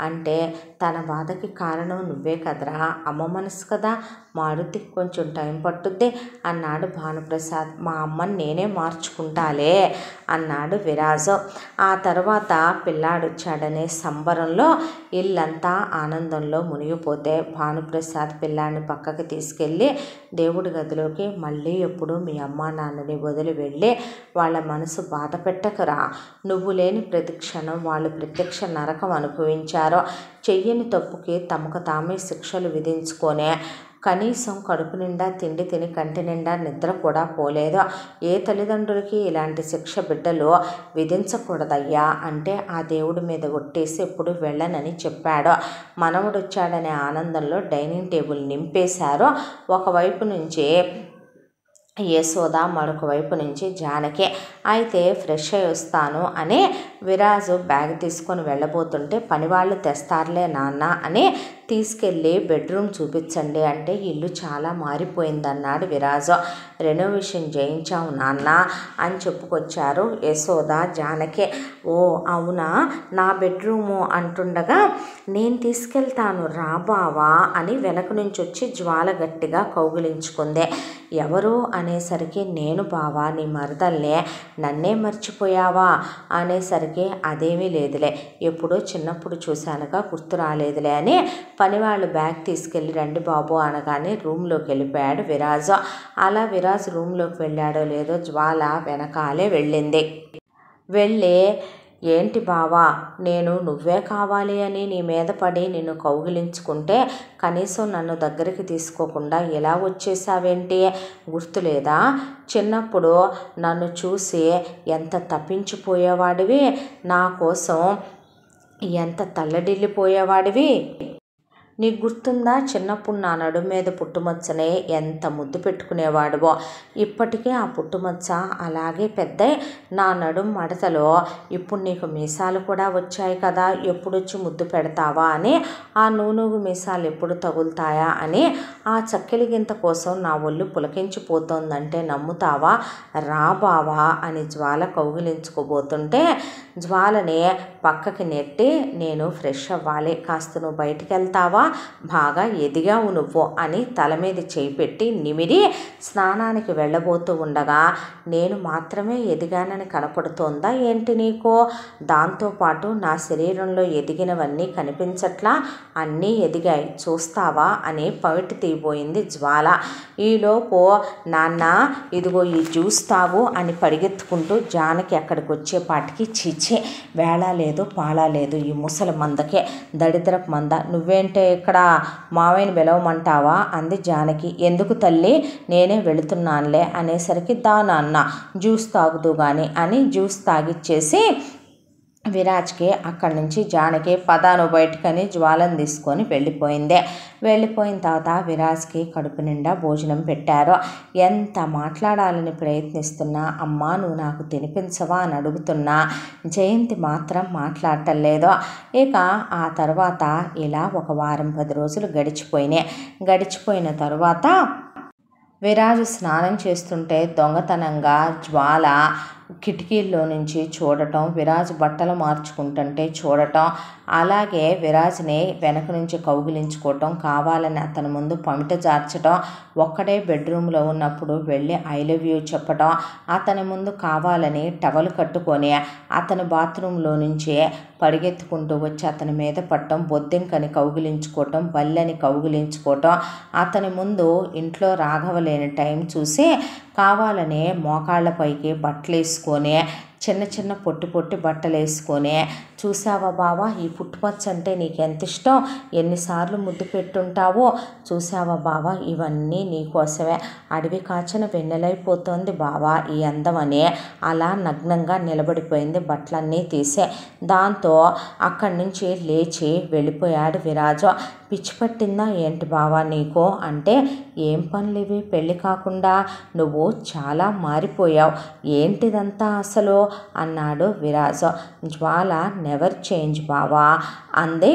అంటే తన బాధకి కారణం నువ్వే కదరా, అమ్మ మనసు కదా, మారుద్ది, కొంచెం టైం పట్టుద్ది అన్నాడు భానుప్రసాద్. మా అమ్మని నేనే మార్చుకుంటాలే అన్నాడు విరాజు. ఆ తర్వాత పిల్లాడొచ్చాడనే సంబరంలో ఇల్లంతా ఆనందంలో మునిగిపోతే భానుప్రసాద్ పిల్లాడిని పక్కకి తీసుకెళ్ళి దేవుడి గదిలోకి మళ్ళీ ఎప్పుడు మీ అమ్మ నాన్నని వదిలి వెళ్ళి వాళ్ళ మనసు బాధ పెట్టకురా. నువ్వు లేని ప్రతి క్షణం వాళ్ళు ప్రత్యక్ష నరకం అనుభవించారో. చెయ్యని తప్పుకి తమకు తామే శిక్షలు విధించుకొనే కనీసం కడుపు నిండా తిండి తిని కంటి నిండా నిద్ర కూడా పోలేదు. ఏ తల్లిదండ్రులకి ఇలాంటి శిక్ష బిడ్డలు విధించకూడదయ్యా అంటే ఆ దేవుడి మీద ఒట్టేసి ఎప్పుడు వెళ్ళనని చెప్పాడు. మనవడు వచ్చాడనే ఆనందంలో డైనింగ్ టేబుల్ నింపేశారు. ఒకవైపు నుంచి యశోద, మరొక వైపు నుంచి జానకి. అయితే ఫ్రెష్ అయి వస్తాను అని విరాజు బ్యాగ్ తీసుకొని వెళ్ళబోతుంటే పనివాళ్ళు తెస్తారులే నాన్న అని తీసుకెళ్ళి బెడ్రూమ్ చూపించండి అంటే ఇల్లు చాలా మారిపోయిందన్నాడు విరాజు. రెనోవేషన్ చేయించావు నాన్న అని చెప్పుకొచ్చారు యశోద, జానకి. ఓ అవునా, నా బెడ్రూము అంటుండగా నేను తీసుకెళ్తాను రా బావా అని వెనక నుంచి వచ్చి జ్వాల గట్టిగా కౌగిలించుకుంది. ఎవరు అనేసరికి నేను బావా నీ మరదల్నే, నన్నే మర్చిపోయావా అనేసరికి అదేమీ లేదులే, ఎప్పుడో చిన్నప్పుడు చూశానుగా గుర్తు రాలేదులే అని పనివాళ్ళు బ్యాగ్ తీసుకెళ్ళి రండి బాబు అనగానే రూమ్లోకి వెళ్ళిపోయాడు విరాజు. అలా విరాజు రూమ్లోకి వెళ్ళాడో లేదో జ్వాల వెనకాలే వెళ్ళింది. వెళ్ళి ఏంటి బావా, నేను నువ్వే కావాలి అని నీ మీద పడి నిన్ను కౌగిలించుకుంటే కనీసం నన్ను దగ్గరికి తీసుకోకుండా ఎలా వచ్చేసావేంటి, గుర్తులేదా? చిన్నప్పుడు నన్ను చూసి ఎంత తప్పించిపోయేవాడివి, నా కోసం ఎంత తల్లడిల్లిపోయేవాడివి. నీకు గుర్తుందా చిన్నప్పుడు నా నడుము మీద పుట్టుమచ్చనే ఎంత ముద్దు పెట్టుకునేవాడువో. ఇప్పటికే ఆ పుట్టుమచ్చ అలాగే పెద్ద నా నడుము మడతలో ఇప్పుడు నీకు మీసాలు కూడా వచ్చాయి కదా, ఎప్పుడొచ్చి ముద్దు పెడతావా అని, ఆ నూనూగు మీసాలు ఎప్పుడు తగులుతాయా అని ఆ చక్కెలి గింత కోసం నా ఒళ్ళు పులకించిపోతోందంటే నమ్ముతావా? రా బావా అని జ్వాల కౌగిలించుకోబోతుంటే జ్వాలని పక్కకి నెట్టి నేను ఫ్రెష్ అవ్వాలి, కాస్త నువ్వు బయటికి వెళ్తావా బాగా ఎదిగావు నువ్వు అని తల మీద చేయి పెట్టి నిమిరి స్నానానికి వెళ్ళబోతూ ఉండగా నేను మాత్రమే ఎదిగానని కనపడుతోందా ఏంటి నీకు? దాంతోపాటు నా శరీరంలో ఎదిగినవన్నీ కనిపించట్లా, అన్నీ ఎదిగాయి చూస్తావా అని పవిటి తీయబోయింది జ్వాల. ఈలోపు నాన్న ఇదిగో ఈ జ్యూస్ తాగు అని పరిగెత్తుకుంటూ జానకి అక్కడికి వచ్చేపాటికి చిచ్చే వేళ లేదు పాలా లేదు ఈ ముసలి మందకే దరిద్రపు మంద, నువ్వేంటే ఇక్కడ మావయ్యని పిలవమంటావా అంది జానకి. ఎందుకు తల్లి నేనే వెళుతున్నానులే అనేసరికి నాన్న జ్యూస్ తాగుతూ కానీ అని జ్యూస్ తాగిచ్చేసి విరాజ్కి అక్కడి నుంచి జానకి పదాను బయటకని జ్వాలను తీసుకొని వెళ్ళిపోయింది. వెళ్ళిపోయిన తర్వాత విరాజ్కి కడుపు నిండా భోజనం పెట్టారు. ఎంత మాట్లాడాలని ప్రయత్నిస్తున్నా అమ్మా నువ్వు నాకు తినిపించవా అని అడుగుతున్నా జయంతి మాత్రం మాట్లాడటం లేదు. ఇక ఆ తర్వాత ఇలా ఒక వారం 10 రోజులు గడిచిపోయిన తర్వాత విరాజు స్నానం చేస్తుంటే దొంగతనంగా జ్వాల కిటికీల్లో నుంచి చూడటం, విరాజు బట్టలు మార్చుకుంటుంటే చూడటం, అలాగే విరాజ్ని వెనక నుంచి కౌగిలించుకోవటం, కావాలని అతని ముందు పమిట జార్చడం, ఒక్కడే బెడ్రూమ్లో ఉన్నప్పుడు వెళ్ళి ఐ లవ్ యూ చెప్పడం, అతని ముందు కావాలని టవల్ కట్టుకొని అతని బాత్రూంలో నుంచి పరిగెత్తుకుంటూ వచ్చి అతని మీద పట్టడం, బొద్దింకని కౌగిలించుకోవటం, బల్లని కౌగిలించుకోవటం, అతని ముందు ఇంట్లో రాఘవలేని టైం చూసి కావాలని మోకాళ్ళపైకి బట్టలు వేసుకొని చిన్న పొట్టి బట్టలు వేసుకొని చూసావా బావా ఈ పుట్టుపచ్చ అంటే నీకు ఎంత ఇష్టం, ఎన్నిసార్లు ముద్దు పెట్టుంటావో చూసావా బావా ఇవన్నీ నీకోసమే, అడవి కాచిన వెన్నెలైపోతోంది బావా ఈ అందం అని అలా నగ్నంగా నిలబడిపోయింది బట్టలన్నీ తీసే. దాంతో అక్కడి నుంచి లేచి వెళ్ళిపోయాడు విరాజు. పిచ్చి పట్టిందా ఏంటి బావా నీకు అంటే, ఏం పనులు ఇవి పెళ్ళి కాకుండా, నువ్వు చాలా మారిపోయావు, ఏంటిదంతా అసలు అన్నాడు విరాజు. జ్వాల నెవర్ చేంజ్ బావా అంది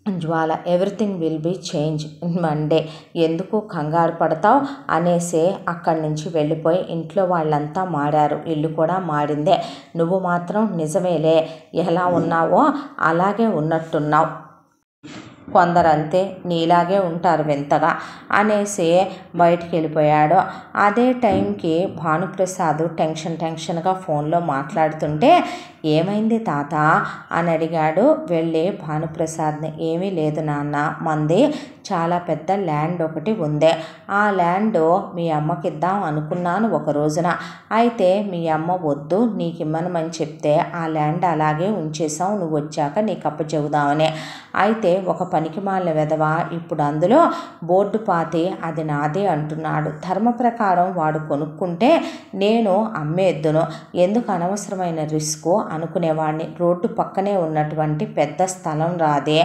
Jwala. Everything will be change Monday, ఎందుకు కంగారు పడతావు అనేసి అక్కడి నుంచి వెళ్ళిపోయి ఇంట్లో వాళ్ళంతా మారారు, ఇల్లు కూడా మారిందే, నువ్వు మాత్రం నిజమేలే ఎలా ఉన్నావో అలాగే ఉన్నట్టున్నావు, కొందరంతే నీలాగే ఉంటారు వింతగా అనేసి బయటికి వెళ్ళిపోయాడు. అదే టైంకి భానుప్రసాద్ టెన్షన్గా ఫోన్లో మాట్లాడుతుంటే ఏమైంది తాత అని అడిగాడు. వెళ్ళి భానుప్రసాద్ని ఏమీ లేదు నాన్న, మంది చాలా పెద్ద ల్యాండ్ ఒకటి ఉంది, ఆ ల్యాండ్ మీ అమ్మకి ఇద్దాం అనుకున్నాను ఒక రోజున, అయితే మీ అమ్మ వద్దు నీకు ఇమ్మనమని చెప్తే ఆ ల్యాండ్ అలాగే ఉంచేసావు, నువ్వు వచ్చాక నీకు అప్పచెబుదామని. అయితే ఒక పనికి మాలిన వెధవ ఇప్పుడు అందులో బోర్డు పాతి అది నాదే అంటున్నాడు. ధర్మ ప్రకారం వాడు కొనుక్కుంటే నేను అమ్మేద్దును, ఎందుకు అనవసరమైన రిస్క్ అనుకునేవాడిని. రోడ్డు పక్కనే ఉన్నటువంటి పెద్ద స్థలం రాదే,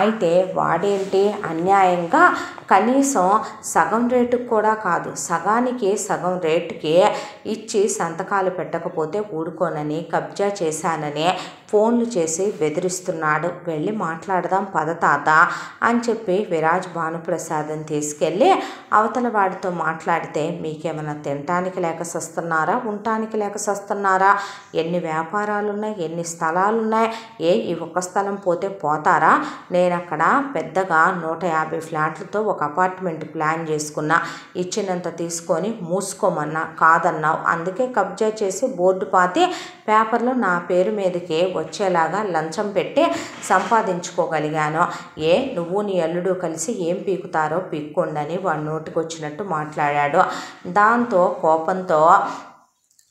అయితే వాడేంటి అన్యాయంగా కనీసం సగం రేటుకు కూడా కాదు, సగానికి సగం రేటుకి ఇచ్చి సంతకాలు పెట్టకపోతే ఊరుకోనని, కబ్జా చేశానని ఫోన్లు చేసి బెదిరిస్తున్నాడు. వెళ్ళి మాట్లాడదాం పద తాత అని చెప్పి విరాజ్ భానుప్రసాద్ని తీసుకెళ్ళి అవతల వాడితో మాట్లాడితే, మీకేమైనా తినటానికి లేక సస్తున్నారా, ఉండటానికి లేక సస్తున్నారా, ఎన్ని వ్యాపారాలు ఉన్నాయి, ఎన్ని స్థలాలు ఉన్నాయి, ఈ ఒక్క స్థలం పోతే పోతారా, నేను అక్కడ పెద్దగా 150 ఫ్లాట్లతో ఒక అపార్ట్మెంట్ ప్లాన్ చేసుకున్నా, ఇచ్చినంత తీసుకొని మూసుకోమన్నా కాదన్నావు, అందుకే కబ్జా చేసి బోర్డు పాతి పేపర్లో నా పేరు మీదకి వచ్చేలాగా లంచం పెట్టి సంపాదించుకోగలిగాను, నువ్వు నీ అల్లుడు కలిసి ఏం పీకుతారో పీక్కోండని వాడు నోటికి వచ్చినట్టు మాట్లాడాడు. దాంతో కోపంతో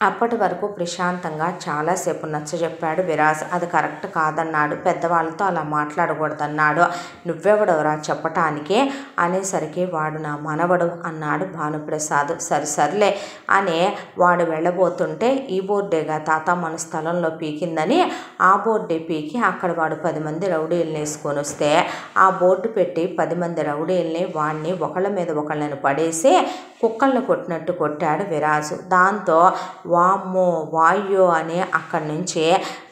అప్పటి వరకు ప్రశాంతంగా చాలాసేపు నచ్చజెప్పాడు విరాజ్. అది కరెక్ట్ కాదన్నాడు, పెద్దవాళ్ళతో అలా మాట్లాడకూడదన్నాడు. నువ్వెవడవరా చెప్పటానికి అనేసరికి వాడు నా మనవడు అన్నాడు భానుప్రసాద్. సరిలే అని వాడు వెళ్ళబోతుంటే, ఈ బోర్డేగా తాత మన స్థలంలో పీకిందని ఆ బోర్డే పీకి అక్కడ వాడు 10 మంది రౌడీలను వేసుకొని వస్తే ఆ బోర్డు పెట్టి 10 మంది రౌడీల్ని వాడిని ఒకళ్ళ మీద ఒకళ్ళని పడేసి కుక్కలను కొట్టినట్టు కొట్టాడు విరాజు. దాంతో వామ్మో వాయ్యో అని అక్కడి నుంచి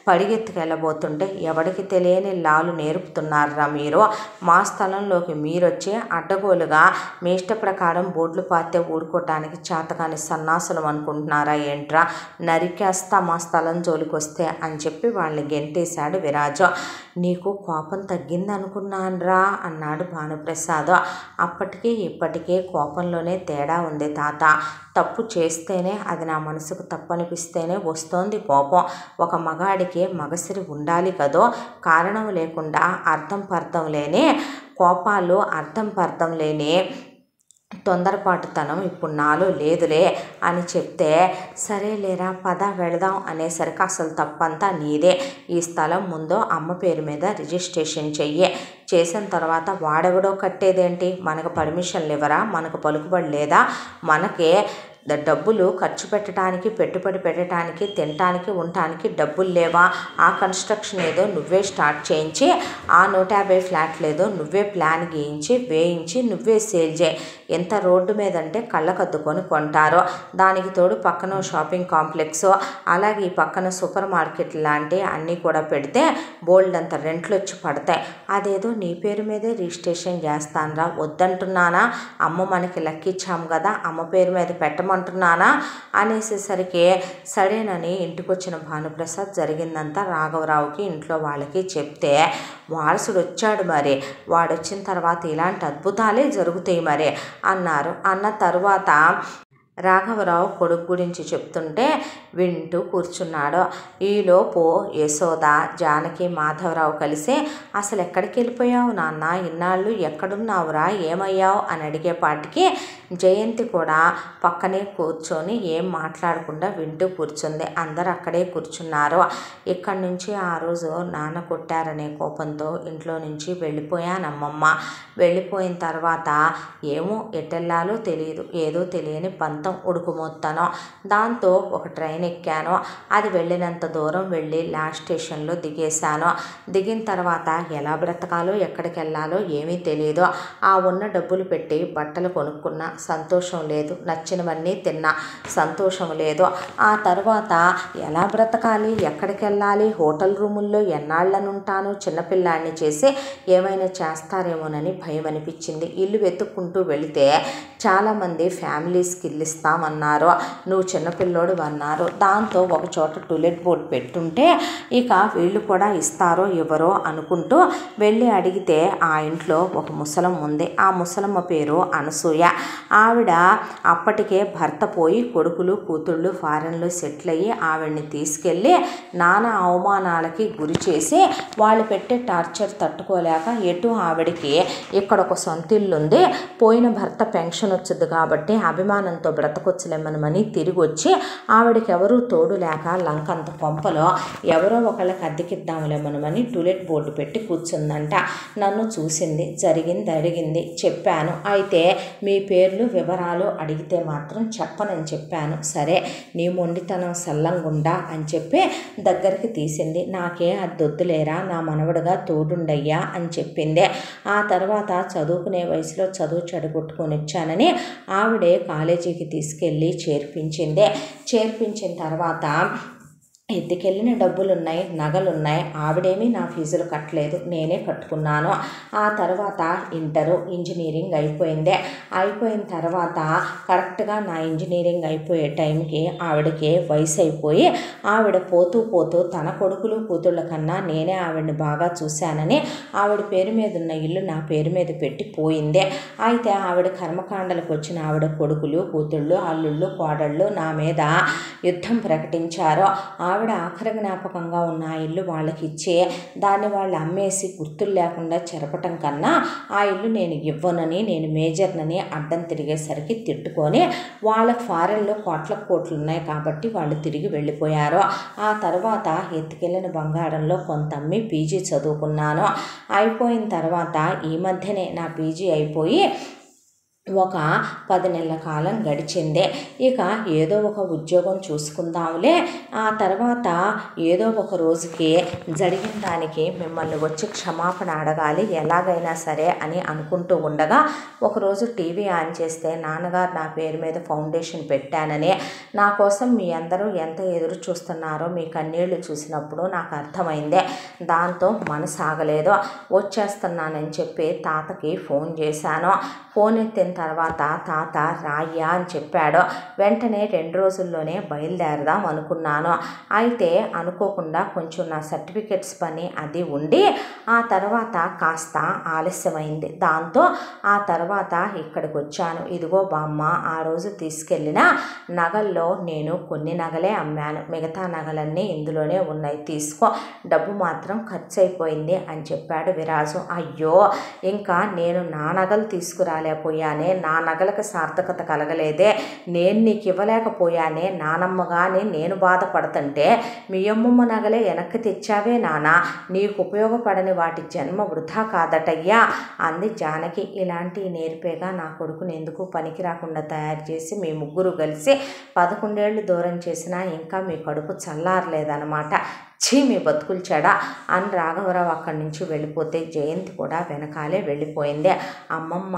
పరిగెత్తుకెళ్ళబోతుంటే ఎవడికి తెలియని లాలు నేర్పుతున్నారా మీరు? మా స్థలంలోకి మీరొచ్చి అడ్డగోలుగా మీ ఇష్ట ప్రకారం బోర్డులు పాతే ఊరుకోవటానికి చేతకాని సన్నాసులం అనుకుంటున్నారా ఏంట్రా? నరికేస్తా మా స్థలం జోలికొస్తే అని చెప్పి వాళ్ళని గెంటేశాడు విరాజు. నీకు కోపం తగ్గిందనుకున్నాన్రా అన్నాడు భానుప్రసాద్. అప్పటికీ ఇప్పటికీ కోపంలోనే తేడా ఉంది తాత. తప్పు చేస్తేనే అది నా మనసుకు తప్పనిపిస్తేనే వస్తోంది కోపం. ఒక మగాడికి మగసిరి ఉండాలి కదో. కారణం లేకుండా అర్థం పర్థం లేని కోపాలు, అర్థం పర్థం లేని తొందరపాటుతనం ఇప్పుడు నాలో లేదులే అని చెప్తే, సరేలేరా పద వెళదాం అనేసరికి అసలు తప్పంతా నీదే. ఈ స్థలం ముందు అమ్మ పేరు మీద రిజిస్ట్రేషన్ చెయ్యి. చేసిన తర్వాత వాడెవడో కట్టేదేంటి? మనకు పర్మిషన్లు ఇవ్వరా? మనకు పలుకుబడి లేదా? మనకే డబ్బులు ఖర్చు పెట్టడానికి, పెట్టుబడి పెట్టడానికి, తినటానికి, ఉండటానికి డబ్బులు లేవా? ఆ కన్స్ట్రక్షన్ ఏదో నువ్వే స్టార్ట్ చేయించి, ఆ 150 ఫ్లాట్లు ఏదో నువ్వే ప్లాన్ గీయించి వేయించి నువ్వే సేల్ చేయి. ఎంత రోడ్డు మీద అంటే కళ్ళకద్దుకొని కొంటారో. దానికి తోడు పక్కన షాపింగ్ కాంప్లెక్స్, అలాగే ఈ పక్కన సూపర్ మార్కెట్ లాంటి అన్నీ కూడా పెడితే బోల్డ్ అంత రెంట్లు వచ్చి పడతాయి. అదేదో నీ పేరు మీదే రిజిస్ట్రేషన్ చేస్తానరా? వద్దంటున్నానా? అమ్మ మనకి లెక్కిచ్చాం కదా, అమ్మ పేరు మీద పెట్టమంటున్నానా అనేసేసరికి సరేనని ఇంటికొచ్చిన భానుప్రసాద్ జరిగిందంతా రాఘవరావుకి ఇంట్లో వాళ్ళకి చెప్తే, వారసుడు వచ్చాడు మరి, వాడొచ్చిన తర్వాత ఇలాంటి అద్భుతాలే జరుగుతాయి మరి అన్నారు. అన్న తరువాత రాఘవరావు కొడుకు గురించి చెప్తుంటే వింటూ కూర్చున్నాడు. ఈలోపు యశోద, జానకి, మాధవరావు కలిసి అసలు ఎక్కడికి వెళ్ళిపోయావు నాన్న? ఇన్నాళ్ళు ఎక్కడున్నావురా? ఏమయ్యావు అని అడిగేపాటికి జయంతి కూడా పక్కనే కూర్చొని ఏం మాట్లాడకుండా వింటూ కూర్చుంది. అందరు అక్కడే కూర్చున్నారు. ఇక్కడి నుంచి ఆ రోజు నాన్న కొట్టారనే కోపంతో ఇంట్లో నుంచి వెళ్ళిపోయానమ్మమ్మ. వెళ్ళిపోయిన తర్వాత ఏమో ఎటెళ్ళాలో తెలియదు, ఏదో తెలియని పంతం ఉడుకుమొత్తాను. దాంతో ఒక ట్రైన్ ఎక్కాను. అది వెళ్ళినంత దూరం వెళ్ళి లాస్ట్ స్టేషన్లో దిగేశాను. దిగిన తర్వాత ఎలా బ్రతకాలో ఎక్కడికి వెళ్ళాలో ఏమీ తెలియదు. ఆ ఉన్న డబ్బులు పెట్టి బట్టలు కొనుక్కున్నా సంతోషం లేదు, నచ్చినవన్నీ తిన్నా సంతోషం లేదు. ఆ తర్వాత ఎలా బ్రతకాలి, ఎక్కడికి వెళ్ళాలి, హోటల్ రూముల్లో ఎన్నాళ్ళనుంటాను, చిన్నపిల్లాడిని చేసి ఏమైనా చేస్తారేమోనని భయం అనిపించింది. ఇల్లు వెతుక్కుంటూ వెళితే చాలామంది ఫ్యామిలీస్కి ఇల్లు ఇస్తామన్నారు, నువ్వు చిన్నపిల్లోడు అన్నారు. దాంతో ఒక చోట టూలెట్ బోర్డు పెట్టుంటే ఇక వీళ్ళు కూడా ఇస్తారో ఇవ్వరో అనుకుంటూ వెళ్ళి అడిగితే ఆ ఇంట్లో ఒక ముసలమ్మ ఉంది. ఆ ముసలమ్మ పేరు అనసూయ. ఆవిడ అప్పటికే భర్త పోయి కొడుకులు కూతుళ్ళు ఫారెన్లో సెటిల్ అయ్యి ఆవిడ్ని తీసుకెళ్ళి నానా అవమానాలకి గురి చేసి వాళ్ళు పెట్టే టార్చర్ తట్టుకోలేక ఎటు ఆవిడికి ఇక్కడ ఒక సొంత ఇల్లు ఉంది, పోయిన భర్త పెన్షన్ వచ్చింది కాబట్టి అభిమానంతో బ్రతకొచ్చలేమనమని తిరిగి వచ్చి ఆవిడకి ఎవరూ తోడు లేక లంకంత కొంపలో ఎవరో ఒకళ్ళకి అద్దెకిద్దాములేమనమని టూలెట్ బోర్డు పెట్టి కూర్చుందంట. నన్ను చూసింది, జరిగింది అడిగింది, చెప్పాను. అయితే మీ పేర్లు వివరాలు అడిగితే మాత్రం చెప్పనని చెప్పాను. సరే నీ మొండితనం సల్లంగుండా అని చెప్పి దగ్గరికి తీసింది. నాకే అద్దొద్దులేరా, నా మనవడుగా తోడుండయ్యా అని చెప్పింది. ఆ తర్వాత చదువుకునే వయసులో చదువు చెడగొట్టుకొని వచ్చానని ఆవిడే కాలేజీకి తీసుకెళ్ళి చేర్పించింది. చేర్పించిన తర్వాత ఎత్తుకెళ్ళిన డబ్బులున్నాయి, నగలున్నాయి. ఆవిడేమీ నా ఫీజులు కట్టలేదు, నేనే కట్టుకున్నాను. ఆ తర్వాత ఇంటరు, ఇంజనీరింగ్ అయిపోయింది. అయిపోయిన తర్వాత కరెక్ట్గా నా ఇంజనీరింగ్ అయిపోయే టైంకి ఆవిడకి వయసు అయిపోయి ఆవిడ పోతూ పోతూ తన కొడుకులు కూతుళ్ళ కన్నా నేనే ఆవిడని బాగా చూశానని ఆవిడ పేరు మీద ఉన్న ఇల్లు నా పేరు మీద పెట్టి పోయింది. అయితే ఆవిడ కర్మకాండలకు వచ్చిన ఆవిడ కొడుకులు కూతుళ్ళు అల్లుళ్ళు కోడళ్ళు నా మీద యుద్ధం ప్రకటించారు. ఆవిడ ఆఖరి జ్ఞాపకంగా ఉన్న ఆ ఇల్లు వాళ్ళకి ఇచ్చే దాన్ని వాళ్ళు అమ్మేసి గుర్తులు లేకుండా చెరపటం కన్నా ఆ ఇల్లు నేను ఇవ్వనని, నేను మేజర్నని అడ్డం తిరిగేసరికి తిట్టుకొని వాళ్ళకి ఫారెన్లో కోట్లు ఉన్నాయి కాబట్టి వాళ్ళు తిరిగి వెళ్ళిపోయారు. ఆ తర్వాత ఎత్తుకెళ్ళిన బంగారంలో కొంత అమ్మి పీజీ చదువుకున్నాను. అయిపోయిన తర్వాత ఈ మధ్యనే నా పీజీ అయిపోయి ఒక 10 నెలల కాలం గడిచింది. ఇక ఏదో ఒక ఉద్యోగం చూసుకుందాంలే, ఆ తర్వాత ఏదో ఒక రోజుకి జరిగిన దానికి మిమ్మల్ని వచ్చి క్షమాపణ అడగాలి ఎలాగైనా సరే అని అనుకుంటూ ఉండగా ఒకరోజు టీవీ ఆన్ చేస్తే నాన్నగారు నా పేరు మీద ఫౌండేషన్ పెట్టానని, నా కోసం మీ అందరూ ఎంత ఎదురు చూస్తున్నారో మీ కన్నీళ్లు చూసినప్పుడు నాకు అర్థమైందే. దాంతో మనసు ఆగలేదు. వచ్చేస్తున్నానని చెప్పి తాతకి ఫోన్ చేశాను. ఫోన్ ఎత్తిన తర్వాత తాత రాయ్యా అని చెప్పాడు. వెంటనే 2 రోజుల్లోనే బయలుదేరదాం అనుకున్నాను. అయితే అనుకోకుండా కొంచెం నా సర్టిఫికెట్స్ పని అది ఉండి ఆ తర్వాత కాస్త ఆలస్యమైంది. దాంతో ఆ తర్వాత ఇక్కడికి వచ్చాను. ఇదిగో బామ్మ, ఆ రోజు తీసుకెళ్ళిన నగల్లో నేను కొన్ని నగలే అమ్మాను, మిగతా నగలన్నీ ఇందులోనే ఉన్నాయి, తీసుకో, డబ్బు మాత్రం ఖర్చు అయిపోయింది అని చెప్పాడు విరాజు. అయ్యో, ఇంకా నేను నా నగలు తీసుకురాలేకపోయానే, నా నగలకు సార్థకత కలగలేదే, నేను నీకు ఇవ్వలేకపోయానే నానమ్మ, కానీ నేను బాధపడుతుంటే మీ అమ్మమ్మ నగలే వెనక్కి తెచ్చావే నాన్న, నీకు ఉపయోగపడని వాటి జన్మ వృధా కాదటయ్యా అంది జానకి. ఇలాంటి నేర్పేగా నా కొడుకుని ఎందుకు పనికి రాకుండా తయారు చేసి మీ ముగ్గురు కలిసి 11 ఏళ్ళు దూరం చేసినా ఇంకా మీ కడుపు చల్లారలేదన్నమాట. ఛీ, మీ బతుకులు చెడా అని రాఘవరావు అక్కడి నుంచి వెళ్ళిపోతే జయంతి కూడా వెనకాలే వెళ్ళిపోయింది. అమ్మమ్మ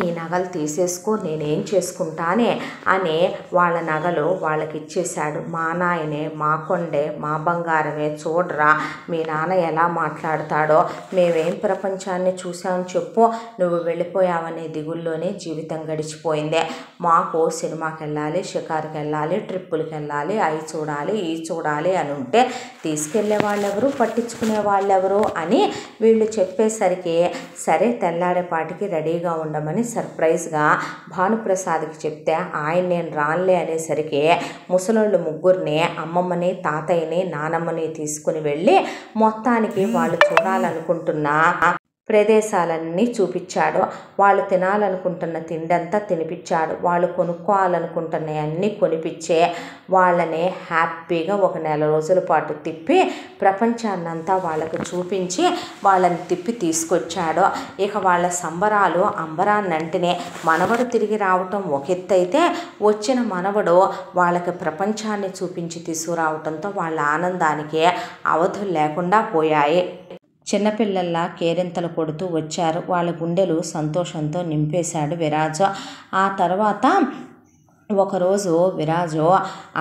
ఈ నగలు తీసేసుకో, నేనేం చేసుకుంటానే అని వాళ్ళ నగలు వాళ్ళకి ఇచ్చేశాడు. మా నాయనే, మా కొండే, మా బంగారమే, చూడరా మీ నాన్న ఎలా మాట్లాడతాడో, మేమేం ప్రపంచాన్ని చూసామని చెప్పు, నువ్వు వెళ్ళిపోయావనే దిగుల్లోనే జీవితం గడిచిపోయిందే. మాకు సినిమాకి వెళ్ళాలి, షికారుకి వెళ్ళాలి, ట్రిప్పులకి వెళ్ళాలి, అవి చూడాలి, ఈ చూడాలి అని ఉంటే తీసుకెళ్లే వాళ్ళెవరు, పట్టించుకునే వాళ్ళెవరు అని వీళ్ళు చెప్పేసరికి సరే తెల్లారేపాటికి రెడీగా ఉండమని సర్ప్రైజ్గా భానుప్రసాద్కి చెప్తే ఆయన నేను రాన్లే అనేసరికి ముసలోళ్ళు ముగ్గురిని, అమ్మమ్మని, తాతయ్యని, నానమ్మని తీసుకుని వెళ్ళి మొత్తానికి వాళ్ళు చూడాలనుకుంటున్న ప్రదేశాలన్నీ చూపించాడు. వాళ్ళు తినాలనుకుంటున్న తిండంతా తినిపించాడు. వాళ్ళు కొనుక్కోవాలనుకుంటున్నవన్నీ కొనిపించే వాళ్ళని హ్యాపీగా ఒక 1 నెల రోజుల పాటు తిప్పి ప్రపంచాన్నంతా వాళ్ళకు చూపించి వాళ్ళని తిప్పి తీసుకొచ్చాడు. ఇక వాళ్ళ సంబరాలు అంబరాన్నంటినే. మనవడు తిరిగి రావటం ఒక ఎత్తు అయితే వచ్చిన మనవడు వాళ్ళకి ప్రపంచాన్ని చూపించి తీసుకురావటంతో వాళ్ళ ఆనందానికి అవధులు లేకుండా పోయాయి. చిన్నపిల్లల్లా కేరింతలు కొడుతూ వచ్చారు. వాళ్ళ గుండెలు సంతోషంతో నింపేశాడు విరాజు. ఆ తర్వాత ఒకరోజు విరాజు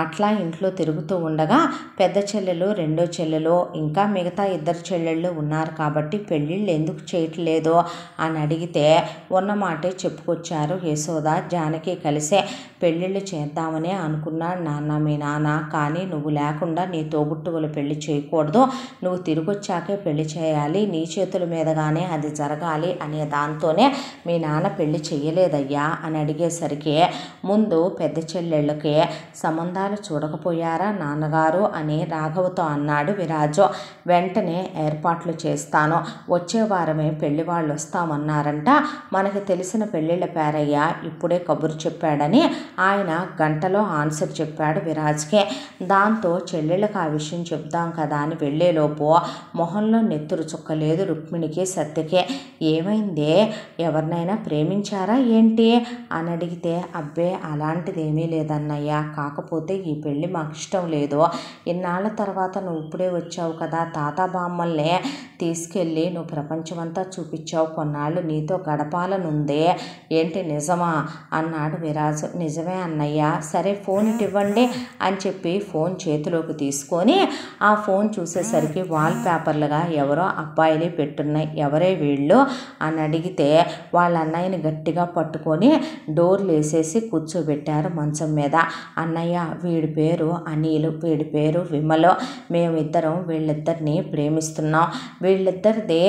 అట్లా ఇంట్లో తిరుగుతూ ఉండగా పెద్ద చెల్లెలు, రెండో చెల్లెలు, ఇంకా మిగతా 2 చెల్లెళ్ళు ఉన్నారు కాబట్టి పెళ్ళిళ్ళు ఎందుకు చేయట్లేదు అని అడిగితే ఉన్నమాటే చెప్పుకొచ్చారు యశోద, జానకి కలిసే. పెళ్ళిళ్ళు చేద్దామనే అనుకున్నాడు నాన్న మీ నాన్న, కానీ నువ్వు లేకుండా నీ తోబుట్టువులు పెళ్లి చేయకూడదు, నువ్వు తిరిగొచ్చాకే పెళ్లి చేయాలి, నీ చేతుల మీదగానే అది జరగాలి అనే దాంతోనే మీ నాన్న పెళ్లి చెయ్యలేదయ్యా అని అడిగేసరికి ముందు పెద్ద చెల్లెళ్ళకి సంబంధాలు చూడకపోయారా నాన్నగారు అని రాఘవతో అన్నాడు విరాజు. వెంటనే ఏర్పాట్లు చేస్తాను, వచ్చే వారమే పెళ్లి వాళ్ళు వస్తామన్నారంట, మనకి తెలిసిన పెళ్ళిళ్ళ పేరయ్య ఇప్పుడే కబురు చెప్పాడని ఆయన గంటలో ఆన్సర్ చెప్పాడు విరాజ్కి. దాంతో చెల్లెళ్ళకి ఆ విషయం చెప్దాం కదా అని వెళ్ళేలోపు మొహంలో నెత్తురు చుక్కలేదు రుక్మిణికి, సత్యకి. ఏమైందే, ఎవరినైనా ప్రేమించారా ఏంటి అని అడిగితే అబ్బే అలాంటిదేమీ లేదన్నయ్య, కాకపోతే ఈ పెళ్ళి మాకు ఇష్టం లేదు, ఇన్నాళ్ళ తర్వాత నువ్వు ఇప్పుడే వచ్చావు కదా, తాత బామ్మల్నే తీసుకెళ్ళి నువ్వు ప్రపంచమంతా చూపించావు, కొన్నాళ్ళు నీతో గడపాలనుందే, ఏంటి నిజమా అన్నాడు విరాజు. నిజమే అన్నయ్య, సరే ఫోన్ ఇవ్వండి అని చెప్పి ఫోన్ చేతిలోకి తీసుకొని ఆ ఫోన్ చూసేసరికి వాల్ పేపర్లుగా ఎవరో అబ్బాయిలు పెట్టున్నాయి. ఎవరే వీళ్ళు అని అడిగితే వాళ్ళ అన్నయ్యని గట్టిగా పట్టుకొని డోర్లు వేసేసి కూర్చోబెట్టారు మంచం మీద. అన్నయ్య, వీడి పేరు అనిల్, వీడి పేరు విమల్, మేమిద్దరం వీళ్ళిద్దరిని ప్రేమిస్తున్నాం, వీళ్ళిద్దరిది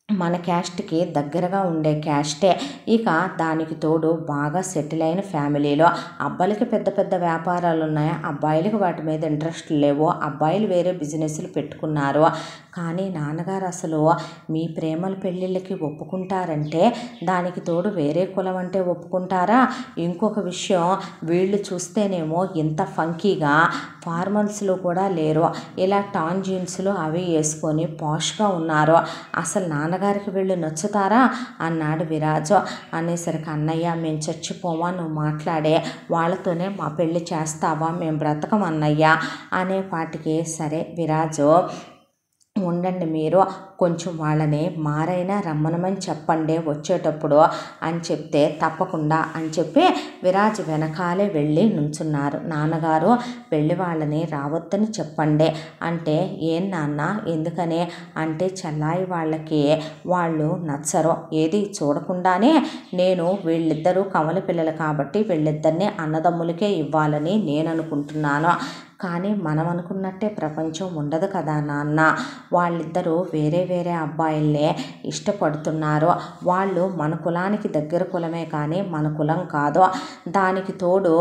మన క్యాస్ట్కి దగ్గరగా ఉండే క్యాస్టే, ఇక దానికి తోడు బాగా సెటిల్ అయిన ఫ్యామిలీలో, అబ్బాయిలకి పెద్ద పెద్ద వ్యాపారాలు ఉన్నాయి, అబ్బాయిలకి వాటి మీద ఇంట్రెస్ట్ లేవు, అబ్బాయిలు వేరే బిజినెస్లు పెట్టుకున్నారు, కానీ నాన్నగారు అసలు మీ ప్రేమల పెళ్ళిళ్ళకి ఒప్పుకుంటారంటే దానికి తోడు వేరే కులం అంటే ఒప్పుకుంటారా? ఇంకొక విషయం, వీళ్ళు చూస్తేనేమో ఇంత ఫంకీగా ఫార్మల్స్లో కూడా లేరు, ఇలా టాన్ జీన్స్లు అవి వేసుకొని పాష్గా ఉన్నారు, అసలు నాన్న నాన్నగారికి వీళ్ళు నచ్చుతారా అన్నాడు విరాజు. అనేసరికి అన్నయ్య మేము చచ్చిపోవా, నువ్వు మాట్లాడే వాళ్ళతోనే మా పెళ్ళి చేస్తావా, మేము బ్రతకం అన్నయ్య అనేపాటికి సరే విరాజు ఉండండి, మీరు కొంచెం వాళ్ళని మారైనా రమ్మనమని చెప్పండి వచ్చేటప్పుడు అని చెప్తే తప్పకుండా అని చెప్పి విరాజ్ వెనకాలే వెళ్ళి నుంచున్నారు. నాన్నగారు పెళ్ళి వాళ్ళని రావద్దని చెప్పండి అంటే ఏం నాన్న ఎందుకనే అంటే చెల్లాయి వాళ్ళకి వాళ్ళు నచ్చరు, ఏది చూడకుండానే నేను వీళ్ళిద్దరూ కమల పిల్లలు కాబట్టి వీళ్ళిద్దరినీ అన్నదమ్ములకే ఇవ్వాలని నేను అనుకుంటున్నాను. కానీ మనం అనుకున్నట్టే ప్రపంచం ఉండదు కదా నాన్న, వాళ్ళిద్దరూ వేరే వేరే అబ్బాయిల్నే ఇష్టపడుతున్నారు. వాళ్ళు మన కులానికి దగ్గర కులమే కానీ మన కులం కాదు. దానికి తోడు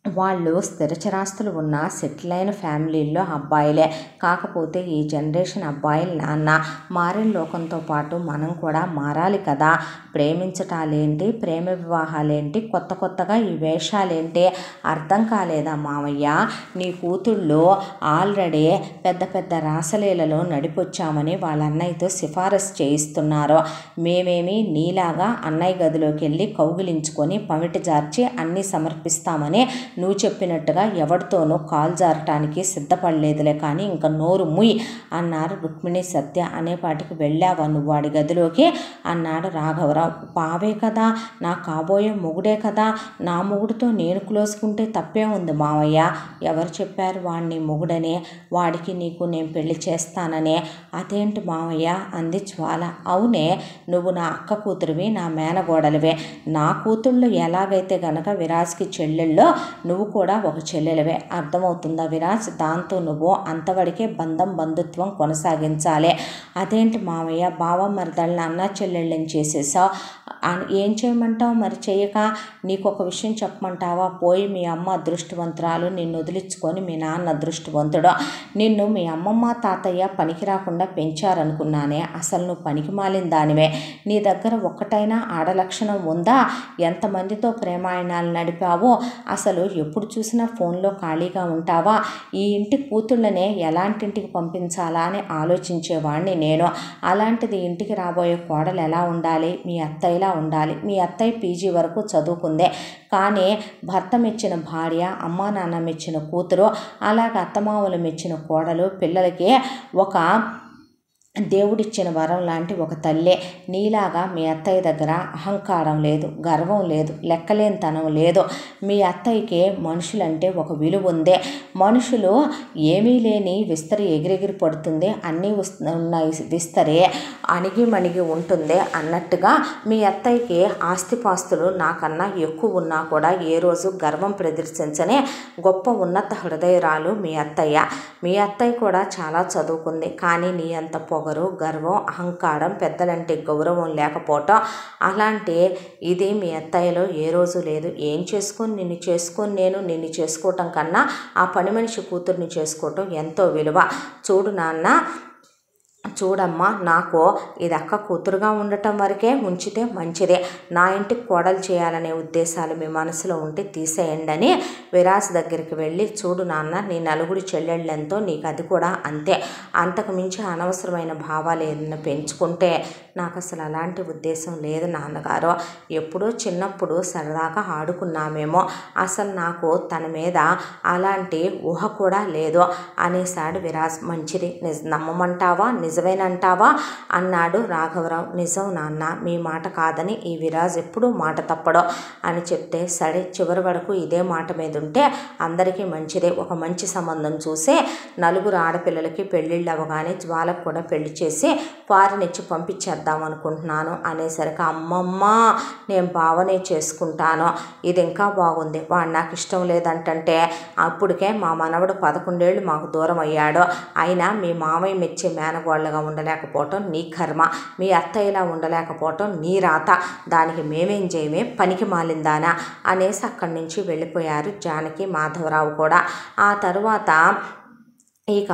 వాళ్ళు స్థిరచరాస్తులు ఉన్న సెటిల్ అయిన ఫ్యామిలీల్లో అబ్బాయిలే. కాకపోతే ఈ జనరేషన్ అబ్బాయిలు నాన్న మారిన లోకంతో పాటు మనం కూడా మారాలి కదా. ప్రేమించటాలేంటి, ప్రేమ వివాహాలేంటి, కొత్త కొత్తగా ఈ వేషాలేంటి అర్థం కాలేదా మావయ్య? నీ కూతుళ్ళు ఆల్రెడీ పెద్ద పెద్ద రాసలీలలో నడిపొచ్చామని వాళ్ళ అన్నయ్యతో సిఫారసు చేయిస్తున్నారు. మేమేమి నీలాగా అన్నయ్య గదిలోకి వెళ్ళి కౌగిలించుకొని పమిటి జార్చి అన్నీ సమర్పిస్తామని నువ్వు చెప్పినట్టుగా ఎవరితోనూ కాలు జారటానికి సిద్ధపడలేదులే, కానీ ఇంకా నోరు ముయ్ అన్నారు రుక్మిణి. సత్య అనేపాటికి వెళ్ళావా నువ్వు వాడి గదిలోకి అన్నాడు రాఘవరావు. బావే కదా, నా కాబోయే మొగుడే కదా, నా మొగుడితో నేను క్లోసుకుంటే తప్పే ఉంది మావయ్య. ఎవరు చెప్పారు వాడిని మొగుడనే, వాడికి నీకు నేను పెళ్లి చేస్తాననే. అదేంటి మావయ్య అంది జ్వాల. అవునే, నువ్వు నా అక్క కూతురివి, నా మేనగోడలివే. నా కూతుళ్ళు ఎలాగైతే గనక విరాజ్కి చెల్లెళ్ళో నువ్వు కూడా ఒక చెల్లెలివే. అర్థమవుతుందా విరాజ్? దాంతో నువ్వు అంతవరకే బంధం బంధుత్వం కొనసాగించాలి. అదేంటి మావయ్య బావ మరదళ్ళని అన్న చెల్లెళ్ళని చేసేసావు, ఏం చేయమంటావు మరి? చేయక నీకు ఒక విషయం చెప్పమంటావా? పోయి మీ అమ్మ అదృష్టవంతురాలు, నిన్ను వదిలించుకొని మీ నాన్న అదృష్టవంతుడు. నిన్ను మీ అమ్మమ్మ తాతయ్య పనికి రాకుండా పెంచారనుకున్నానే, అసలు నువ్వు పనికి మాలిన దానివే. నీ దగ్గర ఒక్కటైనా ఆడలక్షణం ఉందా? ఎంతమందితో ప్రేమాయణాలు నడిపావో, అసలు ఎప్పుడు చూసినా ఫోన్లో ఖాళీగా ఉంటావా? ఈ ఇంటి కూతుళ్ళనే ఎలాంటింటికి పంపించాలా అని ఆలోచించేవాడిని నేను. అలాంటిది ఇంటికి రాబోయే కోడలు ఎలా ఉండాలి? మీ అత్తయ్యలా ఉండాలి. మీ అత్తయ్య పీజీ వరకు చదువుకుందే, కానీ భర్త మెచ్చిన భార్య, అమ్మా నాన్న మెచ్చిన కూతురు, అలాగే అత్తమామలు మెచ్చిన కోడలు, పిల్లలకి ఒక దేవుడిచ్చిన వరం లాంటి ఒక తల్లే. నీలాగా మీ అత్తయ్య దగ్గర అహంకారం లేదు, గర్వం లేదు, లెక్కలేనితనం లేదు. మీ అత్తయ్యకి మనుషులంటే ఒక విలువ ఉంది. మనుషులు ఏమీ లేని విస్తరి ఎగిరెగిరి పడుతుంది, అన్నీ ఉన్న విస్తరే అణిగి మణిగి ఉంటుంది అన్నట్టుగా మీ అత్తయ్యకి ఆస్తిపాస్తులు నాకన్నా ఎక్కువ ఉన్నా కూడా ఏ రోజు గర్వం ప్రదర్శించనే గొప్ప ఉన్నత హృదయరాలు మీ అత్తయ్య. మీ అత్తయ్య కూడా చాలా చదువుకుంది, కానీ నీ అంత పొగరు, గర్వం, అహంకారం, పెద్దలంటే గౌరవం లేకపోవటం అలాంటి ఇది మీ అత్తయ్యలో ఏ రోజు లేదు. ఏం చేసుకొని నిన్ను చేసుకోవటం కన్నా ఆ పని మనిషి కూతుర్ని చేసుకోవటం ఎంతో విలువ. చూడు నాన్న, చూడమ్మా, నాకు ఇది అక్క కూతురుగా ఉండటం వరకే ఉంచితే మంచిదే. నా ఇంటికి కోడలు చేయాలనే ఉద్దేశాలు మీ మనసులో ఉంటే తీసేయండి అని విరాజ్ దగ్గరికి వెళ్ళి, చూడు నాన్న, నీ నలుగురి చెల్లెళ్ళెంతో నీకు అది కూడా అంతే. అంతకు మించి అనవసరమైన భావాలు ఏదైనా పెంచుకుంటే నాకు అసలు అలాంటి ఉద్దేశం లేదు నాన్నగారు. ఎప్పుడో చిన్నప్పుడు సరదాగా ఆడుకున్నామేమో, అసలు నాకు తన మీద అలాంటి ఊహ కూడా లేదు అనేసాడు విరాజ్. మంచిది, నమ్మమంటావా, నిజమేనంటావా అన్నాడు రాఘవరావు. నిజం నాన్న, మీ మాట కాదని ఈ విరాజ్ ఎప్పుడూ మాట తప్పడో అని చెప్తే, సరే చివరి వరకు ఇదే మాట మీద ఉంటే అందరికీ మంచిదే. ఒక మంచి సంబంధం చూసే నలుగురు ఆడపిల్లలకి పెళ్ళిళ్ళు అవ్వగానే జ్వాలకు కూడా పెళ్లి చేసి ఫారిన్ ఇచ్చి పంపించేద్దాం అనుకుంటున్నాను అనేసరికి, అమ్మమ్మ నేను బావనే చేసుకుంటాను, ఇది ఇంకా బాగుంది. వాడు నాకు ఇష్టం లేదంటే అప్పటికే మా మనవడు 11 ఏళ్ళు మాకు దూరం అయ్యాడు. అయినా మీ మామయ్య మెచ్చే మేనగోళ్ళగా ఉండలేకపోవటం నీ కర్మ, మీ అత్తయ్యలా ఉండలేకపోవటం నీ రాత, దానికి మేమేం చేయమే పనికి మాలిందానా అనేసి అక్కడి నుంచి వెళ్ళిపోయారు జానకి, మాధవరావు కూడా. ఆ తరువాత ఇక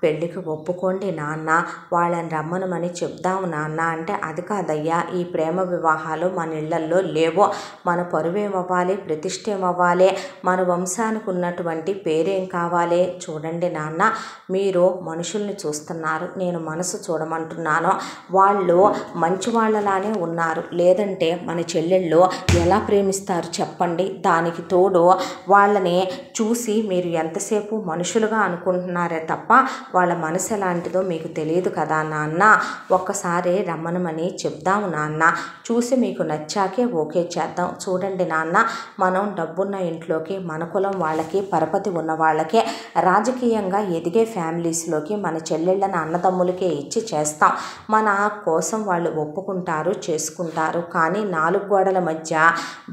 పెళ్ళికి ఒప్పుకోండి నాన్న, వాళ్ళని రమ్మనమని చెప్దాము నాన్న అంటే, అది కాదయ్యా, ఈ ప్రేమ వివాహాలు మన ఇళ్లల్లో లేవో, మన పరువేమవ్వాలి, ప్రతిష్టేమవ్వాలి, మన వంశానికి ఉన్నటువంటి పేరేం కావాలి. చూడండి నాన్న, మీరు మనుషుల్ని చూస్తున్నారు, నేను మనసు చూడమంటున్నాను. వాళ్ళు మంచి వాళ్ళలానే ఉన్నారు, లేదంటే మన చెల్లెళ్ళు ఎలా ప్రేమిస్తారు చెప్పండి. దానికి తోడు వాళ్ళని చూసి మీరు ఎంతసేపు మనుషులుగా అనుకుంటున్నారే తప్ప వాళ్ళ మనసు ఎలాంటిదో మీకు తెలియదు కదా నాన్న. ఒక్కసారి రమ్మనమని చెప్దాము నాన్న, చూసి మీకు నచ్చాకే ఓకే చేద్దాం. చూడండి నాన్న, మనం డబ్బున్న ఇంట్లోకి, మన కులం వాళ్ళకి, పరపతి ఉన్న వాళ్ళకే, రాజకీయంగా ఎదిగే ఫ్యామిలీస్లోకి మన చెల్లెళ్ళని అన్నదమ్ములకే ఇచ్చి చేస్తాం. మన కోసం వాళ్ళు ఒప్పుకుంటారు, చేసుకుంటారు. కానీ 4 గోడల మధ్య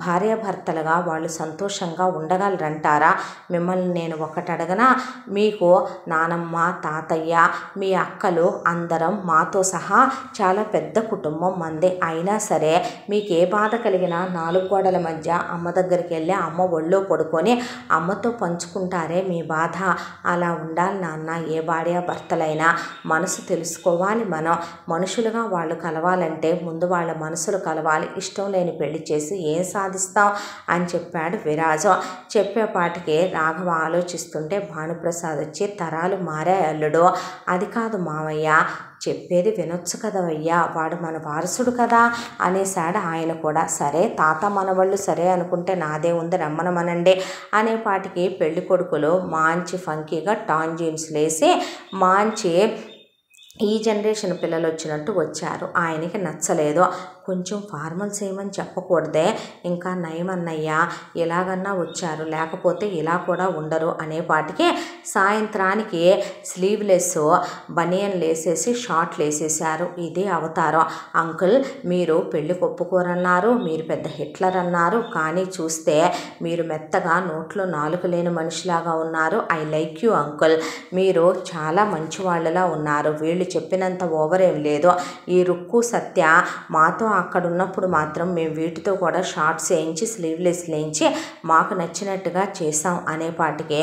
భార్యాభర్తలుగా వాళ్ళు సంతోషంగా ఉండగలరంటారా? మిమ్మల్ని నేను ఒకటి అడగనా? మీకు నానమ్మ, తాతయ్య, మీ అక్కలు అందరం మాతో సహా చాలా పెద్ద కుటుంబం మంది. అయినా సరే మీకు ఏ బాధ కలిగినా 4 గోడల మధ్య అమ్మ దగ్గరికి వెళ్ళి అమ్మ ఒళ్ళో పడుకొని అమ్మతో పంచుకుంటారే మీ బాధ. అలా ఉండాలి నాన్న. ఏ భార్యాభర్తలైనా మనసు తెలుసుకోవాలి. మనం మనుషులుగా వాళ్ళు కలవాలంటే ముందు వాళ్ళ మనసులు కలవాలి. ఇష్టం లేని పెళ్లి చేసి ఏం సాధిస్తాం అని చెప్పాడు విరాజు. చెప్పేపాటికి రాఘవ ఆలోచిస్తుంటే భానుప్రసాద్ వచ్చి, తరాలు మారే అల్లుడు, అది కాదు మావయ్య, చెప్పేది వినొచ్చు కదవయ్యా, వాడు మన వారసుడు కదా అనేసాడు ఆయన కూడా. సరే తాత మనవాళ్ళు సరే అనుకుంటే నాదే ఉంది, రమ్మనమనండి అనేపాటికి పెళ్లి కొడుకులు మంచి ఫంకీగా టాన్ జీన్స్లు వేసి మంచి ఈ జనరేషన్ పిల్లలు వచ్చినట్టు వచ్చారు. ఆయనకి నచ్చలేదు. కొంచెం ఫార్మల్స్ ఏమని చెప్పకూడదే, ఇంకా నయమన్నయ్యా ఇలాగన్నా వచ్చారు, లేకపోతే ఇలా కూడా ఉండరు అనేపాటికి సాయంత్రానికి స్లీవ్లెస్ బనియన్లు వేసేసి షార్ట్లు వేసేసారు. ఇది అవతారం. అంకుల్, మీరు పెళ్ళికి ఒప్పుకోరన్నారు, మీరు పెద్ద హిట్లర్ అన్నారు, కానీ చూస్తే మీరు మెత్తగా నోట్లో నాలుక లేని మనిషిలాగా ఉన్నారు. ఐ లైక్ యూ అంకుల్, మీరు చాలా మంచి వాళ్ళలా ఉన్నారు. వీళ్ళు చెప్పినంత ఓవర్ ఏం లేదు. ఈ రుక్కు సత్య మాతో అక్కడ ఉన్నప్పుడు మాత్రం మేము వీటితో కూడా షార్ట్స్ వేయించి స్లీవ్లెస్ వేయించి మాకు నచ్చినట్టుగా చేసాం అనేపాటికే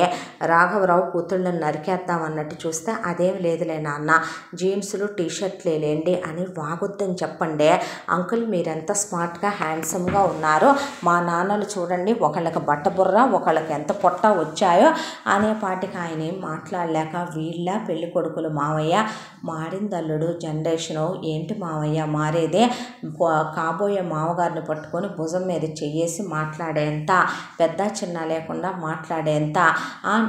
రాఘవరావు కూతుళ్ళని నరికేద్దాం అన్నట్టు చూస్తే, అదేం లేదులే నాన్న, జీన్సులు టీషర్ట్లే లేండి అని వాగొద్దని చెప్పండి. అంకుల్ మీరెంత స్మార్ట్గా హ్యాండ్సమ్గా ఉన్నారో, మా నాన్నలు చూడండి, ఒకళ్ళకి బట్టబుర్ర, ఒకళ్ళకి ఎంత పొట్ట వచ్చాయో అనేపాటికి ఆయన ఏం మాట్లాడలేక, వీళ్ళ పెళ్లి కొడుకులు మావయ్య మారిందల్లుడు జనరేషను. ఏంటి మావయ్య మారేదే, కాబోయే మామగారిని పట్టుకొని భుజం మీద చెయ్యేసి మాట్లాడేంత, పెద్ద చిన్న లేకుండా మాట్లాడేంత,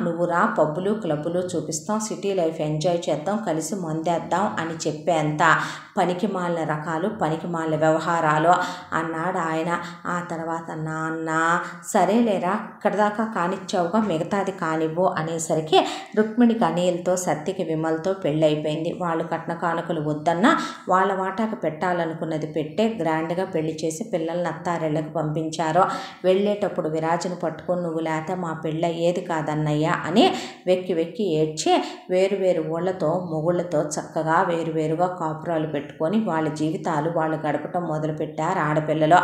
నువ్వు రా పబ్బులు క్లబ్బులు చూపిస్తాం, సిటీ లైఫ్ ఎంజాయ్ చేద్దాం, కలిసి మందేద్దాం అని చెప్పేంత పనికి మాలిన రకాలు, పనికి మాలిన వ్యవహారాలు అన్నాడు ఆయన. ఆ తర్వాత నాన్న సరేలేరా, ఇక్కడ దాకా కానిచ్చావుగా, మిగతాది కానివ్వు అనేసరికి రుక్మిణికి అనిల్తో, సత్యకి విమల్తో పెళ్ళి అయిపోయింది. వాళ్ళు కట్న కానుకలు వద్దన్నా వాళ్ళ వాటాకు పెట్టాలనుకున్నది పెట్టే గ్రాండ్గా పెళ్లి చేసి పిల్లల్ని అత్తారెళ్ళకి పంపించారు. వెళ్ళేటప్పుడు విరాజును పట్టుకొని, నువ్వు లేతే మా పెళ్ళి అయ్యేది కాదన్నయ్యా అని వెక్కి వెక్కి ఏడ్చి వేరువేరు ఊళ్ళతో మొగుళ్ళతో చక్కగా వేరువేరుగా కాపురాలు పెట్టుకొని వాళ్ళ జీవితాలు వాళ్ళు గడపటం మొదలుపెట్టారు ఆడపిల్లలు.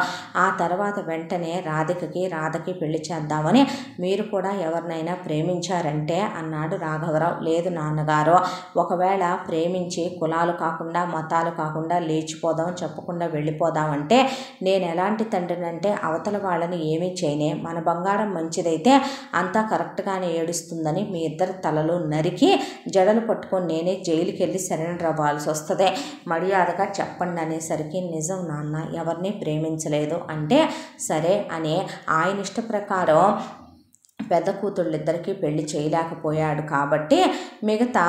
ఆ తర్వాత వెంటనే రాధకి పెళ్లి చేద్దామని, మీరు కూడా ఎవరినైనా ప్రేమించారంటే అన్నాడు రాఘవరావు. లేదు నాన్నగారు, ఒకవేళ ప్రేమించి కులాలు కాకుండా మతాలు కాకుండా లేచిపోదాం, చెప్పకుండా వెళ్ళిపోదామంటే నేను ఎలాంటి తండ్రినంటే అవతల వాళ్ళని ఏమీ చేయనే, మన బంగారం మంచిదైతే అంతా కరెక్ట్గానే ఏడుస్తుందని మీ ఇద్దరు తలలు నరికి జడలు పట్టుకొని నేనే జైలుకి వెళ్ళి సరెండర్ అవ్వాల్సి వస్తుంది, మర్యాదగా చెప్పండి అనేసరికి, నిజం నాన్న, ఎవరిని ప్రేమించలేదు అంటే సరే అని ఆయన ఇష్ట ప్రకారం పెద్ద కూతుళ్ళిద్దరికీ పెళ్లి చేయలేకపోయాడు కాబట్టి మిగతా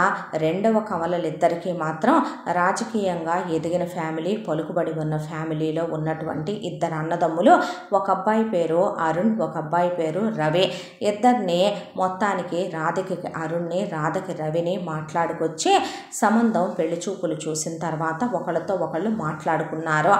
రెండవ కమలలిద్దరికీ మాత్రం రాజకీయంగా ఎదిగిన ఫ్యామిలీ, పలుకుబడి ఉన్న ఫ్యామిలీలో ఉన్నటువంటి ఇద్దరు అన్నదమ్ములు, ఒక అబ్బాయి పేరు అరుణ్, ఒక అబ్బాయి పేరు రవి, ఇద్దరిని మొత్తానికి రాధకి అరుణ్ని, రాధకి రవిని మాట్లాడుకొచ్చి సంబంధం పెళ్లి చూపులు చూసిన తర్వాత ఒకళ్ళతో ఒకళ్ళు మాట్లాడుకున్నారు.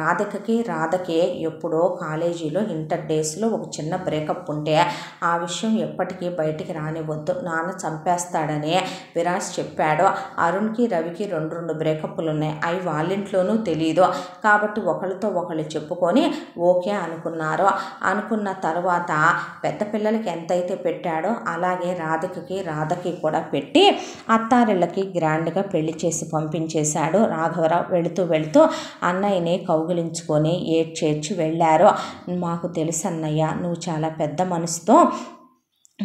రాధకి ఎప్పుడో కాలేజీలో ఇంటర్ డేస్లో ఒక చిన్న బ్రేకప్ ఉంటే ఆ విషయం ఎప్పటికీ బయటికి రానివ్వద్దు, నాన్న చంపేస్తాడని విరాజ్ చెప్పాడు. అరుణ్కి రవికి 2 బ్రేకప్లు ఉన్నాయి, అవి వాళ్ళింట్లోనూ తెలియదు కాబట్టి ఒకళ్ళతో ఒకళ్ళు చెప్పుకొని ఓకే అనుకున్నారు. అనుకున్న తర్వాత పెద్ద పిల్లలకి ఎంతైతే పెట్టాడో అలాగే రాధకి కూడా పెట్టి అత్తారిళ్ళకి గ్రాండ్గా పెళ్లి చేసి పంపించేశాడు. రాఘవరావు వెళుతూ అన్నయ్యని కౌగిలించుకొని ఏడ్చేడ్చి వెళ్ళారు. మాకు తెలుసు అన్నయ్య, నువ్వు చాలా పెద్ద మనసుతో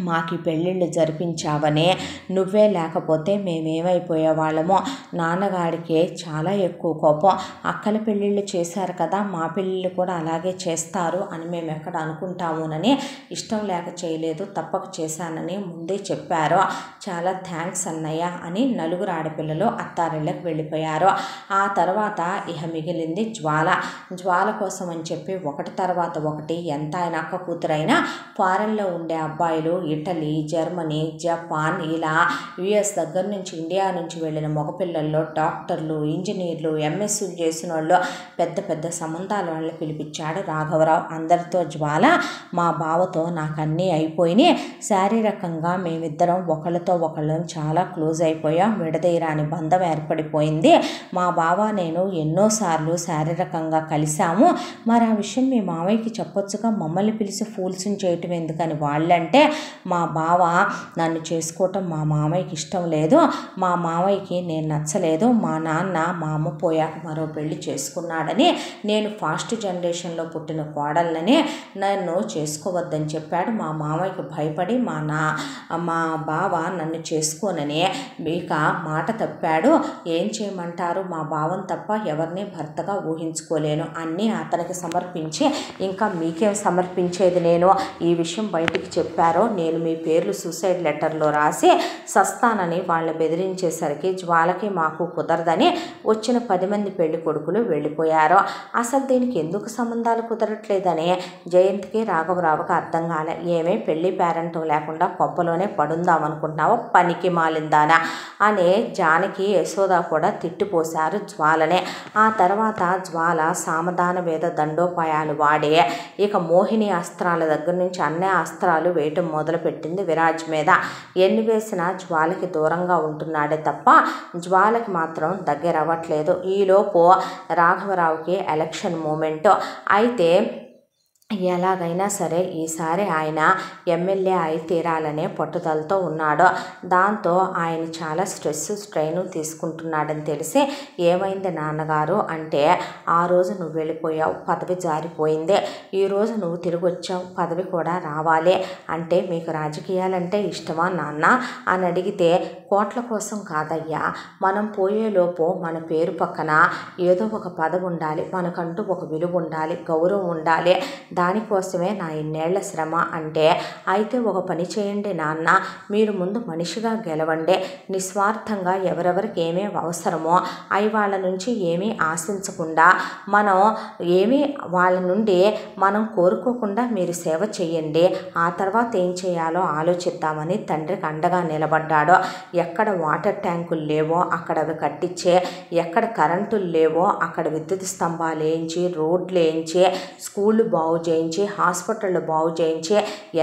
మాకు పెళ్ళిళ్ళు జరిపించావనే, నువ్వే లేకపోతే మేమేమైపోయేవాళ్ళమో. నాన్నగారికి చాలా ఎక్కువ కోపం, అక్కల పెళ్ళిళ్ళు చేశారు కదా, మా పెళ్ళిళ్ళు కూడా అలాగే చేస్తారు అని మేము ఎక్కడ అనుకుంటామునని ఇష్టం లేక చేయలేదు, తప్పక చేశానని ముందే చెప్పారు. చాలా థ్యాంక్స్ అన్నయ్య అని నలుగురు ఆడపిల్లలు అత్తారిళ్ళకి వెళ్ళిపోయారు. ఆ తర్వాత ఇహ మిగిలింది జ్వాల కోసం అని చెప్పి ఒకటి తర్వాత ఒకటి ఎంత ఆయన అక్క కూతురైనా ఫారెన్లో ఉండే అబ్బాయిలు ఇటలీ, జర్మనీ, జపాన్, ఇలా యుఎస్ దగ్గర నుంచి ఇండియా నుంచి వెళ్ళిన మగపిల్లల్లో డాక్టర్లు, ఇంజనీర్లు, ఎంఎస్సీలు చేసిన వాళ్ళు పెద్ద పెద్ద సంబంధాల వాళ్ళని పిలిపించాడు రాఘవరావు. అందరితో జ్వాల మా బావతో నాకు అన్నీ అయిపోయినాయి, శారీరకంగా మేమిద్దరం ఒకళ్ళతో ఒకళ్ళం చాలా క్లోజ్ అయిపోయాం, విడదీయరాని బంధం ఏర్పడిపోయింది. మా బావ నేను ఎన్నోసార్లు శారీరకంగా కలిశాము, మరి ఆ విషయం మీ మావయ్యకి చెప్పొచ్చుగా, మమ్మల్ని పిలిచి ఫూల్స్ని చేయటం ఎందుకని వాళ్ళంటే, మా బావ నన్ను చేసుకోవటం మా మామయ్యకి ఇష్టం లేదు, మా మామయ్యకి నేను నచ్చలేదు, మా నాన్న మా అమ్మ పోయాక మరో పెళ్లి చేసుకున్నాడని, నేను ఫాస్ట్ జనరేషన్లో పుట్టిన కోడళ్ళని నన్ను చేసుకోవద్దని చెప్పాడు. మా మామయ్యకి భయపడి మా బావ నన్ను చేసుకోనని ఇక మాట తప్పాడు. ఏం చేయమంటారు, మా బావని తప్ప ఎవరిని భర్తగా ఊహించుకోలేను, అన్నీ అతనికి సమర్పించి ఇంకా మీకేం సమర్పించేది నేను, ఈ విషయం బయటికి చెప్పారో నేను మీ పేర్లు సూసైడ్ లెటర్లో రాసి సస్తానని వాళ్ళని బెదిరించేసరికి జ్వాలకి మాకు కుదరదని వచ్చిన 10 మంది పెళ్లి కొడుకులు వెళ్ళిపోయారు. అసలు దీనికి ఎందుకు సంబంధాలు కుదరట్లేదని జయంతికి రాఘవరావుకి అర్థం కాలే. ఏమే పెళ్లి పేరెంటం లేకుండా కొంపలోనే పడుందామనుకుంటున్నావో పనికి మాలిందానా అని జానకి యశోద కూడా తిట్టిపోశారు జ్వాలనే. ఆ తర్వాత జ్వాల సామధాన వేద దండోపాయాలు వాడి ఇక మోహిని అస్త్రాల దగ్గర నుంచి అన్ని అస్త్రాలు వేయటం మొదలుపెట్టింది విరాజ్ మీద. ఎన్ని వేసినా జ్వాలకి దూరంగా ఉంటున్నాడే తప్ప జ్వాలకి మాత్రం దగ్గర అవ్వట్లేదు. ఈలోపు రాఘవరావుకి ఎలక్షన్ మూమెంట్ అయితే ఎలాగైనా సరే ఈసారి ఆయన ఎమ్మెల్యే అయి తీరాలనే పట్టుదలతో ఉన్నాడు. దాంతో ఆయన చాలా స్ట్రెయిన్ తీసుకుంటున్నాడని తెలిసి, ఏమైంది నాన్నగారు అంటే, ఆ రోజు నువ్వు వెళ్ళిపోయావు, పదవి జారిపోయింది, ఈరోజు నువ్వు తిరిగి వచ్చావు, పదవి కూడా రావాలి అంటే మీకు రాజకీయాలంటే ఇష్టమా నాన్న అని అడిగితే, కోట్ల కోసం కాదయ్యా, మనం పోయేలోపు మన పేరు పక్కన ఏదో ఒక పదవి ఉండాలి, మనకంటూ ఒక విలువ ఉండాలి, గౌరవం ఉండాలి, దానికోసమే నా ఇన్నేళ్ల శ్రమ అంటే, అయితే ఒక పని చేయండి నాన్న, మీరు ముందు మనిషిగా గెలవండి, నిస్వార్థంగా ఎవరెవరికి ఏమేమి అవసరమో అవి వాళ్ళ నుంచి ఏమీ ఆశించకుండా, మనం ఏమీ వాళ్ళ నుండి మనం కోరుకోకుండా మీరు సేవ చేయండి, ఆ తర్వాత ఏం చేయాలో ఆలోచిద్దామని తండ్రికి అండగా నిలబడ్డాడు. ఎక్కడ వాటర్ ట్యాంకులు లేవో అక్కడ అవి కట్టించే, ఎక్కడ కరెంటులు లేవో అక్కడ విద్యుత్ స్తంభాలు వేయించి, రోడ్లు వేయించి, స్కూళ్ళు బాగు చేయించి, హాస్పిటళ్ళు బాగు చేయించి,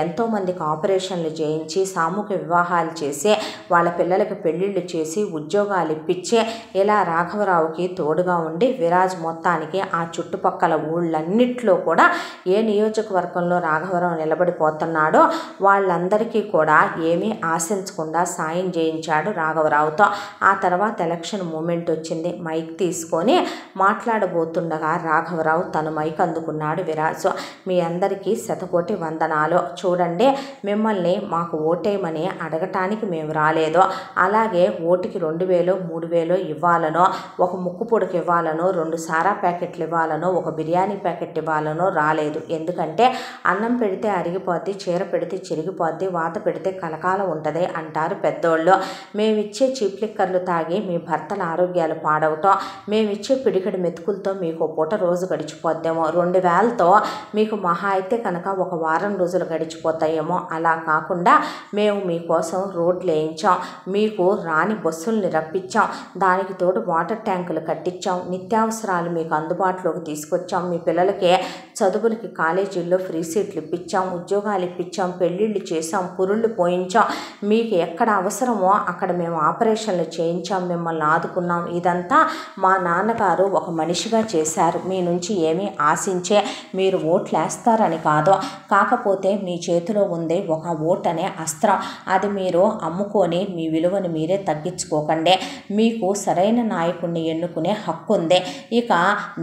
ఎంతోమందికి ఆపరేషన్లు చేయించి, సామూహిక వివాహాలు చేసి, వాళ్ళ పిల్లలకి పెళ్ళిళ్ళు చేసి, ఉద్యోగాలు ఇప్పించి, ఇలా రాఘవరావుకి తోడుగా ఉండి విరాజ్ మొత్తానికి ఆ చుట్టుపక్కల ఊళ్ళన్నిట్లో కూడా ఏ నియోజకవర్గంలో రాఘవరావు నిలబడిపోతున్నాడో వాళ్ళందరికీ కూడా ఏమీ ఆశించకుండా సాయం చేయించాడు రాఘవరావుతో. ఆ తర్వాత ఎలక్షన్ మూమెంట్ వచ్చింది. మైక్ తీసుకొని మాట్లాడబోతుండగా రాఘవరావు తన మైక్ అందుకున్నాడు. విరాజ్, మీ అందరికీ శతకోటి వందనాలు. చూడండి, మిమ్మల్ని మాకు ఓటేయమని అడగటానికి మేము రాలేదు, అలాగే ఓటుకి 2000 3000 ఇవ్వాలనో, ఒక ముక్కు పొడికి ఇవ్వాలనో, 2 సారా ప్యాకెట్లు ఇవ్వాలనో, ఒక బిర్యానీ ప్యాకెట్ ఇవ్వాలనో రాలేదు. ఎందుకంటే అన్నం పెడితే అరిగిపోద్ది, చీర పెడితే చిరిగిపోద్ది, వాత పెడితే కలకాలం ఉంటుంది అంటారు పెద్దోళ్ళు. మేమిచ్చే చీప్ లిక్కర్లు తాగి మీ భర్తల ఆరోగ్యాలు పాడవటం, మేమిచ్చే పిడికడి మెతుకులతో మీకు పూట రోజు గడిచిపోద్దేమో, 2000తో మీకు మహా అయితే కనుక ఒక వారం రోజులు గడిచిపోతాయేమో, అలా కాకుండా మేము మీకోసం రోడ్లు వేయించాం, మీకు రాని బస్సుల్ని రప్పించాం, దానికి తోడు వాటర్ ట్యాంకులు కట్టించాం, నిత్యావసరాలు మీకు అందుబాటులోకి తీసుకొచ్చాం, మీ పిల్లలకి చదువులకి కాలేజీల్లో ఫ్రీ సీట్లు ఇప్పించాం, ఉద్యోగాలు ఇప్పించాం, పెళ్ళిళ్ళు చేసాం, పురుళ్ళు పోయించాం, మీకు ఎక్కడ అవసరమో అక్కడ మేము ఆపరేషన్లు చేయించాం, మిమ్మల్ని ఆదుకున్నాం. ఇదంతా మా నాన్నగారు ఒక మనిషిగా చేశారు. మీ నుంచి ఏమీ ఆశించే మీరు ఓట్లు వేస్తారని కాదు, కాకపోతే మీ చేతిలో ఉంది ఒక ఓట్ అనే అస్త్రం. అది మీరు అమ్ముకొని మీ విలువను మీరే తగ్గించుకోకండి. మీకు సరైన నాయకుడిని ఎన్నుకునే హక్కు ఉంది. ఇక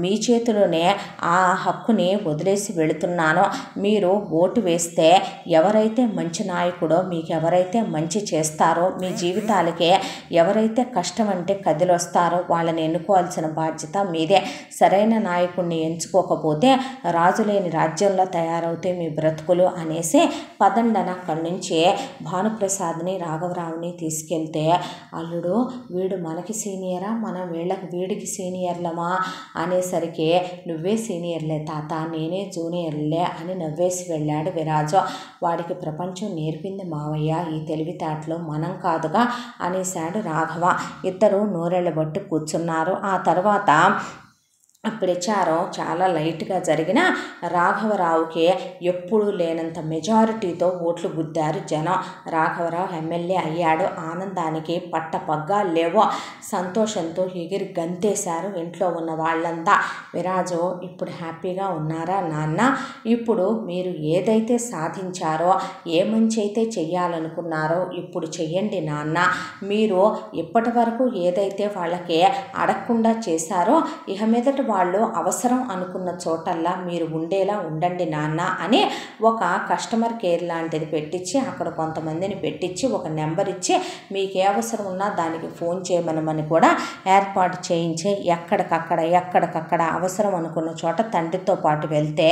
మీ చేతిలోనే ఆ హక్కుని వదిలేసి వెళుతున్నాను. మీరు ఓటు వేస్తే ఎవరైతే మంచి నాయకుడో, మీకు ఎవరైతే మంచి చేస్తారో, మీ జీవితాలకే ఎవరైతే కష్టం అంటే కదిలొస్తారో వాళ్ళని ఎన్నుకోవాల్సిన బాధ్యత మీదే. సరైన నాయకుడిని ఎంచుకోకపోతే రాజులేని రాజ్యంలో తయారవుతాయి మీ బ్రతుకులు అనేసి పదండన అక్కడి నుంచి భానుప్రసాద్ని రాఘవరావుని తీసుకెళ్తే, అల్లుడు వీడు మనకి సీనియరా, మనం వీడికి సీనియర్లమా అనేసరికి, నువ్వే సీనియర్లే తాత, నేనే జూనియర్లే అని నవ్వేసి వెళ్ళాడు విరాజు. వాడికి ప్రపంచం నేర్పింది మావయ్య, ఈ తెలివితేటలు మనం కాదుగా అనేశాడు రాఘవ. ఇద్దరు నూరెళ్ళబట్టి కూర్చున్నారు. ఆ తర్వాత ప్రచారం చాలా లైట్గా జరిగిన రాఘవరావుకి ఎప్పుడూ లేనంత మెజారిటీతో ఓట్లు గుద్దారు జనం. రాఘవరావు ఎమ్మెల్యే అయ్యాడు. ఆనందానికి పట్టపగ్గాలు లేవో, సంతోషంతో ఎగిరి గంతేశారు ఇంట్లో ఉన్న వాళ్ళంతా. విరాజు, ఇప్పుడు హ్యాపీగా ఉన్నారా నాన్న? ఇప్పుడు మీరు ఏదైతే సాధించారో, ఏ మంచి అయితే చెయ్యాలనుకున్నారో ఇప్పుడు చెయ్యండి నాన్న. మీరు ఇప్పటి వరకు ఏదైతే వాళ్ళకి అడగకుండా చేశారో, ఇక మీదట వాళ్ళు అవసరం అనుకున్న చోటల్లా మీరు ఉండేలా ఉండండి నాన్న అని ఒక కస్టమర్ కేర్ లాంటిది పెట్టించి, అక్కడ కొంతమందిని పెట్టించి ఒక నెంబర్ ఇచ్చి మీకు ఏ అవసరం ఉన్నా దానికి ఫోన్ చేయమనమని కూడా ఏర్పాటు చేయించి ఎక్కడికక్కడ అవసరం అనుకున్న చోట తండ్రితో పాటు వెళ్తే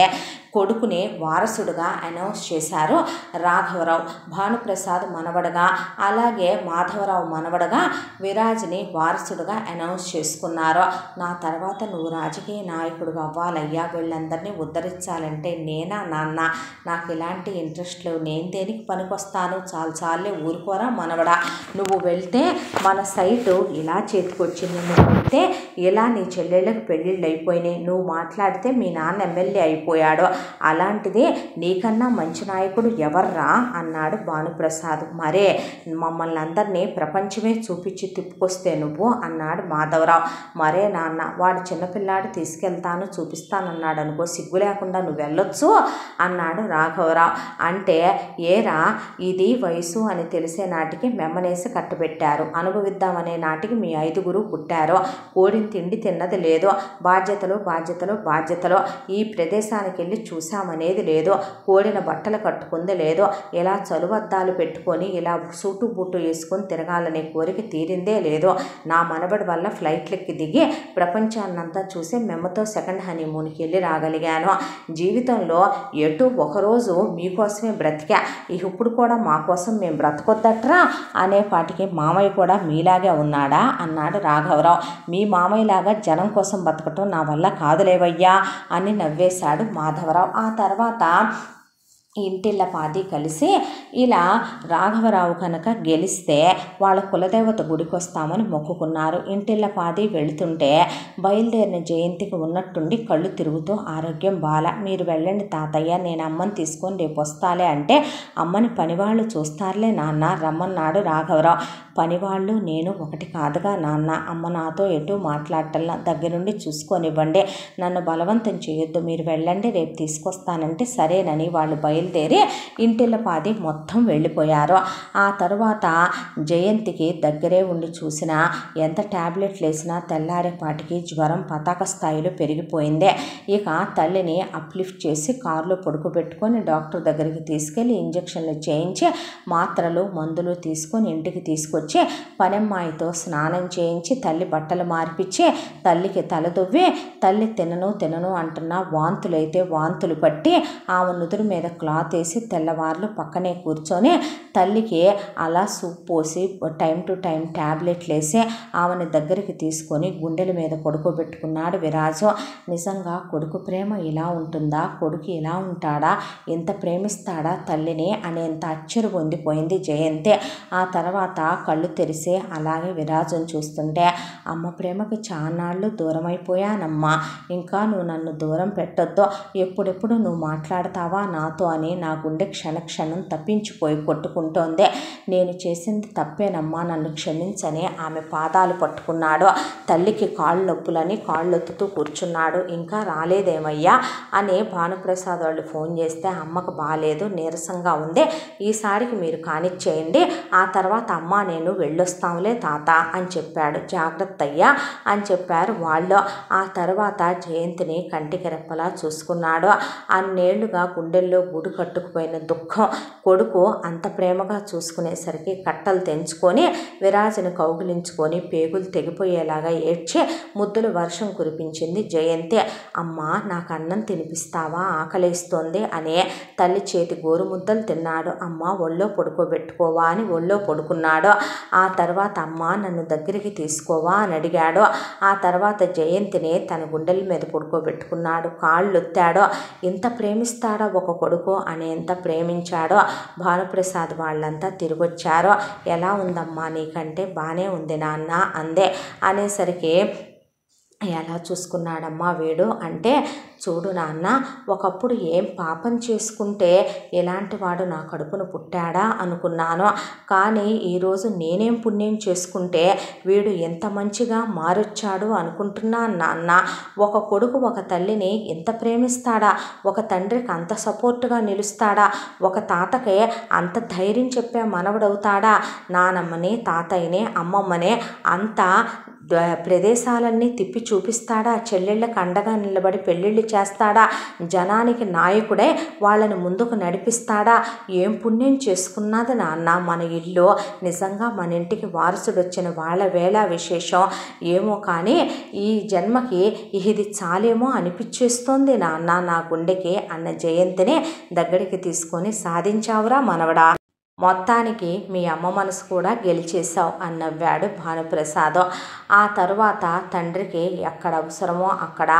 కొడుకుని వారసుడుగా అనౌన్స్ చేశారు రాఘవరావు. భానుప్రసాద్ మనవడగా, అలాగే మాధవరావు మనవడగా విరాజ్ని వారసుడుగా అనౌన్స్ చేసుకున్నారు. నా తర్వాత నువ్వు రాజకీయ నాయకుడు అవ్వాలయ్యా, వీళ్ళందరినీ ఉద్ధరించాలంటే నేనా నాన్న? నాకు ఇలాంటి ఇంట్రెస్ట్ లేవు, నేను దేనికి పనికొస్తాను? చాలే ఊరుకోరా మనవడా, నువ్వు వెళ్తే మన సైటు ఇలా చేతికొచ్చింది, నువ్వు వెళ్తే ఇలా నీ చెల్లెళ్ళకి పెళ్ళిళ్ళు అయిపోయినాయి, నువ్వు మాట్లాడితే మీ నాన్న ఎమ్మెల్యే అయిపోయాడు, అలాంటిది నీకన్నా మంచి నాయకుడు ఎవర్రా అన్నాడు భానుప్రసాద్. మరే మమ్మల్ని అందరినీ ప్రపంచమే చూపించి తిప్పుకొస్తే నువ్వు అన్నాడు మాధవరావు. మరే నాన్న, వాడు చిన్నపిల్లాడు, తీసుకెళ్తాను చూపిస్తానన్నాడు అనుకో, సిగ్గు లేకుండా నువ్వు వెళ్ళొచ్చు అన్నాడు రాఘవరావు. అంటే ఏరా, ఇది వయసు అని తెలిసే నాటికి మెమ్మనేసి కట్టబెట్టారు, అనుభవిద్దామనే నాటికి మీ 5గురు పుట్టారు, కోడిని తిండి తిన్నది లేదు, బాధ్యతలు ఈ ప్రదేశానికి వెళ్ళి చూసామనేది లేదు, కోడిన బట్టలు కట్టుకుంది లేదు, ఇలా చలువద్దాలు పెట్టుకొని ఇలా సూటు బూటు వేసుకొని తిరగాలనే కోరిక తీరిందే లేదు, నా మనబడి వల్ల ఫ్లైట్లెక్కి దిగి ప్రపంచాన్నంతా చూసి మెమ్మతో సెకండ్ హనీమూన్కి వెళ్ళి రాగలిగాను, జీవితంలో ఎటు ఒకరోజు మీకోసమే బ్రతికా, ఇప్పుడు కూడా మా కోసం మేము బ్రతకొద్దట్రా అనేపాటికి మామయ్య కూడా మీలాగే ఉన్నాడా అన్నాడు రాఘవరావు. మీ మామయ్యలాగా జనం కోసం బతకటం నా వల్ల కాదులేవయ్యా అని నవ్వేశాడు మాధవరావు. ఆ తర్వాత ఇంటిళ్ళపాది కలిసి ఇలా రాఘవరావు కనుక గెలిస్తే వాళ్ళ కులదేవత గుడికి వస్తామని మొక్కుకున్నారు. ఇంటిళ్ళపాది వెళుతుంటే బయలుదేరిన జయంతికి ఉన్నట్టుండి కళ్ళు తిరుగుతూ ఆరోగ్యం బాల. మీరు వెళ్ళండి తాతయ్య, నేను అమ్మని తీసుకొని రేపు వస్తాలే అంటే, అమ్మని పనివాళ్ళు చూస్తారులే నాన్న రమ్మన్నాడు రాఘవరావు. పనివాళ్ళు నేను ఒకటి కాదుగా నాన్న, అమ్మ నాతో ఎటు మాట్లాడటల్లా, దగ్గరుండి చూసుకొనివ్వండి, నన్ను బలవంతం చేయొద్దు, మీరు వెళ్ళండి రేపు తీసుకొస్తానంటే సరేనని వాళ్ళు బయలుదేరి ఇంటిళ్ళపాది మొత్తం వెళ్ళిపోయారు. ఆ తరువాత జయంతికి దగ్గరే ఉండి చూసినా, ఎంత ట్యాబ్లెట్లు వేసినా తెల్లారేపాటికి జ్వరం పతాక స్థాయిలో పెరిగిపోయింది. ఇక తల్లిని అప్లిఫ్ట్ చేసి కారులో పడుకోబెట్టుకొని డాక్టర్ దగ్గరికి తీసుకెళ్ళి ఇంజక్షన్లు చేయించి మాత్రలు మందులు తీసుకొని ఇంటికి తీసుకొచ్చి పనమ్మాయితో స్నానం చేయించి తల్లి బట్టలు మార్పిచ్చి తల్లికి తలదువ్వి, తల్లి తినను అంటున్నా వాంతులైతే వాంతులు పట్టి ఆమె నుదురు మీద క్లాత్ క్లాత్ వేసి తెల్లవార్లు పక్కనే కూర్చొని తల్లికి అలా సూప్ పోసి టైం టు టైం ట్యాబ్లెట్లు వేసి ఆమెను దగ్గరికి తీసుకొని గుండెల మీద పడుకోబెట్టుకున్నాడు విరాజు. నిజంగా కొడుకు ప్రేమ ఇలా ఉంటుందా, కొడుకు ఇలా ఉంటాడా, ఎంత ప్రేమిస్తాడా తల్లిని అనేంత అచ్చరు పొందిపోయింది జయంతి. ఆ తర్వాత కళ్ళు తెరిసి అలాగే విరాజును చూస్తుంటే, అమ్మ ప్రేమకి చాన్నాళ్ళు దూరం అయిపోయానమ్మా, ఇంకా నువ్వు నన్ను దూరం పెట్టొద్దు, ఎప్పుడెప్పుడు నువ్వు మాట్లాడతావా నాతో అని నా గుండె క్షణక్షణం తప్పించిపోయి కొట్టుకుంటోంది. నేను చేసింది తప్పేనమ్మా, నన్ను క్షమించని ఆమె పాదాలు పట్టుకున్నాడు. తల్లికి కాళ్ళు నొప్పులని కాళ్ళొత్తుతూ కూర్చున్నాడు. ఇంకా రాలేదేమయ్యా అని భానుప్రసాద్ వాళ్ళు ఫోన్ చేస్తే, అమ్మకు బాగాలేదు, నీరసంగా ఉంది, ఈసారికి మీరు కానిచ్చేయండి, ఆ తర్వాత అమ్మ నేను వెళ్ళొస్తాంలే తాత అని చెప్పాడు. జాగ్రత్త అయ్యా అని చెప్పారు వాళ్ళు. ఆ తర్వాత జయంతిని కంటికి రెప్పలా చూసుకున్నాడు. అన్నేళ్లుగా గుండెల్లో గూడు కట్టుకుపోయిన దుఃఖం కొడుకు అంత ప్రేమగా చూసుకునేసరికి కట్టలు తెంచుకొని విరాజును కౌగిలించుకొని పేగులు తెగిపోయేలాగా ఏడ్చి ముద్దుల వర్షం కురిపించింది జయంతి. అమ్మ నాకు అన్నం తినిపిస్తావా, ఆకలేస్తోంది అనే తల్లి చేతి గోరు ముద్దలు తిన్నాడు. అమ్మ ఒళ్ళో పడుకోబెట్టుకోవా అని ఒళ్ళో పడుకున్నాడు. ఆ తర్వాత అమ్మ నన్ను దగ్గరికి తీసుకోవా అని అడిగాడు. ఆ తర్వాత జయంతిని తన గుండెల మీద పడుకోబెట్టుకున్నాడు. కాళ్ళు ఒత్తాడు. ఇంత ప్రేమిస్తాడో ఒక కొడుకు అనేంత ప్రేమించాడో. భానుప్రసాద్ వాళ్ళంతా తిరిగొచ్చారు. ఎలా ఉందమ్మా నీకంటే, బాగానే ఉంది నాన్న అందే. అనేసరికి ఎలా చూసుకున్నాడమ్మా వీడు అంటే, చూడు నాన్న, ఒకప్పుడు ఏం పాపం చేసుకుంటే ఇలాంటి వాడు నా కడుపున పుట్టాడా అనుకున్నాను, కానీ ఈరోజు నేనేం పుణ్యం చేసుకుంటే వీడు ఎంత మంచిగా మారొచ్చాడు అనుకుంటున్నాను నాన్న. ఒక కొడుకు ఒక తల్లిని ఎంత ప్రేమిస్తాడా, ఒక తండ్రికి అంత సపోర్టుగా నిలుస్తాడా, ఒక తాతకే అంత ధైర్యం చెప్పే మనవడవుతాడా, నానమ్మని తాతయ్యని అమ్మమ్మనే అంత ప్రదేశాలన్నీ తిప్పి చూపిస్తాడా, చెల్లెళ్ళకి అండగా నిలబడి పెళ్ళిళ్ళు చేస్తాడా, జనానికి నాయకుడే వాళ్ళని ముందుకు నడిపిస్తాడా. ఏం పుణ్యం చేసుకున్నది నాన్న మన ఇల్లు. నిజంగా మన ఇంటికి వారసుడు వచ్చిన వాళ్ళ వేళ విశేషం ఏమో, కానీ ఈ జన్మకి ఇది చాలేమో అనిపించేస్తోంది నాన్న నా గుండెకి అన్న జయంతిని దగ్గరికి తీసుకొని, సాధించావురా మనవడా, మొత్తానికి మీ అమ్మ మనసు కూడా గెలిచేశావు అని నవ్వాడు భానుప్రసాద్. ఆ తరువాత తండ్రికి ఎక్కడ అవసరమో అక్కడ,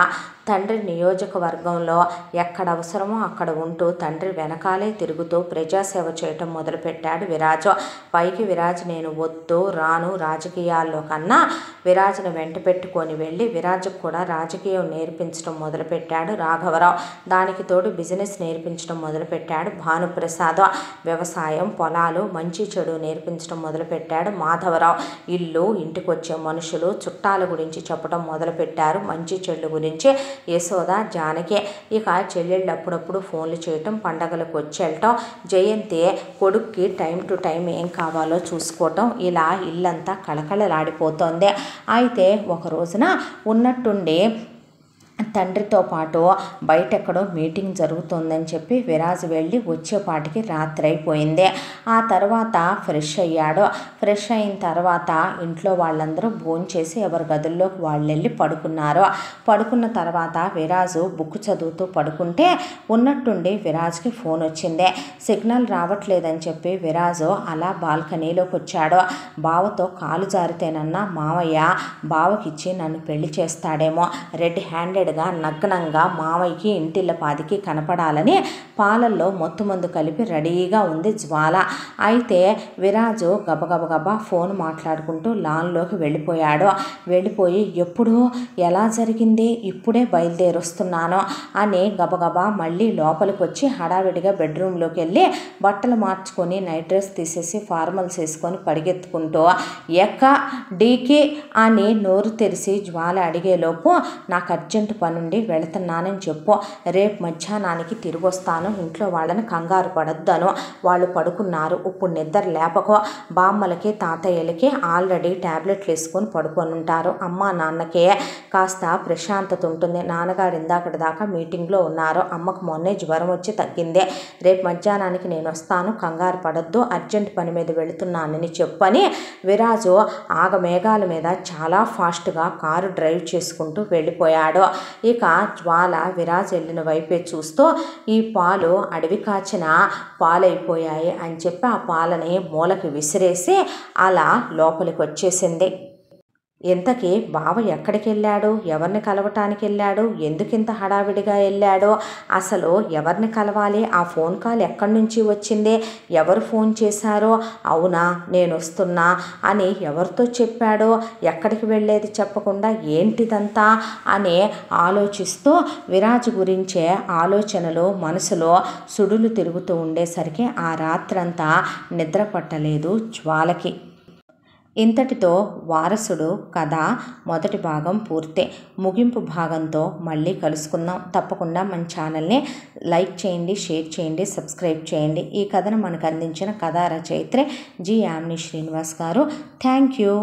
తండ్రి నియోజకవర్గంలో ఎక్కడ అవసరమో అక్కడ ఉంటూ తండ్రి వెనకాలే తిరుగుతూ ప్రజాసేవ చేయటం మొదలుపెట్టాడు విరాజు. పైకి విరాజు నేను వద్దు రాను రాజకీయాల్లో కన్నా విరాజును వెంట పెట్టుకొని వెళ్ళి విరాజుకు కూడా రాజకీయం నేర్పించడం మొదలుపెట్టాడు రాఘవరావు. దానికి తోడు బిజినెస్ నేర్పించడం మొదలుపెట్టాడు భానుప్రసాద్. వ్యవసాయం, పొలాలు, మంచి చెడు నేర్పించడం మొదలుపెట్టాడు మాధవరావు. ఇల్లు, ఇంటికి వచ్చే మనుషులు, చుట్టాల గురించి చెప్పడం మొదలుపెట్టారు, మంచి చెడు గురించి. యశోద, జానకి. ఇక చెల్లెళ్ళు అప్పుడప్పుడు ఫోన్లు చేయటం, పండగలకు వచ్చి వెళ్ళటం, జయంతి కొడుక్కి టైం టు టైం ఏం కావాలో చూసుకోవటం, ఇలా ఇల్లంతా కళకళలాడిపోతోంది. అయితే ఒక రోజున ఉన్నట్టుండి తండ్రితో పాటు బయట ఎక్కడో మీటింగ్ జరుగుతుందని చెప్పి విరాజు వెళ్ళి వచ్చేపాటికి రాత్రి అయిపోయింది. ఆ తర్వాత ఫ్రెష్ అయ్యాడు. ఫ్రెష్ అయిన తర్వాత ఇంట్లో వాళ్ళందరూ భోంచేసి ఎవరి గదుల్లోకి వాళ్ళు వెళ్ళి పడుకున్నారు. పడుకున్న తర్వాత విరాజు బుక్ చదువుతూ పడుకుంటే ఉన్నట్టుండి విరాజుకి ఫోన్ వచ్చింది. సిగ్నల్ రావట్లేదని చెప్పి విరాజు అలా బాల్కనీలోకి వచ్చాడు. బావతో కాలు జారితేనన్నా మావయ్య బావకిచ్చి నన్ను పెళ్లి చేస్తాడేమో, రెడ్ హ్యాండెడ్గా నగ్నంగా మావయ్యకి ఇంటిల్లపాదికి కనపడాలని పాలల్లో మొత్తుమందు కలిపి రెడీగా ఉంది జ్వాల. అయితే విరాజు గబగబగబా ఫోన్ మాట్లాడుకుంటూ లాన్లోకి వెళ్ళిపోయాడు. వెళ్ళిపోయి ఎప్పుడు ఎలా జరిగింది, ఇప్పుడే బయలుదేరొస్తున్నాను అని గబగబా మళ్ళీ లోపలికి వచ్చి హడావిడిగా బెడ్రూమ్లోకి వెళ్ళి బట్టలు మార్చుకొని నైట్ డ్రెస్ తీసేసి ఫార్మల్స్ వేసుకొని పరిగెత్తుకుంటూ ఎక్క డీకి అని నోరు తెరిచి జ్వాల అడిగేలోపు నాకు అర్జెంట్ పనుండి వెళుతున్నానని చెప్పు, రేపు మధ్యాహ్నానికి తిరిగి వస్తాను, ఇంట్లో వాళ్ళని కంగారు పడొద్దను, వాళ్ళు పడుకున్నారు, ఇప్పుడు నిద్ర లేపకో, బామ్మలకి తాతయ్యలకి ఆల్రెడీ ట్యాబ్లెట్లు వేసుకొని పడుకొని ఉంటారు, అమ్మ నాన్నకే కాస్త ప్రశాంతత ఉంటుంది, నాన్నగారు ఇందాకటి దాకా మీటింగ్లో ఉన్నారు, అమ్మకు మొన్నే జ్వరం వచ్చి తగ్గింది, రేపు మధ్యాహ్నానికి నేను వస్తాను, కంగారు పడొద్దు, అర్జెంట్ పని మీద వెళుతున్నానని చెప్పని విరాజు ఆగమేఘాల మీద చాలా ఫాస్ట్గా కారు డ్రైవ్ చేసుకుంటూ వెళ్ళిపోయాడు. ఇక జ్వాల విరాజ్ వెళ్ళిన వైపే చూస్తూ ఈ పాలు అడవి కాచిన పాలైపోయాయి అని చెప్పి ఆ పాలని మూలకి విసిరేసి అలా లోపలికి వచ్చేసింది. ఇంతకీ బావ ఎక్కడికి వెళ్ళాడు, ఎవరిని కలవటానికి వెళ్ళాడు, ఎందుకింత హడావిడిగా వెళ్ళాడో, అసలు ఎవరిని కలవాలి, ఆ ఫోన్ కాల్ ఎక్కడి నుంచి వచ్చింది, ఎవరు ఫోన్ చేశారో, అవునా నేను వస్తున్నా అని ఎవరితో చెప్పాడో, ఎక్కడికి వెళ్ళేది చెప్పకుండా ఏంటిదంతా అని ఆలోచిస్తూ విరాజ్ గురించే ఆలోచనలు మనసులో సుడులు తిరుగుతూ ఉండేసరికి ఆ రాత్రంతా నిద్ర పట్టలేదు జ్వాలకి. ఇంతటితో వారసుడు కథ మొదటి భాగం పూర్తి. ముగింపు భాగంతో మళ్ళీ కలుసుకుందాం. తప్పకుండా మన ఛానల్ని లైక్ చేయండి, షేర్ చేయండి, సబ్స్క్రైబ్ చేయండి. ఈ కథను మనకు అందించిన కథా రచయిత్రి జి యామిని శ్రీనివాస్ గారు. Thank you.